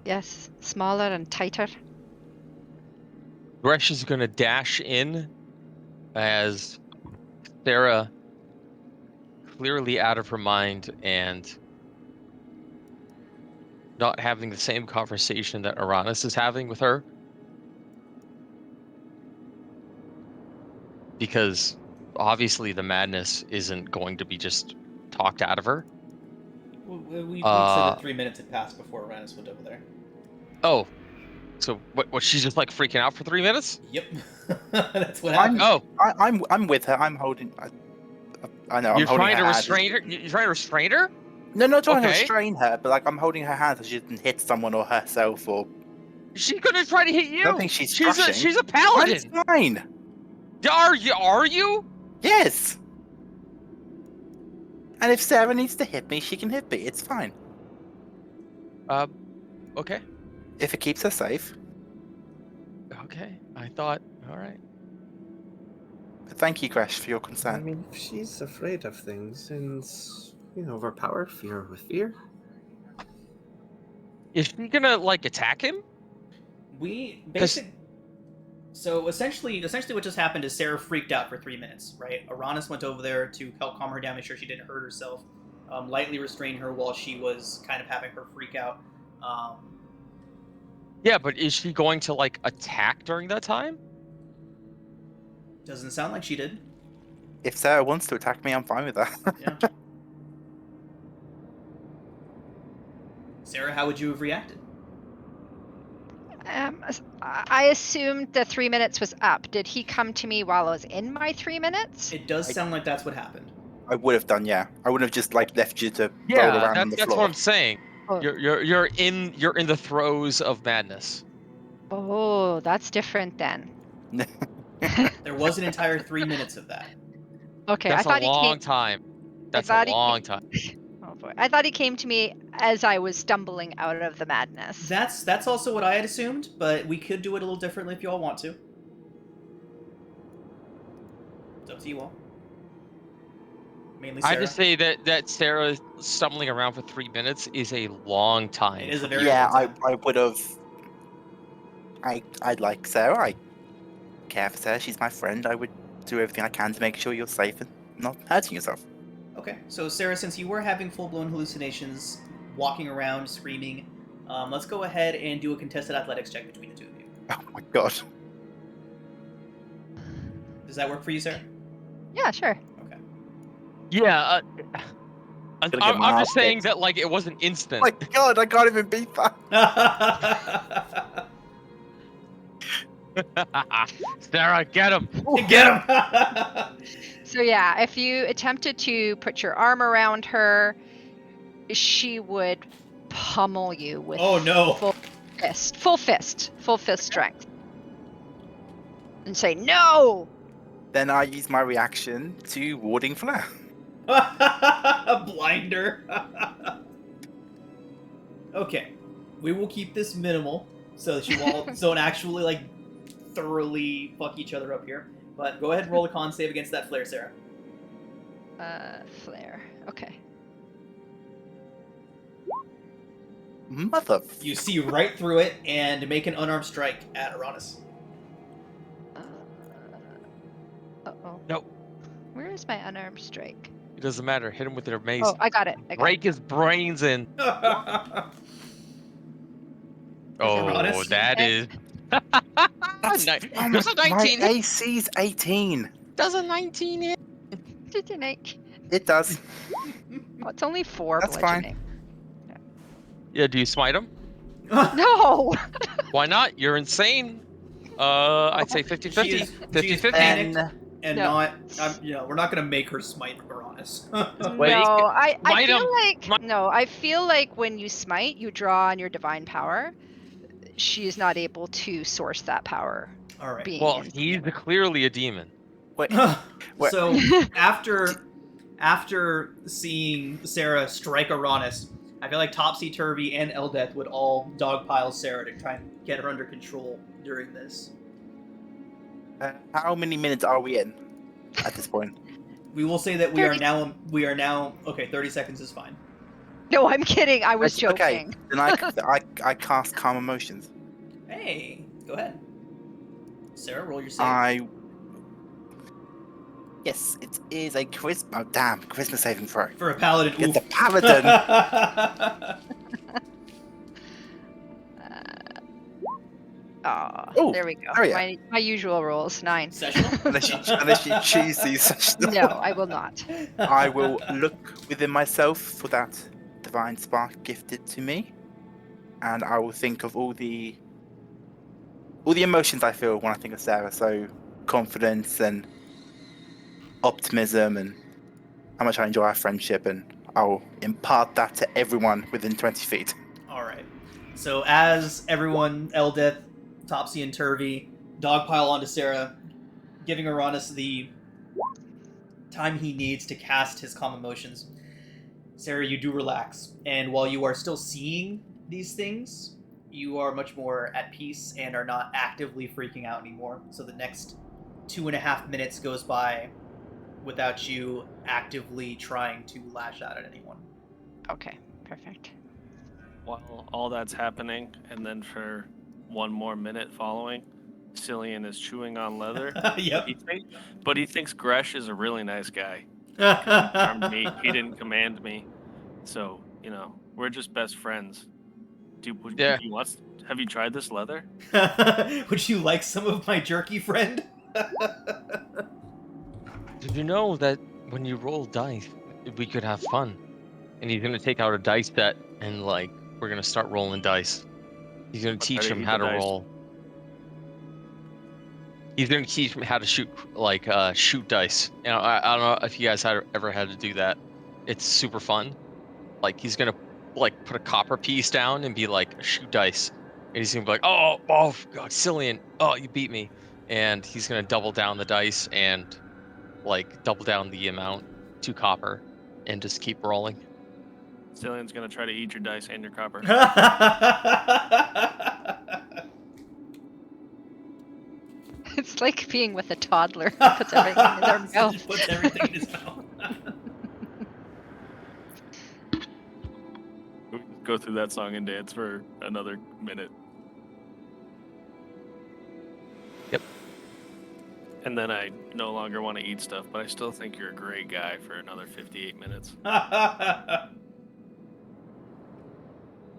Yes, smaller and tighter. Gresh is going to dash in as Sarah, clearly out of her mind and not having the same conversation that Aranis is having with her. Because obviously the madness isn't going to be just talked out of her. We said that 3 minutes had passed before Aranis went over there. Oh, so what? She's just like freaking out for 3 minutes? Yep, that's what happened. I'm with her. I'm holding. I know. You're I'm holding trying her to hand. restrain her. You're trying to restrain her? No, not trying to Okay. restrain her, but like I'm holding her hand so she doesn't hit someone or herself or. She's gonna try to hit you. I don't think she's rushing. She's a paladin. That's fine. Are you? Yes. And if Sarah needs to hit me, she can hit me. It's fine. Okay. If it keeps her safe. Okay. I thought, all right. But thank you, Gresh, for your I concern. mean, if she's afraid of things and, overpower fear with fear. Is she gonna like attack him? So essentially what just happened is Sarah freaked out for 3 minutes, right? Aranis went over there to help calm her down, make sure she didn't hurt herself, lightly restrain her while she was kind of having her freak out. Yeah, but is she going to like attack during that time? Doesn't sound like she did. If Sarah wants to attack me, I'm fine with that. Yeah. Sarah, how would you have reacted? I assumed the 3 minutes was up. Did he come to me while I was in my 3 minutes? It does sound like that's what happened. I would have done, yeah. I wouldn't have just like left you to roll Yeah, around on the that's floor. what I'm saying. Oh. You're in the throes of madness. Oh, that's different then. There was an entire 3 minutes of that. Okay, That's I thought a long he came. time. That's a long time. Oh boy, I thought he came to me as I was stumbling out of the madness. That's also what I had assumed, but we could do it a little differently if you all want to. It's up to you all. Mainly Sarah. I just say that Sarah stumbling around for 3 minutes is a long time. It is a very yeah, long time. I would have. I'd like Sarah. I care for Sarah. She's my friend. I would do everything I can to make sure you're safe and not hurting yourself. Okay, so Sarah, since you were having full-blown hallucinations, walking around, screaming, let's go ahead and do a contested athletics check between the two of you. Oh my god. Does that work for you, Sarah? Yeah, sure. Okay. Yeah, I'm Gonna get my just ass saying kicked. that like it wasn't instant. Oh my god, I can't even beat that. Sarah, get him! Get him! So yeah, if you attempted to put your arm around her, she would pummel you with Oh no! full fist strength, and say no. Then I use my reaction to warding flare. Blinder. Okay, we will keep this minimal so that you all don't actually like thoroughly fuck each other up here. But go ahead and roll a con save against that flare, Sarah. Flare. Okay. Mother. You see right through it and make an unarmed strike at Aranis. Uh-oh. Nope. Where is my unarmed strike? It doesn't matter. Hit him with your mace. Oh, I got it. Break his brains in. Oh, Honest? that Eh? is. That's Does a my 19 hit? AC's 18. Does a 19 hit? Bludgeoning. It does. Oh, it's only 4 That's fine. bludgeoning. Yeah, do you smite him? No! Why not? You're insane. I'd say 50 She 50. is 50 50. panicked and No. not. We're not gonna make her smite Uranus. Wait, No, I smite feel him. like Smite- no, I feel like when you smite, you draw on your divine power. She is not able to source that power. All right. Being Well, in he's clearly a demon. Wait, So after seeing Sarah strike Uranus, I feel like Topsy Turvy and Eldeth would all dogpile Sarah to try and get her under control during this. how many minutes are we in at this point? We will say that we 30. are now. Okay, 30 seconds is fine. No, I'm kidding. I was Okay, joking. then I cast Calm Emotions. Hey, go ahead. Sarah, roll your save. Yes, it is a Christmas. Oh damn, Christmas saving throw. For a paladin. Get Oof. the paladin. Oh, There we go. there we are. My usual rolls. 9. Sessional? unless you choose these. No, I will not. I will look within myself for that divine spark gifted to me, and I will think of all the emotions I feel when I think of Sarah. So confidence and optimism, and how much I enjoy our friendship, and I'll impart that to everyone within 20 feet. All right. So as everyone, Eldeth, Topsy, and Turvy dogpile onto Sarah, giving Uranus the time he needs to cast his calm emotions, Sarah, you do relax, and while you are still seeing these things, you are much more at peace and are not actively freaking out anymore. So the next 2.5 minutes goes by without you actively trying to lash out at anyone. Okay, perfect. While all that's happening, and then for one more minute following, Cillian is chewing on leather. Yep. But he thinks Gresh is a really nice guy. Harmed me. He didn't command me. So, we're just best friends. Yeah. Have you tried this leather? Would you like some of my jerky, friend? Did you know that when you roll dice, we could have fun? And he's gonna take out a dice set and we're gonna start rolling dice. He's gonna teach better him eat how the to dice. roll. He's gonna teach him how to shoot shoot dice. I don't know if you guys ever had to do that. It's super fun. He's gonna put a copper piece down and be like, shoot dice. And he's gonna be like, oh god, Cillian, oh you beat me. And he's gonna double down the dice and double down the amount to copper and just keep rolling. Cillian's gonna try to eat your dice and your copper. It's like being with a toddler who puts everything in their So mouth. just puts everything in his mouth. We can go through that song and dance for another minute. Yep. And then I no longer want to eat stuff, but I still think you're a great guy for another 58 minutes.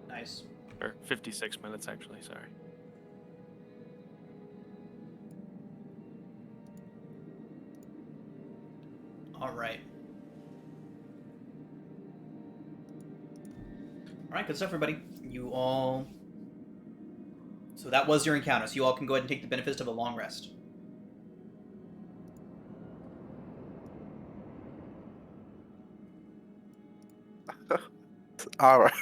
Nice. Or 56 minutes, actually, sorry. All right. All right, good stuff, everybody. You all. So that was your encounter. So you all can go ahead and take the benefits of a long rest. All right.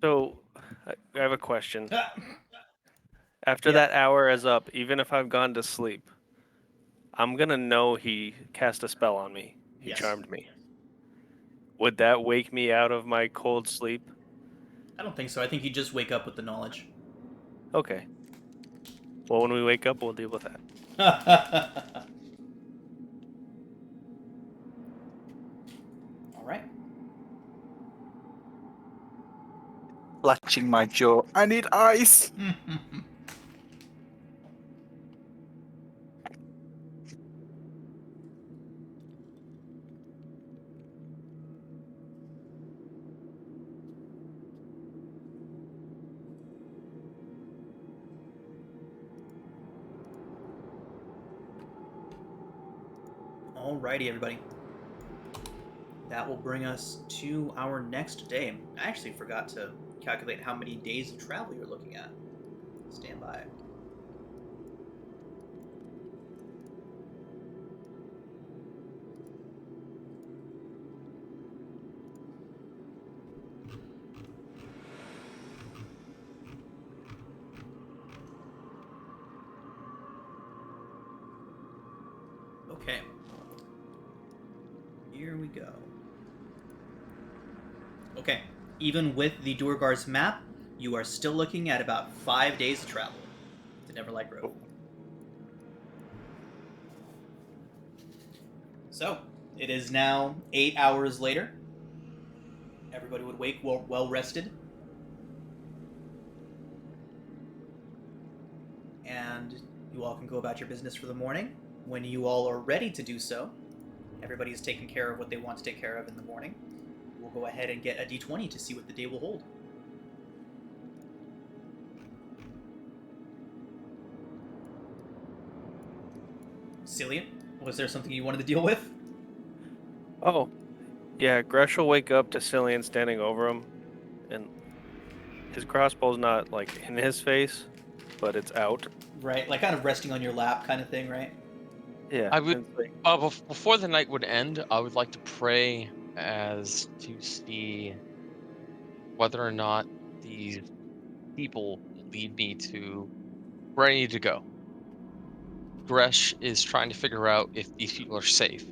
So, I have a question. After that hour is up, even if I've gone to sleep, I'm going to know he cast a spell on me. He Yes. charmed me. Would that wake me out of my cold sleep? I don't think so. I think you just wake up with the knowledge. Okay. Well, when we wake up, we'll deal with that. All right. Clutching my jaw. I need ice. Alrighty, everybody. That will bring us to our next day. I actually forgot to calculate how many days of travel you're looking at. Stand by. Okay. Here we go. Okay. Even with the Durgar's map, you are still looking at about 5 days of travel to Neverlight Grove. So, it is now 8 hours later. Everybody would wake well rested. And you all can go about your business for the morning. When you all are ready to do so, everybody has taken care of what they want to take care of in the morning. We'll go ahead and get a d20 to see what the day will hold. Cillian, was there something you wanted to deal with? Oh, yeah. Gresh will wake up to Cillian standing over him, and his crossbow's not like in his face, but it's out. Right, like kind of resting on your lap kind of thing, right? Yeah. I would- and it's like, Before the night would end, I would like to pray as to see whether or not these people lead me to where I need to go. Gresh is trying to figure out if these people are safe.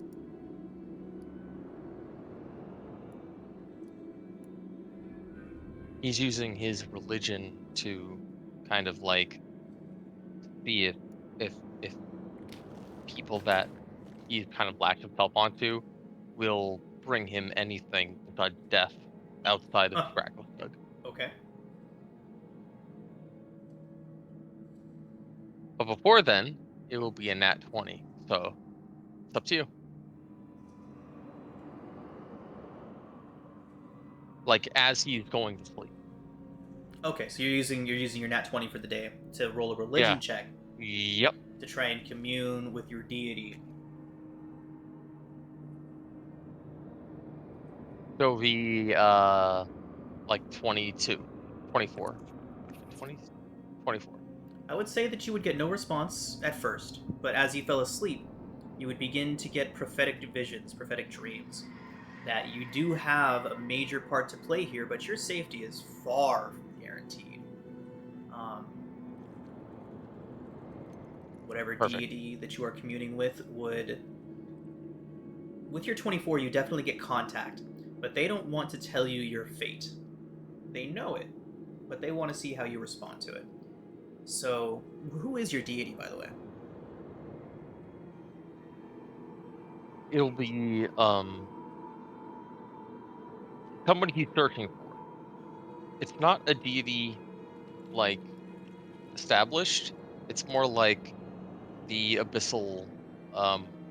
He's using his religion to kind of like see if people that he's kind of latched himself onto will bring him anything besides death outside of Huh. Gracklestug. Okay. But before then, it will be a nat 20. So it's up to you. Like as he's going to sleep. Okay, so you're using your nat 20 for the day to roll a religion Yeah. check Yep. to try and commune with your deity. So the like 22, 24, 20, 24. I would say that you would get no response at first, but as you fell asleep, you would begin to get prophetic visions, prophetic dreams. That you do have a major part to play here, but your safety is far from guaranteed. Whatever Perfect. deity that you are communing with would. With your 24, you definitely get contact, but they don't want to tell you your fate. They know it, but they want to see how you respond to it. So, who is your deity, by the way? It'll be somebody he's searching for. It's not a deity like established. It's more like the abyssal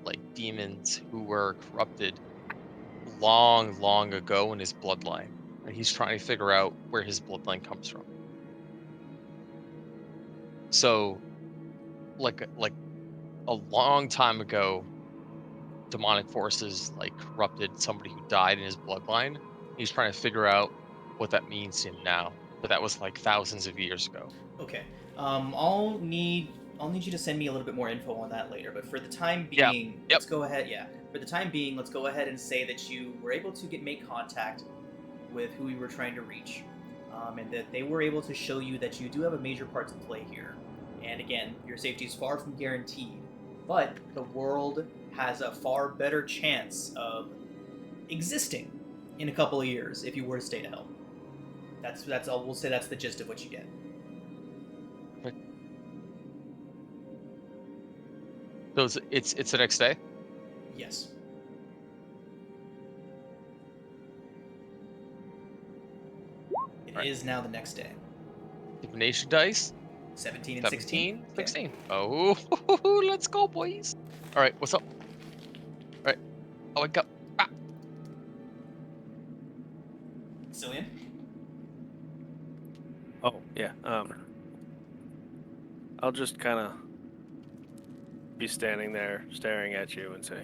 like demons who were corrupted long, long ago in his bloodline. And he's trying to figure out where his bloodline comes from. So like a long time ago, demonic forces like corrupted somebody who died in his bloodline. He's trying to figure out what that means to him now. But that was like thousands of years ago. Okay. I'll need you to send me a little bit more info on that later. But for the time Yeah. being, Yep. let's go ahead. Yeah. For the time being, let's go ahead and say that you were able to make contact with who you were trying to reach, and that they were able to show you that you do have a major part to play here. And again, your safety is far from guaranteed, but the world has a far better chance of existing in a couple of years if you were to stay to help. That's all. We'll say that's the gist of what you get. So it's the next day. Yes. It Right. is now the next day. Divination dice. 17 and 16. 17, 16. Oh, let's go, boys. All right, what's up? All right, I wake up. Ah. Cillian? oh yeah. I'll just kind of be standing there staring at you and say,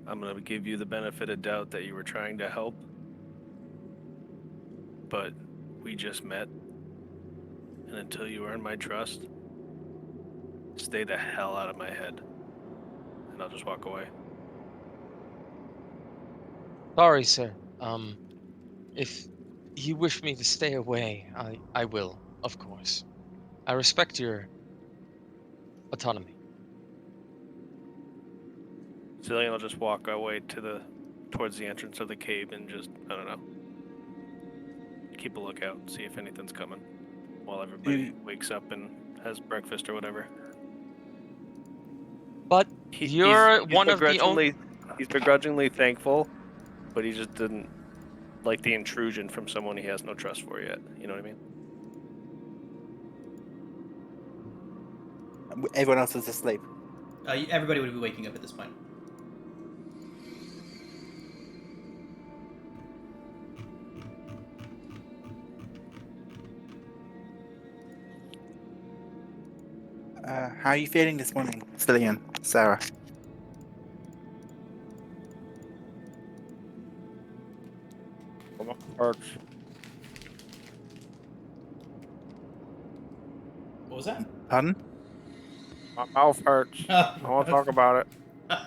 I'm going to give you the benefit of doubt that you were trying to help. But we just met. And until you earn my trust, stay the hell out of my head. And I'll just walk away. Sorry, sir. If you wish me to stay away, I will, of course. I respect your autonomy. Cillian will just walk away towards the entrance of the cave and just, I don't know, keep a lookout and see if anything's coming while everybody wakes up and has breakfast or whatever. But you're He's one of the only. He's begrudgingly thankful, but he just didn't like the intrusion from someone he has no trust for yet. You know what I mean? Everyone else is asleep. Everybody would be waking up at this point. How are you feeling this morning, Cillian, Sarah? Hurts. What was that? Pardon? My mouth hurts. I won't talk about it.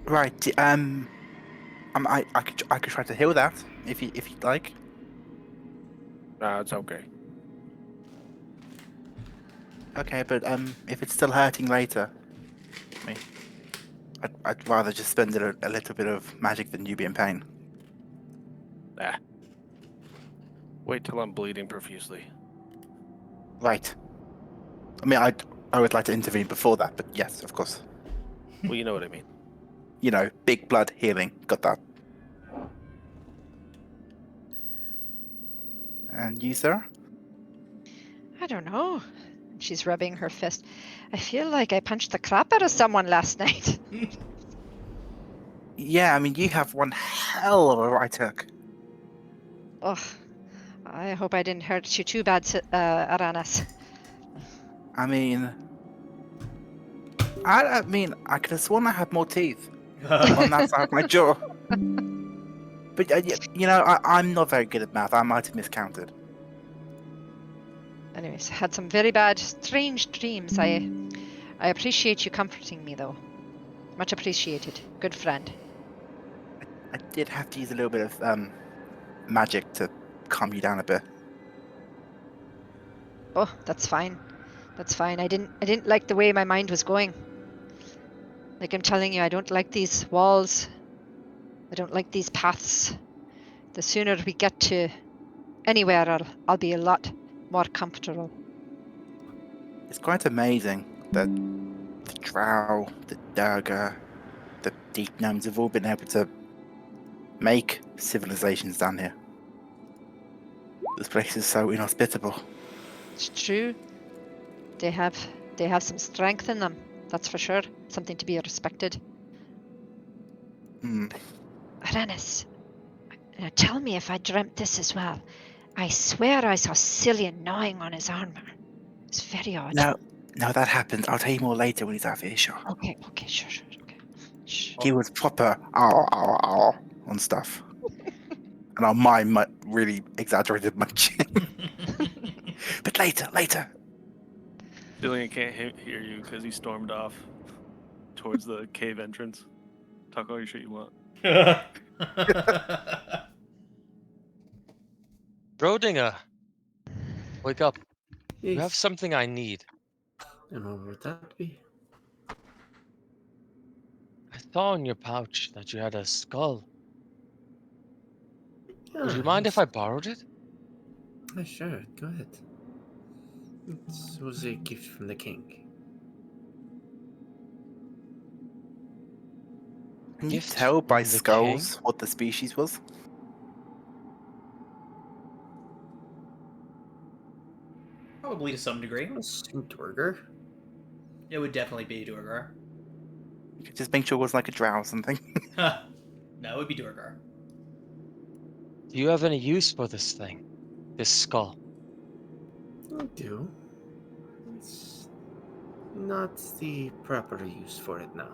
Right. I could try to heal that if you'd like. Nah, it's okay. Okay, but if it's still hurting later, I mean, I'd rather just spend a little bit of magic than you be in pain. Nah. Wait till I'm bleeding profusely. Right. I mean, I would like to intervene before that, but yes, of course. Well, you know what I mean. You know, big blood healing. Got that. And you, sir? I don't know. She's rubbing her fist. I feel like I punched the crap out of someone last night. Yeah, I mean, you have one hell of a right hook. Ugh. I hope I didn't hurt you too bad, Aranas. I mean, I could have sworn I had more teeth on that side of my jaw. But you know, I'm not very good at math. I might have miscounted. Anyways, had some very bad, strange dreams. I appreciate you comforting me, though. Much appreciated. Good friend. I did have to use a little bit of magic to calm you down a bit. Oh, that's fine. That's fine. I didn't like the way my mind was going. Like I'm telling you, I don't like these walls. I don't like these paths. The sooner we get to anywhere, I'll be a lot more comfortable. It's quite amazing that the Drow, the Durga, the Deep Gnomes have all been able to make civilizations down here. This place is so inhospitable. It's true. They have some strength in them. That's for sure. Something to be respected. Hmm. Aranis, now tell me if I dreamt this as well. I swear I saw Cillian gnawing on his armor. It's very odd. No, that happened. I'll tell you more later when he's out of earshot. Okay, sure, okay. Shh. He was proper ow on stuff. And our mime might really exaggerated my chin. But later. Cillian can't hear you because he stormed off towards the cave entrance. Talk all your shit you want. Rodinger, wake up. You have Yes. something I need. And what would that be? I saw in your pouch that you had a skull. Would you Ah, mind if yes. I borrowed it? Sure, go ahead. It was a gift from the king. Can you Gift tell by from the skulls king? what the species was? Probably to some degree. Durgar? It would definitely be Durgar. You could just make sure it was like a drow or something. No, it would be Durgar. Do you have any use for this thing? This skull? I do. It's not the proper use for it now.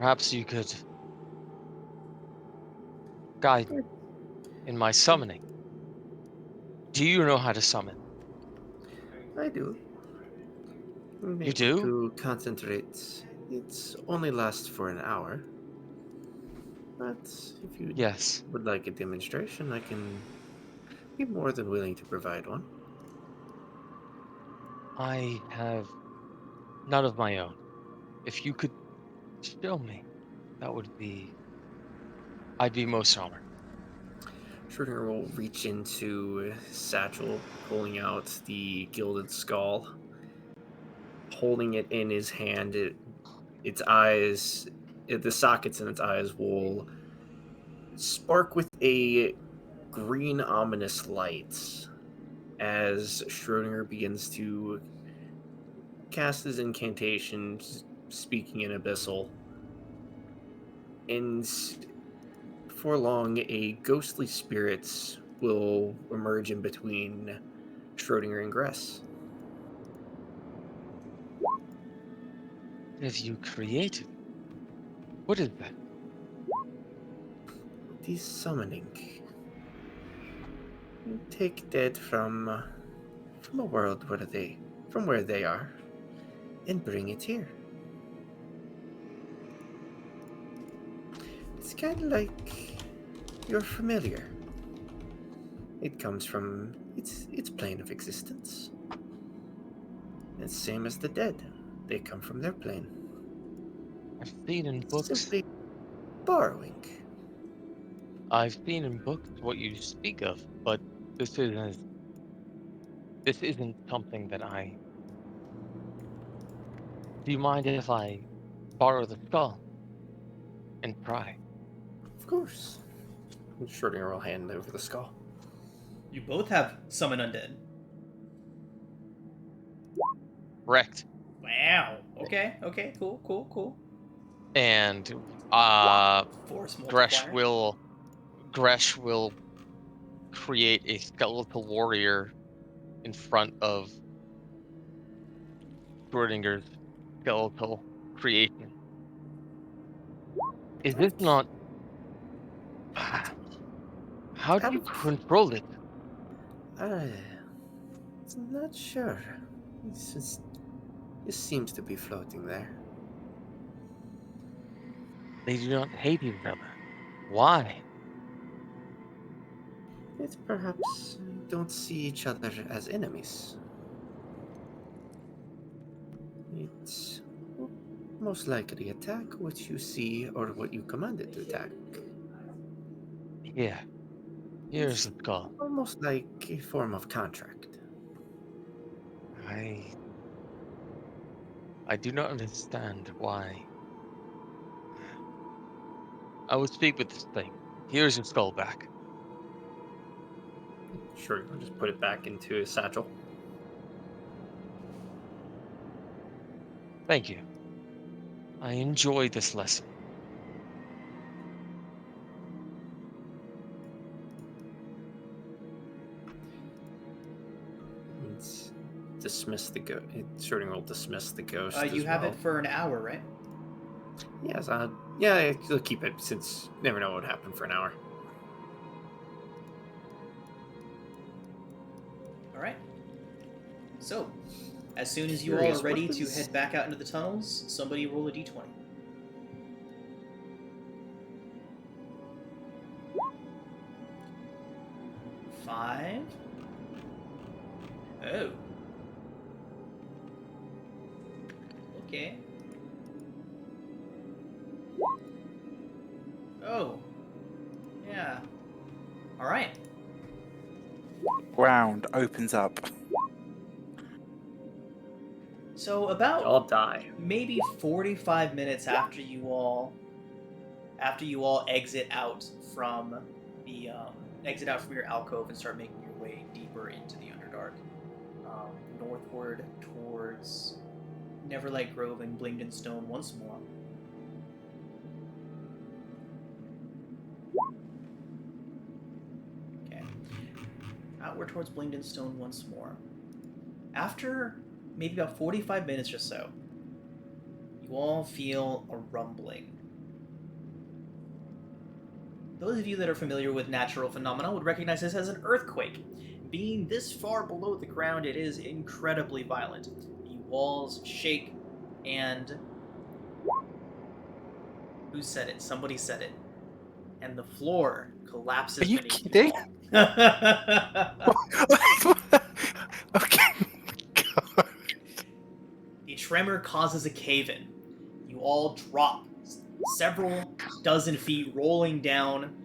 Perhaps you could guide me in my summoning. Do you know how to summon? I do. I'm You able do? to concentrate. It's only lasts for an hour. But if you Yes. would like a demonstration, I can be more than willing to provide one. I have none of my own. If you could show me, that would be. I'd be most honored. Schrodinger will reach into his satchel, pulling out the gilded skull, holding it in his hand. The sockets in its eyes will spark with a green ominous light as Schrodinger begins to cast his incantations, speaking in Abyssal. And before long, a ghostly spirit will emerge in between Schrodinger and Gress. Have you created? What is that? The summoning. You take dead from a world from where they are, and bring it here. It's kind of like you're familiar. It comes from its plane of existence. It's same as the dead. They come from their plane. I've seen in books. Simply borrowing. I've seen in books what you speak of, but this isn't. This isn't something that I. Do you mind if I borrow the skull and try? Of course. Schrodinger will hand over the skull. You both have summon undead. Correct. Wow. Okay. Cool. And Force Gresh multiplier. will create a skeletal warrior in front of Schrodinger's skeletal creation. Is this not? How do you control it? I'm not sure. It seems to be floating there. They do not hate each other. Why? It's perhaps don't see each other as enemies. It's most likely attack what you see or what you command it to attack. Here. Here's the skull. Almost like a form of contract. I do not understand why. I will speak with this thing. Here's your skull back. Sure, I'll just put it back into his satchel. Thank you. I enjoyed this lesson. It's dismiss the ghost. Schrodinger will dismiss the ghost. You have it for an hour, right? Yes, yeah, he'll keep it since you never know what would happen for an hour. Alright. So, as soon as you all Curious, are ready what to is- head back out into the tunnels, somebody roll a d20. Five. Oh. Okay. Oh. Yeah. Alright. Ground opens up. So They about all die. maybe 45 minutes after you all exit out from your alcove and start making your way deeper into the Underdark, northward towards Neverlight Grove and Blingden Stone once more. Okay. Outward towards Blingden Stone once more. After maybe about 45 minutes or so, you all feel a rumbling Those of you that are familiar with natural phenomena would recognize this as an earthquake. Being this far below the ground, it is incredibly violent. The walls shake, and... Who said it? Somebody said it. And the floor collapses Are you beneath kidding? you all. Okay. God. The tremor causes a cave-in. You all drop several dozen feet, rolling down.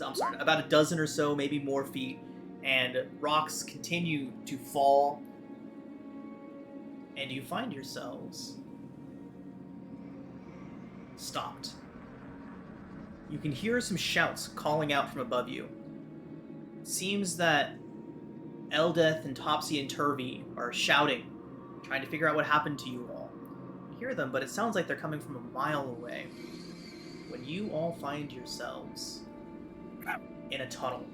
I'm sorry, about a dozen or so, maybe more feet, and rocks continue to fall, and you find yourselves stopped. You can hear some shouts calling out from above you. It seems that Eldeth and Topsy and Turvy are shouting, trying to figure out what happened to you all. You hear them, but it sounds like they're coming from a mile away. When you all find yourselves in a tunnel,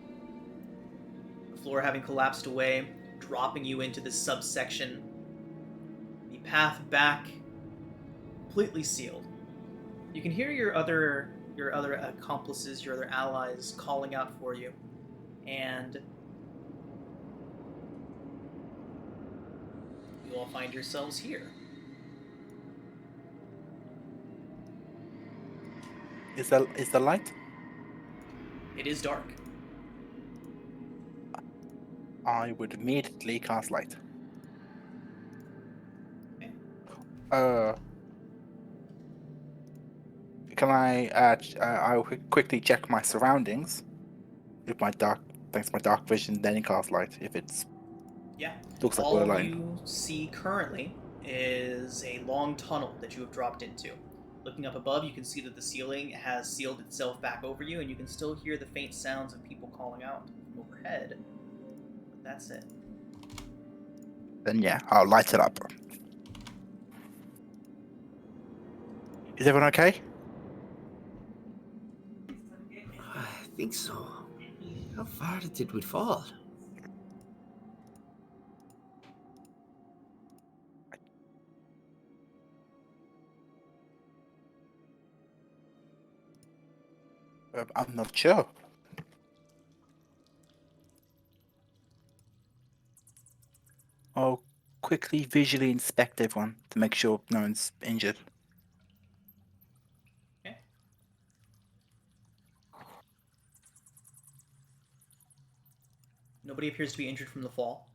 the floor having collapsed away, dropping you into this subsection, the path back completely sealed. You can hear your other accomplices, your other allies calling out for you, and you all find yourselves here. Is the light? It is dark. I would immediately cast light. Okay. Can I? I'll quickly check my surroundings with my thanks to my dark vision. Then cast light if it's. Yeah. Looks like All we're alone. you see currently is a long tunnel that you have dropped into. Looking up above, you can see that the ceiling has sealed itself back over you, and you can still hear the faint sounds of people calling out from overhead. But that's it. Then yeah, I'll light it up. Is everyone okay? I think so. How far did we fall? I'm not sure. I'll quickly visually inspect everyone to make sure no one's injured. Okay. Nobody appears to be injured from the fall.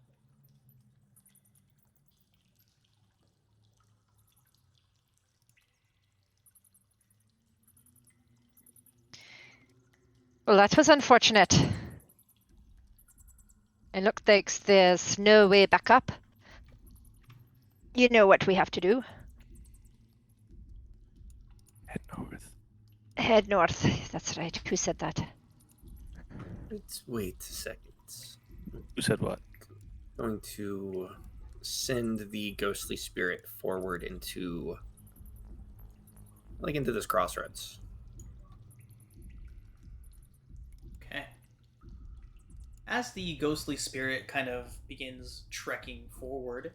Well, that was unfortunate. It looks like there's no way back up. You know what we have to do. Head north. Head north. That's right. Who said that? Let's wait a second. Who said what? Going to send the ghostly spirit forward into this crossroads. Okay. As the ghostly spirit kind of begins trekking forward,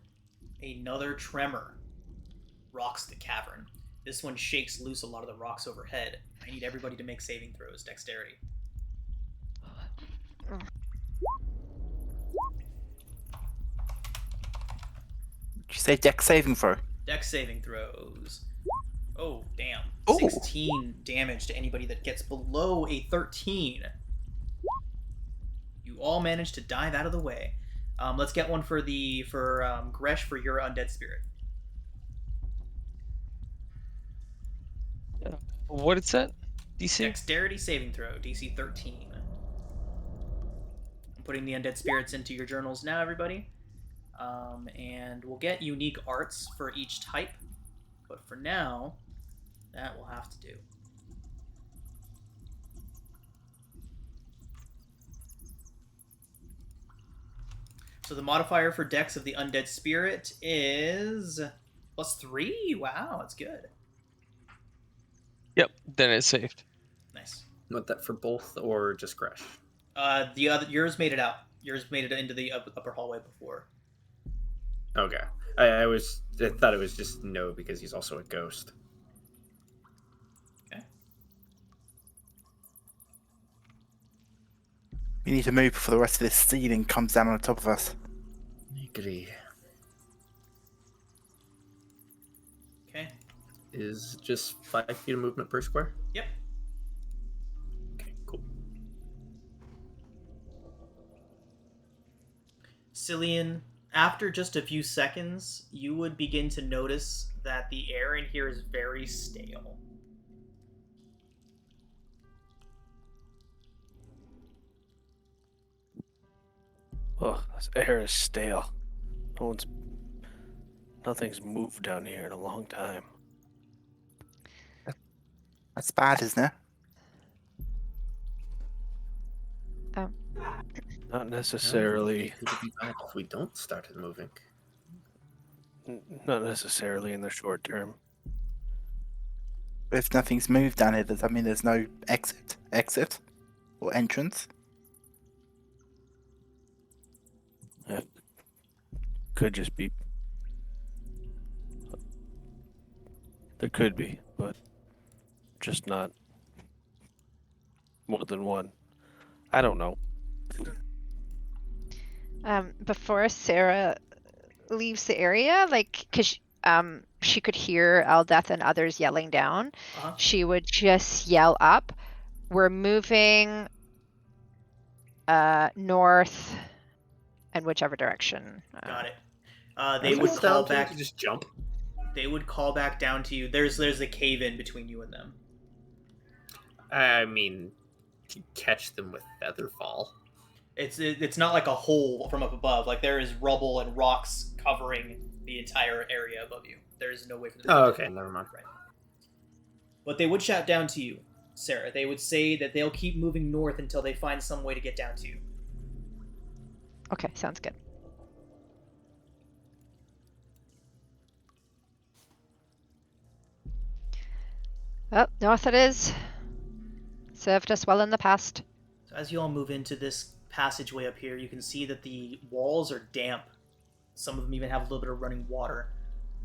another tremor rocks the cavern. This one shakes loose a lot of the rocks overhead. I need everybody to make saving throws, dexterity. Did you say dex saving throw? Dex saving throws. Oh, damn. Ooh. 16 damage to anybody that gets below a 13. You all managed to dive out of the way. Let's get one for Gresh for your undead spirit. What is that? DC? Dexterity saving throw, DC 13. I'm putting the undead spirits into your journals now, everybody. And we'll get unique arts for each type. But for now, that will have to do. So the modifier for Dex of the undead spirit is +3. Wow, that's good. Yep, then it's saved. Nice. Want that for both or just Gresh? Yours made it out. Yours made it into the upper hallway before. Okay. I thought it was just no because he's also a ghost. Okay. We need to move before the rest of this ceiling comes down on top of us. Agree. Okay. Is just 5 feet of movement per square? Yep. Okay, cool. Cillian, after just a few seconds, you would begin to notice that the air in here is very stale. Oh, this air is stale. Nothing's moved down here in a long time. That's bad, isn't it? Not necessarily. Could it be bad if we don't start moving? Not necessarily in the short term. If nothing's moved down here, does that mean there's no exit, or entrance? Could just be. There could be, but just not more than one. I don't know. Before Sarah leaves the area, like, because she could hear Aldeth and others yelling down, Uh-huh. she would just yell up, "We're moving north," and whichever direction. Got it. They would Down call to you back. to just jump. They would call back down to you. There's a cave in between you and them. I mean, you catch them with Featherfall. It's not like a hole from up above. Like there is rubble and rocks covering the entire area above you. There is no way for them. Oh, to okay, never mind. Right. But they would shout down to you, Sarah. They would say that they'll keep moving north until they find some way to get down to you. Okay, sounds good. Well, north it is. Served us well in the past. So as you all move into this passageway up here, you can see that the walls are damp. Some of them even have a little bit of running water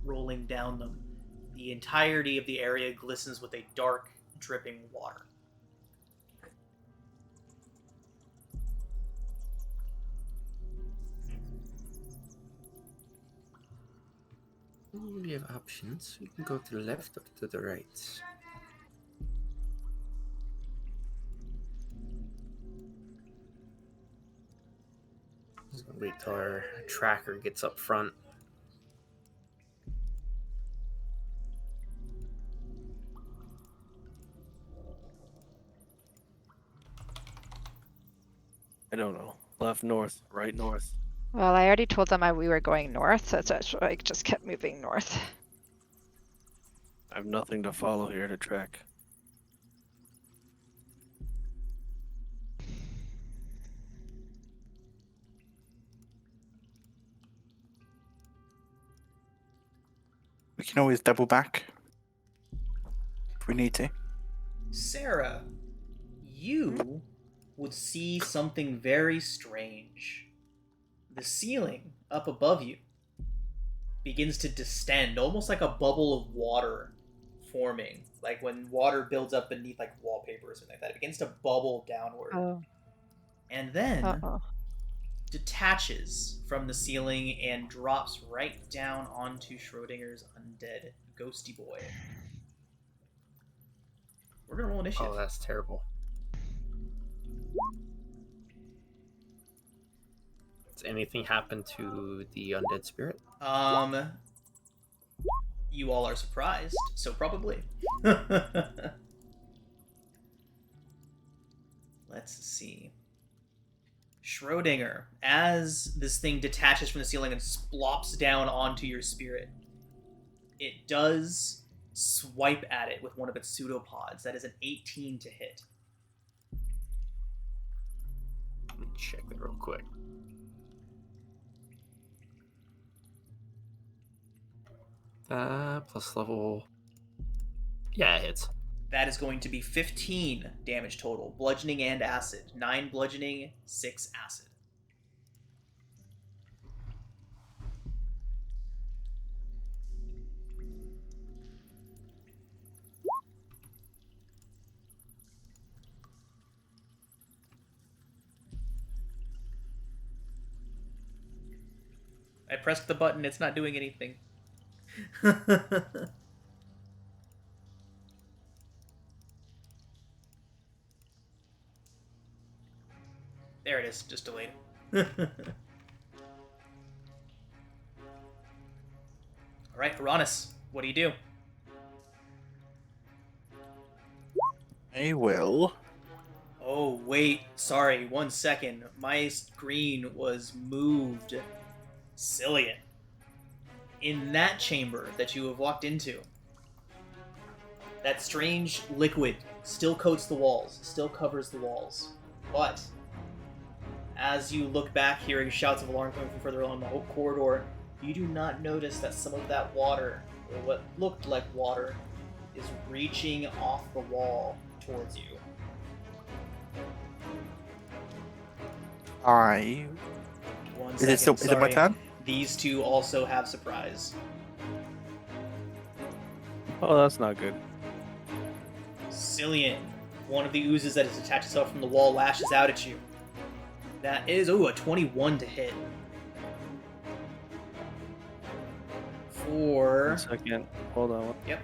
rolling down them. The entirety of the area glistens with a dark, dripping water. We have options. We can go to the left or to the right. Just gonna wait till our tracker gets up front. I don't know. Left, north, right, north. Well, I already told them we were going north, so that's why I just kept moving north. I have nothing to follow here to track. We can always double back if we need to. Sarah, you would see something very strange. The ceiling up above you begins to distend, almost like a bubble of water forming. Like when water builds up beneath like wallpaper or something like that. It begins to bubble downward. Oh. And then Uh-oh. detaches from the ceiling and drops right down onto Schrodinger's undead ghosty boy. We're gonna roll initiative. Oh, that's terrible. Does anything happen to the undead spirit? You all are surprised, so probably. Let's see. Schrodinger, as this thing detaches from the ceiling and splops down onto your spirit, it does swipe at it with one of its pseudopods. That is an 18 to hit. Let me check that real quick. Plus level. Yeah, it hits. That is going to be 15 damage total, bludgeoning and acid. 9 bludgeoning, 6 acid. I pressed the button. It's not doing anything. There it is. Just delayed. All right, Uranus, what do you do? I will. Oh, wait. Sorry, 1 second. My screen was moved. Cillian. In that chamber that you have walked into, that strange liquid still coats the walls, still covers the walls. But as you look back, hearing shouts of alarm coming from further along the whole corridor, you do not notice that some of that water, or what looked like water, is reaching off the wall towards you. I. One Is it second, still? Is it my sorry. turn? These two also have surprise. Oh, that's not good. Cillian, one of the oozes that has attached itself from the wall, lashes out at you. That is, a 21 to hit. For... 1 second. Hold on. Yep.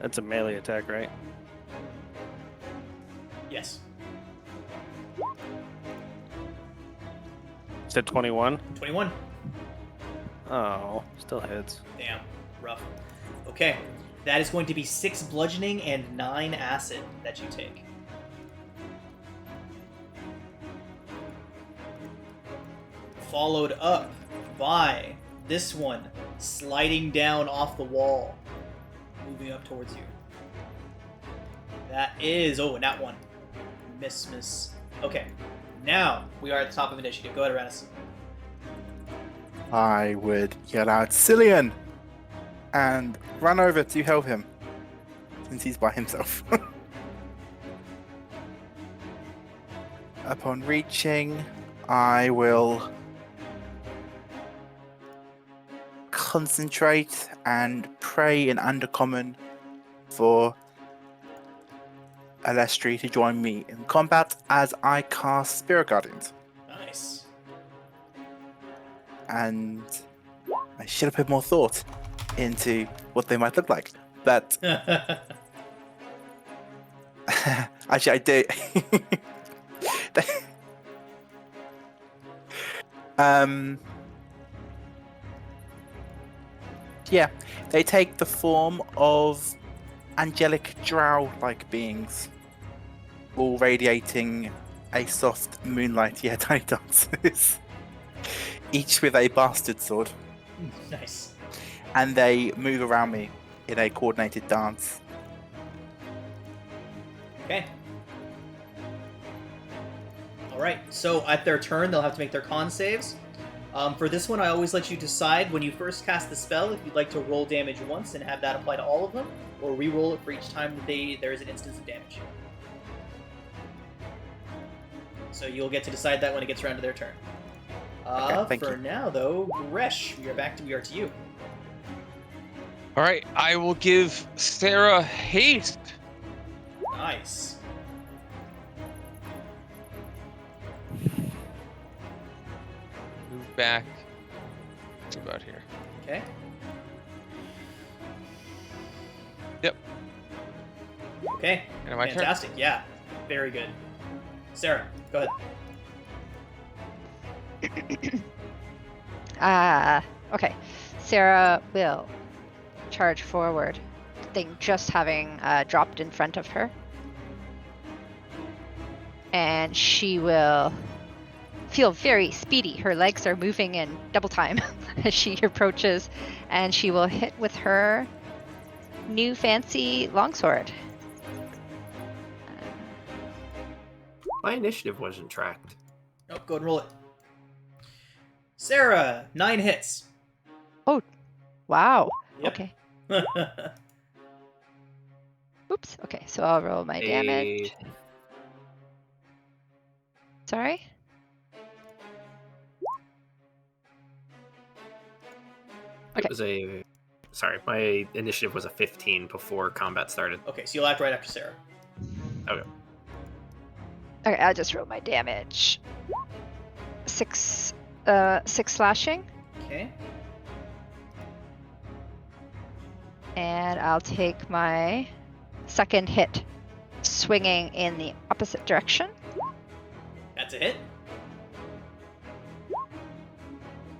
That's a melee attack, right? Yes. Said 21. 21. Oh, still hits. Damn. Rough. Okay. That is going to be 6 bludgeoning and 9 acid that you take. Followed up by this one sliding down off the wall, moving up towards you. That is... Oh, and that one. Miss. Okay. Now, we are at the top of initiative. Go ahead, Uranus. I would yell out, Cillian! And run over to help him, since he's by himself. Upon reaching, I will concentrate and pray in Undercommon for Alestri to join me in combat as I cast Spirit Guardians. Nice. And I should have put more thought into what they might look like. But actually, I do. Yeah, they take the form of angelic drow-like beings, all radiating a soft moonlight, tiny dances, each with a bastard sword. Nice. And they move around me in a coordinated dance. Okay. Alright, so at their turn, they'll have to make their con saves. For this one, I always let you decide when you first cast the spell if you'd like to roll damage once and have that apply to all of them, or re-roll it for each time that there is an instance of damage. So you'll get to decide that when it gets around to their turn. Thank for you. now, though, Gresh, we are to you. All right, I will give Sarah haste. Nice. Move back to about here. Okay. Yep. Okay. And my turn. Fantastic. Yeah. Very good. Sarah, go ahead. Okay. Sarah will charge forward, the thing just having dropped in front of her. And she will feel very speedy. Her legs are moving in double time as she approaches, and she will hit with her new fancy longsword. My initiative wasn't tracked. Nope, go ahead and roll it. Sarah, 9 hits. Wow. Yep. Okay. Oops. Okay, so I'll roll my damage. Sorry? It was a... Sorry, my initiative was a 15 before combat started. Okay, so you'll act right after Sarah. Okay. Okay, I'll just roll my damage. 6 slashing, Okay. and I'll take my second hit, swinging in the opposite direction. That's a hit.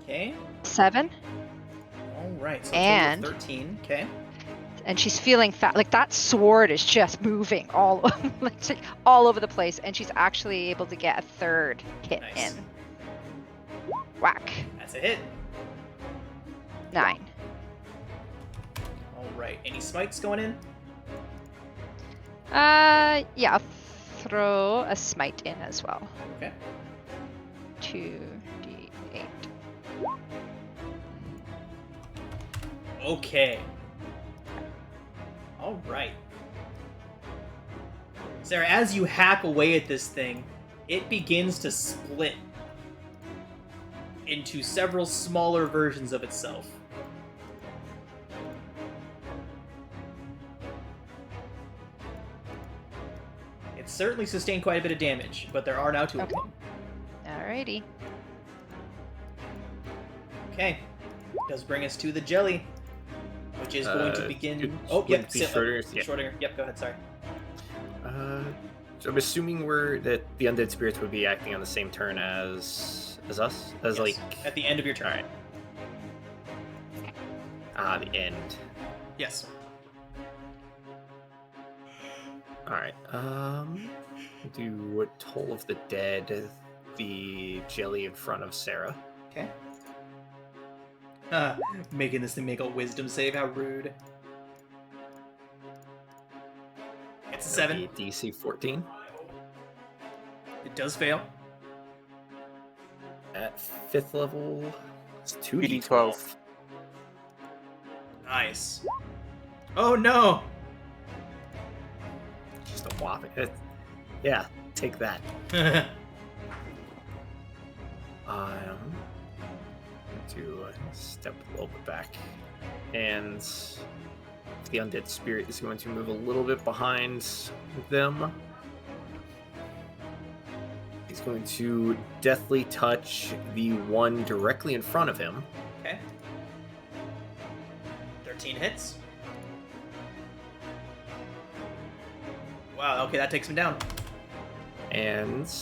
Okay. 7, All right. So And- total of 13. Okay. and she's feeling fat. Like that sword is just moving all like, all over the place, and she's actually able to get a third hit Nice. in. Whack. That's a hit. 9. All right. Any spikes going in? Yeah, I'll throw a smite in as well. Okay. 2d8. Okay. All right. Sarah, as you hack away at this thing, it begins to split into several smaller versions of itself. It certainly sustained quite a bit of damage, but there are now 2 of Okay. them. Alrighty. Okay. Does bring us to the jelly, which is going to begin. it Oh, would yep. be Schroeder, yeah. Schrodinger. Yep. Go ahead. Sorry. So I'm assuming that the undead spirits would be acting on the same turn as us, as Yes, like at the end of your turn. All right. The end. Yes. All right. Do Toll of the Dead, the jelly in front of Sarah. Okay. Making this thing make a wisdom save. How rude. It's a 7. That'd be DC 14 It does fail. at 5th level. It's 2d12. 2d12. Nice. Oh no! Just a whopping. Yeah, take that. To step a little bit back, and the undead spirit is going to move a little bit behind them. He's going to deathly touch the one directly in front of him. Okay. 13 hits. Wow, okay, that takes him down. And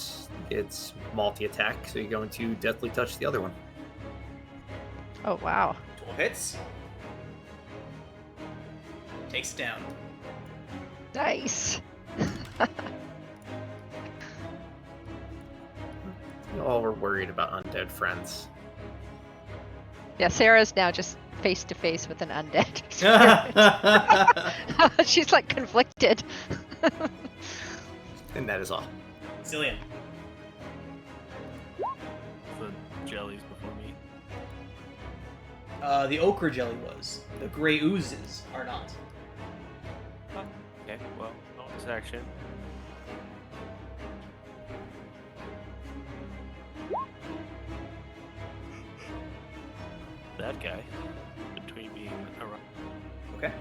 it's multi-attack, so you're going to deathly touch the other one. Oh, wow. 12 hits. Takes it down. Nice. You all were worried about undead friends. Yeah, Sarah's now just face to face with an undead. She's like conflicted. And that is all. Zillion. The jellies before me. The ochre jelly was. The gray oozes are not. Okay, well, bonus action. That guy, between being around. Okay.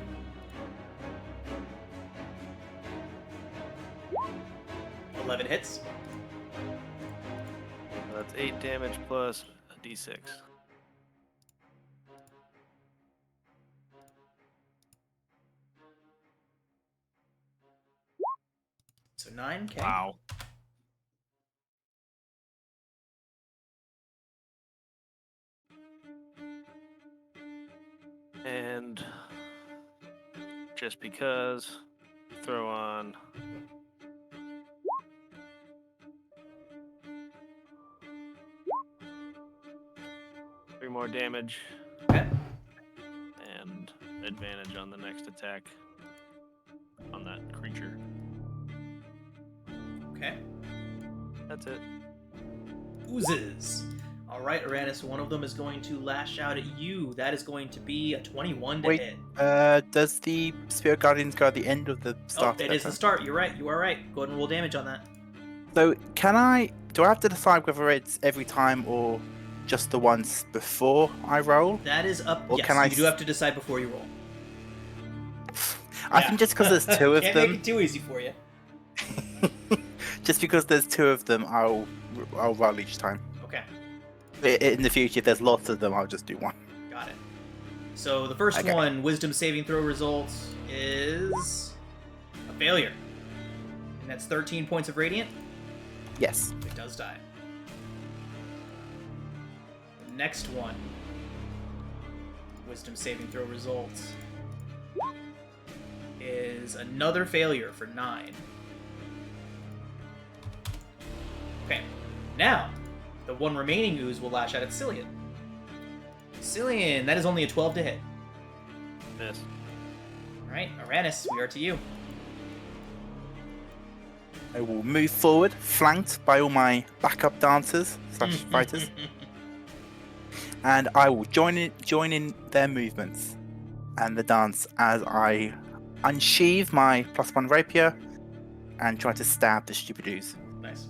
$11 hits. That's 8 damage plus a d6. So 9. Okay. Wow. And just because, throw on three more damage Okay. and advantage on the next attack on that creature. Okay. That's it. Oozes. All right, Uranus, one of them is going to lash out at you. That is going to be a 21 to Wait, hit. does the Spirit Guardians go at the end of the Oh, start? it is the start. You're right. You are right. Go ahead and roll damage on that. So do I have to decide whether it's every time or just the once before I roll? That is up. Or Yes, can I you do s- have to decide before you roll. I think just because there's two of Can't them, make it too easy for you. Just because there's 2 of them, I'll roll each time. Okay, In the future, if there's lots of them, I'll just do one. got it. So the first Okay. one, wisdom saving throw result, is a failure. And that's 13 points of radiant. Yes. It does die. The next one, wisdom saving throw result, is another failure for 9. Okay, now the one remaining ooze will lash out at Cillian. Cillian, that is only a 12 to hit. Miss. Alright, Aranis, we are to you. I will move forward, flanked by all my backup dancers / fighters, and I will join in their movements and the dance as I unsheathe my +1 rapier and try to stab the stupid ooze. Nice.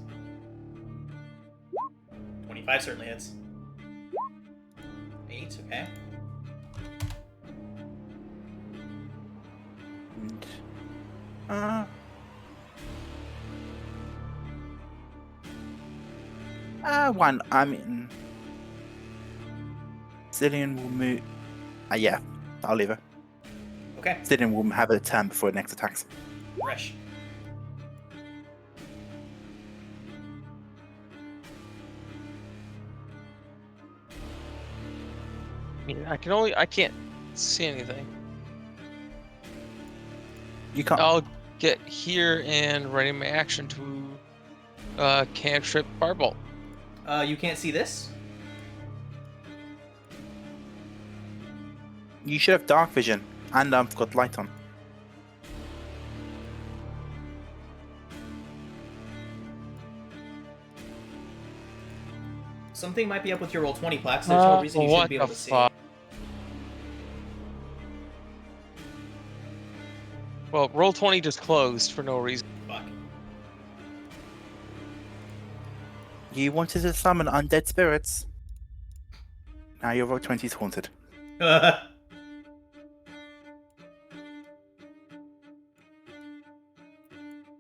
25 certainly hits. 8, okay. One. I mean, Zillion will move. Yeah, I'll leave her. Okay, Zillion will have a turn before it next attacks. Resh. I can't see anything. You can't. I'll get here and ready my action to cantrip Firebolt. You can't see this? You should have dark vision, and I've got light on. Something might be up with your roll 20 plaques. There's no reason you shouldn't be able to see. Well, roll 20 just closed for no reason. Fuck. You wanted to summon undead spirits. Now your roll 20 is haunted.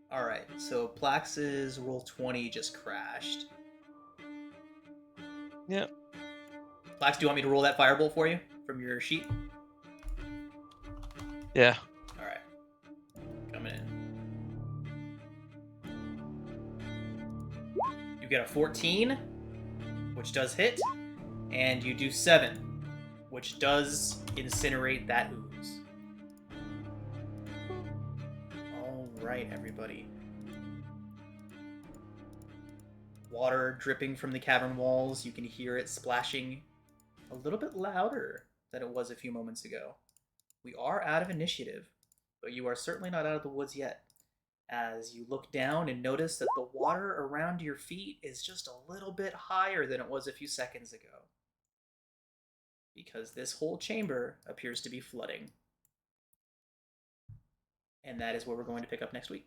Alright, so Plax's roll 20 just crashed. Yep. Plax, do you want me to roll that firebolt for you from your sheet? Yeah. Alright. Coming in. You get a 14, which does hit, and you do 7, which does incinerate that ooze. Alright, everybody. Water dripping from the cavern walls. You can hear it splashing a little bit louder than it was a few moments ago. We are out of initiative, but you are certainly not out of the woods yet, as you look down and notice that the water around your feet is just a little bit higher than it was a few seconds ago, because this whole chamber appears to be flooding. And that is where we're going to pick up next week.